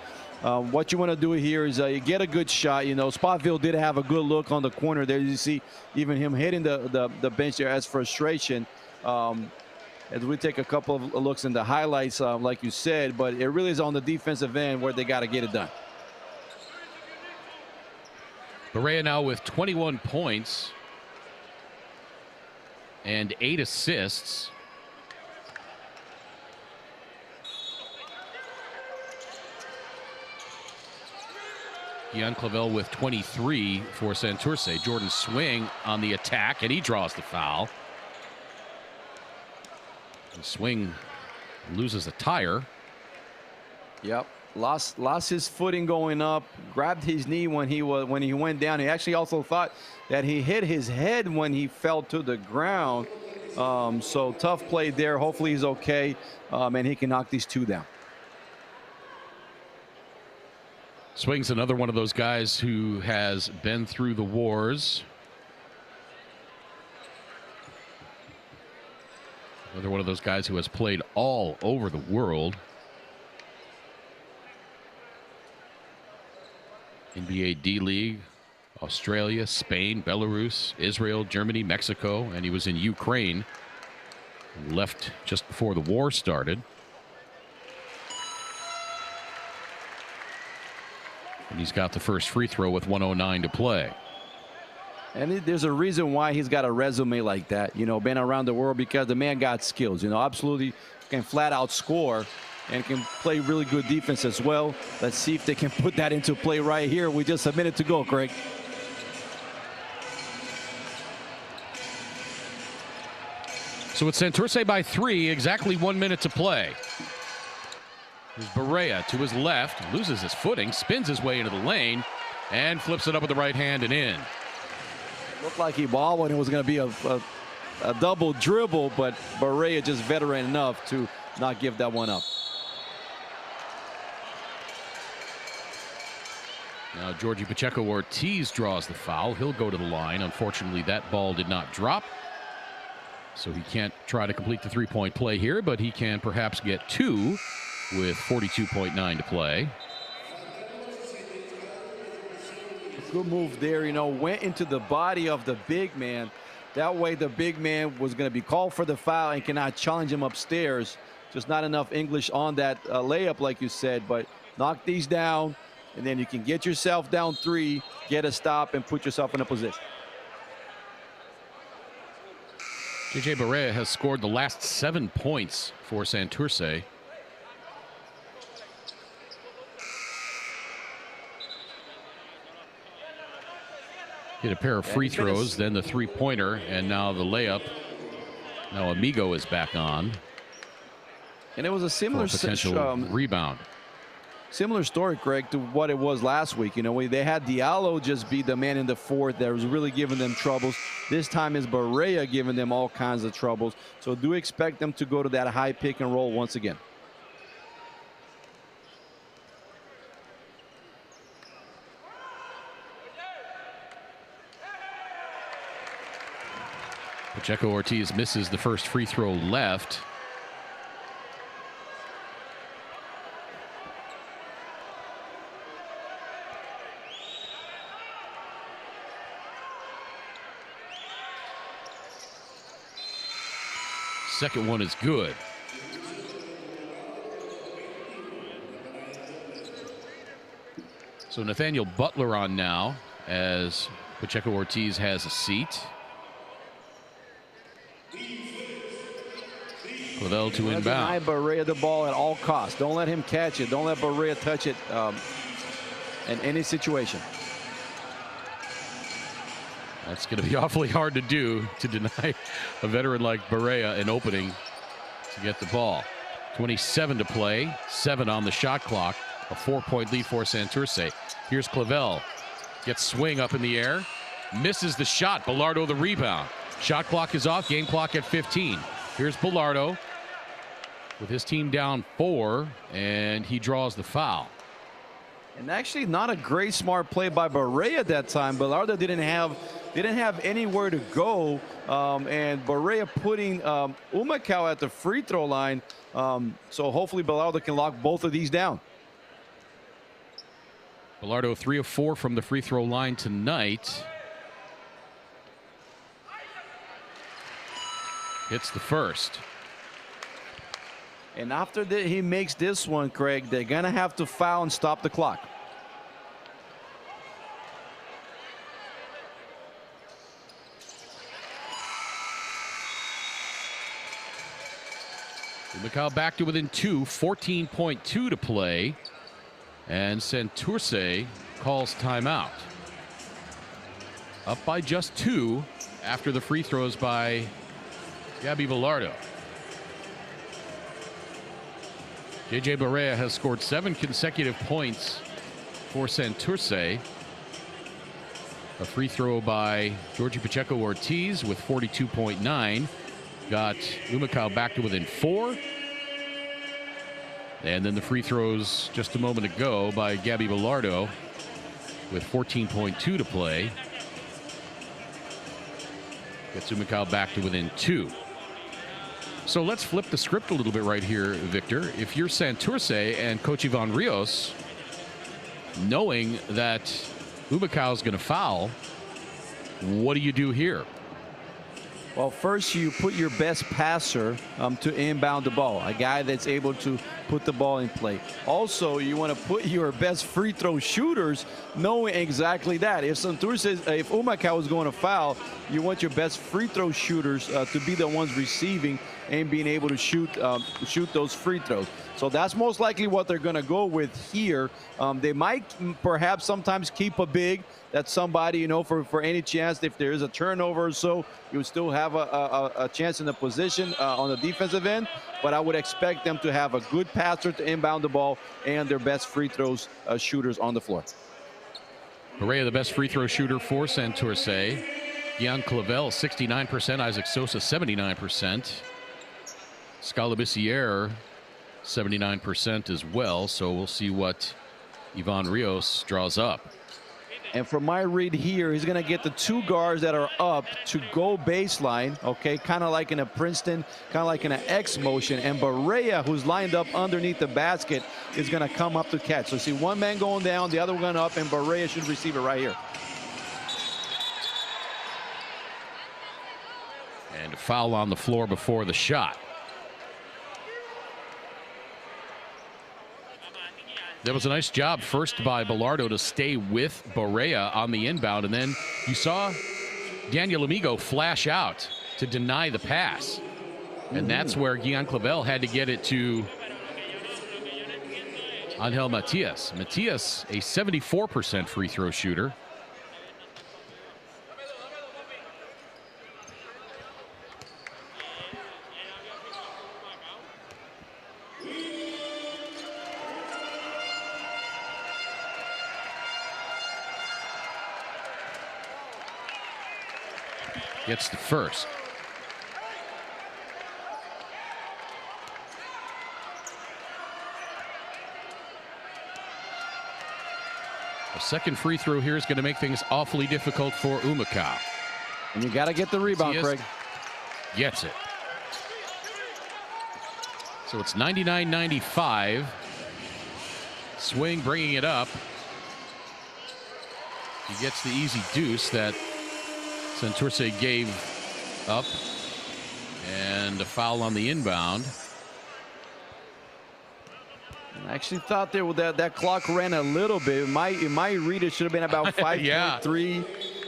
What you want to do here is you get a good shot. You know, Spotville did have a good look on the corner there. You see even him hitting the bench there as frustration. As we take a couple of looks in the highlights, like you said, but it really is on the defensive end where they got to get it done. Barea now with 21 points and 8 assists. Ian Clavel with 23 for Santurce. Jordan Swing on the attack, and he draws the foul. And Swing loses a tire. Yep, lost his footing going up. Grabbed his knee when he went down. He actually also thought that he hit his head when he fell to the ground. So tough play there. Hopefully he's okay, and he can knock these 2 down. Swing's another one of those guys who has been through the wars. Another one of those guys who has played all over the world. NBA D-League, Australia, Spain, Belarus, Israel, Germany, Mexico, and he was in Ukraine. Left just before the war started. And he's got the first free throw with 1:09 to play. And there's a reason why he's got a resume like that, you know, been around the world, because the man got skills, you know, absolutely can flat out score and can play really good defense as well. Let's see if they can put that into play right here. We just a minute to go, Craig. So it's Santurce by 3, exactly 1 minute to play. There's Barea to his left, loses his footing, spins his way into the lane, and flips it up with the right hand and in. Looked like he balled when it was going to be a double dribble, but Barea just veteran enough to not give that one up. Now Georgie Pacheco-Ortiz draws the foul. He'll go to the line. Unfortunately, that ball did not drop, so he can't try to complete the three-point play here, but he can perhaps get 2 with 42.9 to play. Good move there, you know, went into the body of the big man. That way the big man was going to be called for the foul and cannot challenge him upstairs. Just not enough English on that layup, like you said, but knock these down, and then you can get yourself down 3, get a stop, and put yourself in a position. JJ Barea has scored the last 7 points for Santurce. Hit a pair of free throws, then the three-pointer, and now the layup. Now Amigo is back on. And it was a similar potential rebound. Similar story, Greg, to what it was last week. You know, they had Diallo just be the man in the fourth that was really giving them troubles. This time is Barea giving them all kinds of troubles. So do expect them to go to that high pick and roll once again. Pacheco-Ortiz misses the first free throw left. Second one is good. So Nathaniel Butler on now as Pacheco-Ortiz has a seat. Clavel to inbound. Deny Barea the ball at all costs. Don't let him catch it. Don't let Barea touch it in any situation. That's going to be awfully hard to do, to deny a veteran like Barea an opening to get the ball. 27 to play, 7 on the shot clock, a 4-point lead for Santurce. Here's Clavel, gets Swing up in the air, misses the shot. Bilardo the rebound. Shot clock is off, game clock at 15. Here's Bilardo with his team down 4, and he draws the foul. And actually not a great smart play by Barea at that time. Bilardo didn't have didn't have anywhere to go, and Barea putting Humacao at the free throw line. So hopefully Bilardo can lock both of these down. Bilardo 3 of 4 from the free throw line tonight. Hits the first. And after he makes this one, Craig, they're going to have to foul and stop the clock. Humacao back to within 2, 14.2 to play. And Santurce calls timeout. Up by just 2 after the free throws by Gabby Bilardo. JJ Barea has scored 7 consecutive points for Santurce. A free throw by Georgie Pacheco Ortiz with 42.9. Got Humacao back to within 4. And then the free throws just a moment ago by Gabby Bilardo with 14.2 to play. Gets Humacao back to within 2. So let's flip the script a little bit right here, Victor. If you're Santurce and Coach Ivan Rios, knowing that Humacao is going to foul, what do you do here? Well, first you put your best passer to inbound the ball, a guy that's able to put the ball in play. Also, you want to put your best free throw shooters knowing exactly that. If Humacao is going to foul, you want your best free throw shooters to be the ones receiving and being able to shoot those free throws. So that's most likely what they're going to go with here. They might perhaps sometimes keep a big. That's somebody, you know, for any chance if there is a turnover or so, you would still have a chance in the position on the defensive end. But I would expect them to have a good passer to inbound the ball and their best free throws shooters on the floor. Barea, the best free throw shooter for Santurce. Gian Clavel, 69%. Isaac Sosa, 79%. Scalabiciere, 79% as well. So we'll see what Ivan Rios draws up. And from my read here, he's going to get the 2 guards that are up to go baseline, okay, kind of like in a Princeton, kind of like in an X motion. And Barea, who's lined up underneath the basket, is going to come up to catch. So see one man going down, the other one going up, and Barea should receive it right here. And a foul on the floor before the shot. There was a nice job first by Bilardo to stay with Barea on the inbound, and then you saw Daniel Amigo flash out to deny the pass. And that's where Gian Clavel had to get it to Angel Matias. Matias, a 74% free throw shooter. Gets the first. A second free throw here is going to make things awfully difficult for Humacao. And you got to get the rebound, Craig. Gets it. So it's 99-95. Swing bringing it up. He gets the easy deuce that Santurce gave up, and a foul on the inbound. I actually thought that clock ran a little bit. In my read, it should have been about 5.3,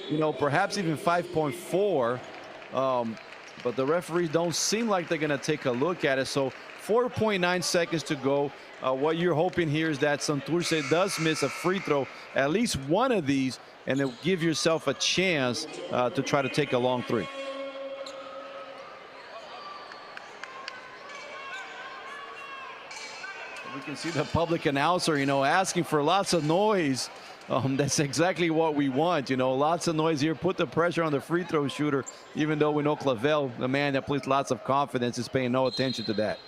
you know, perhaps even 5.4. But the referees don't seem like they're going to take a look at it. So 4.9 seconds to go. What you're hoping here is that Santurce does miss a free throw, at least one of these, and then give yourself a chance to try to take a long 3. We can see the public announcer, you know, asking for lots of noise. That's exactly what we want, you know, lots of noise here. Put the pressure on the free throw shooter, even though we know Clavel, the man that plays lots of confidence, is paying no attention to that.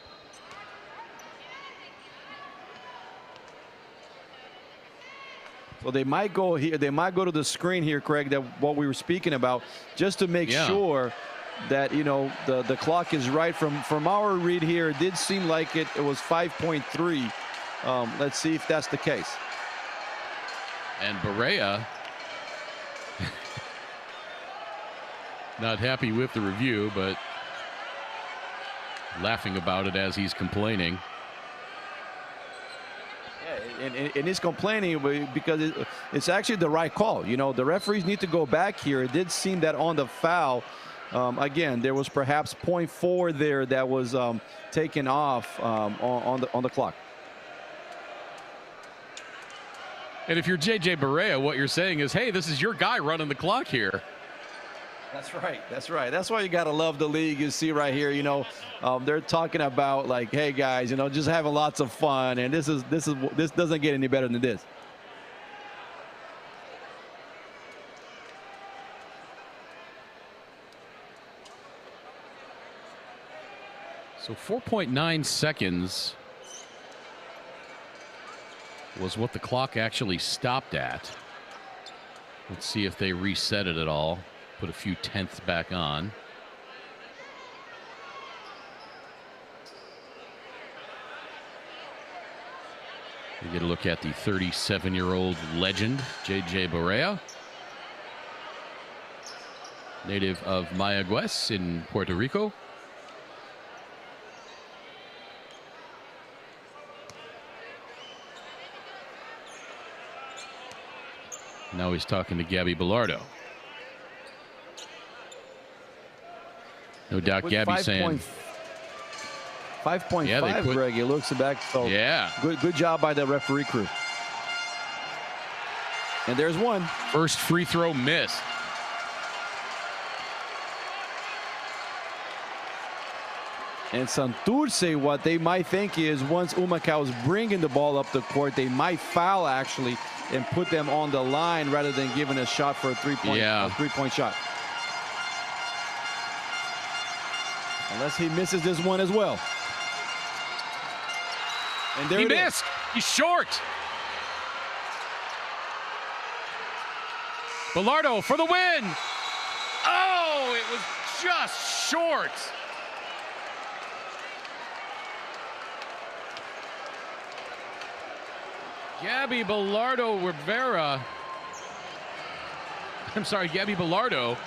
So they might go here. They might go to the screen here, Craig, that what we were speaking about, just to make sure that, you know, the clock is right. From our read here, it did seem like it was 5.3. Let's see if that's the case. And Barea not happy with the review, but laughing about it as he's complaining. And he's complaining because it's actually the right call. You know, the referees need to go back here. It did seem that on the foul, again, there was perhaps 0.4 there that was taken off on the clock. And if you're J.J. Barea, what you're saying is, hey, this is your guy running the clock here. That's right. That's right. That's why you got to love the league. You see right here, you know, they're talking about like, hey guys, you know, just having lots of fun, and this doesn't get any better than this. So 4.9 seconds was what the clock actually stopped at. Let's see if they reset it at all. Put a few tenths back on. We get a look at the 37-year-old legend, J.J. Barea, native of Mayagüez in Puerto Rico. Now he's talking to Gabby Bilardo. No doubt Gabby saying 5.5, Greg. It looks back. So yeah. Good job by the referee crew. And there's one. First free throw missed. And Santurce, what they might think is once Humacao is bringing the ball up the court, they might foul actually and put them on the line rather than giving a shot for a three-point shot. Unless he misses this one as well. And there he missed. He's short. Bilardo for the win. Oh, it was just short. Gabby Bilardo Rivera. I'm sorry, Gabby Bilardo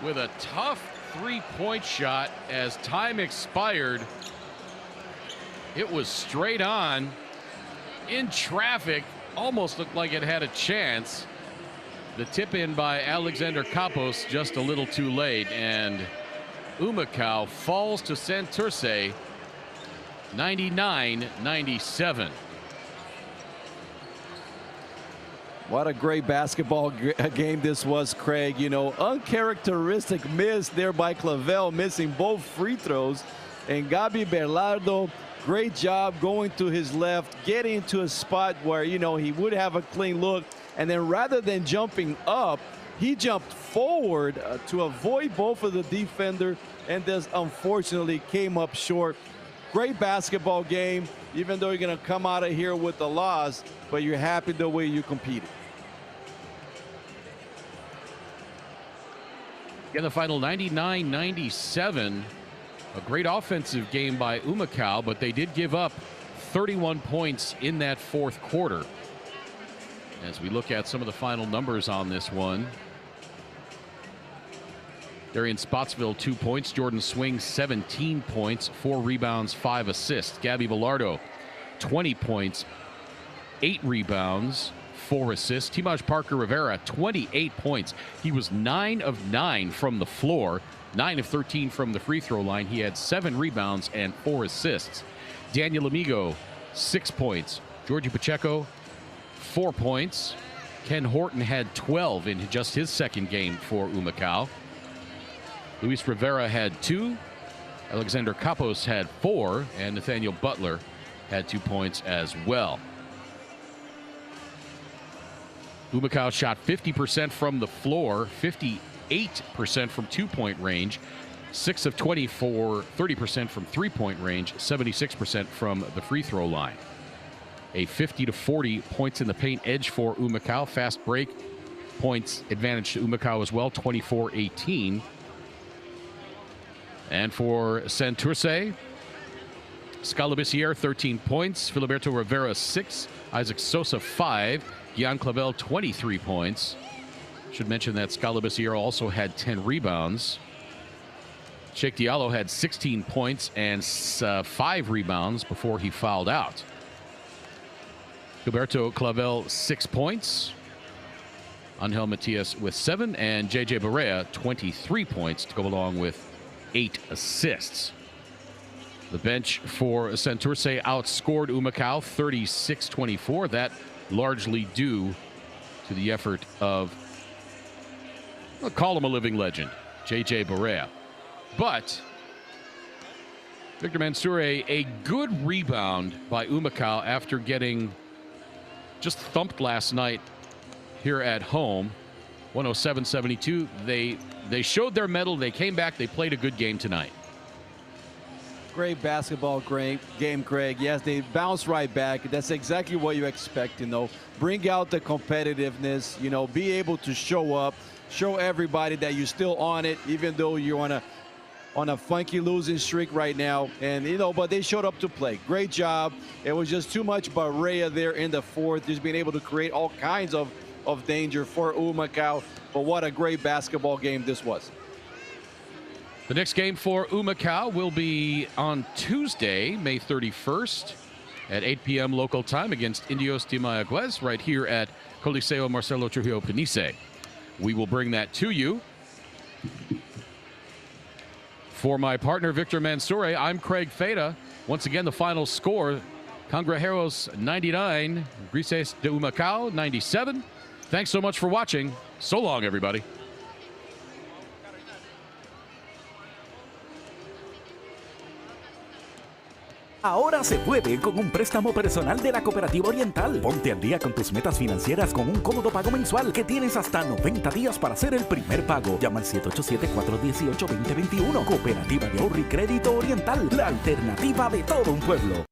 with a tough three-point shot as time expired. It was straight on in traffic, almost looked like it had a chance. The tip in by Alexander Capos just a little too late, and Humacao falls to Santurce 99-97. What a great basketball game this was, Craig. You know, uncharacteristic miss there by Clavel, missing both free throws. And Gabby Bilardo, great job going to his left, getting into a spot where, you know, he would have a clean look. And then rather than jumping up, he jumped forward to avoid both of the defender, and just unfortunately came up short. Great basketball game, even though you're going to come out of here with a loss, but you're happy the way you competed. In the final 99-97, a great offensive game by Humacao, but they did give up 31 points in that fourth quarter. As we look at some of the final numbers on this one, Darian Spotsville 2 points, Jordan Swing 17 points, 4 rebounds, 5 assists. Gabby Bilardo 20 points, 8 rebounds, 4 assists. Timaj Parker Rivera 28 points. He was 9 of 9 from the floor, 9 of 13 from the free throw line. He had 7 rebounds and 4 assists. Daniel Amigo 6 points. Georgie Pacheco 4 points. Ken Horton had 12 in just his second game for Humacao. Luis Rivera had 2. Alexander Capos had 4, and Nathaniel Butler had 2 points as well. Humacao shot 50% from the floor, 58% from two-point range, 6 of 24, 30% from three-point range, 76% from the free throw line. a 50-40 points in the paint edge for Humacao. Fast break points advantage to Humacao as well, 24-18. And for Santurce, Scalabicier, 13 points. Filiberto Rivera, 6. Isaac Sosa, 5. Gian Clavel, 23 points. Should mention that Scalabicier also had 10 rebounds. Sheikh Diallo had 16 points and 5 rebounds before he fouled out. Gilberto Clavel, 6 points. Angel Matias with 7. And JJ Barea, 23 points to go along with 8 assists. The bench for Santurce outscored Humacao 36-24. That largely due to the effort of, I'll call him a living legend, JJ Barea. But Victor Mansour, a good rebound by Humacao after getting just thumped last night here at home, 107-72. They showed their mettle. They came back. They played a good game tonight. Great basketball game, Craig. Yes, they bounce right back. That's exactly what you expect, Bring out the competitiveness, be able to show up, show everybody that you're still on it, even though you're on a funky losing streak right now. And, but they showed up to play. Great job. It was just too much Barea there in the fourth, just being able to create all kinds of danger for Humacao. But what a great basketball game this was. The next game for Humacao will be on Tuesday, May 31st at 8 p.m. local time against Indios de Mayagüez right here at Coliseo Marcelo Trujillo Panisse. We will bring that to you. For my partner, Victor Mansour, I'm Craig Feta. Once again, the final score, Cangrejeros 99, Grises de Humacao 97. Thanks so much for watching. So long, everybody. Ahora se puede con un préstamo personal de la Cooperativa Oriental. Ponte al día con tus metas financieras con un cómodo pago mensual que tienes hasta 90 días para hacer el primer pago. Llama al 787-418-2021. Cooperativa de Ahorro y Crédito Oriental, la alternativa de todo un pueblo.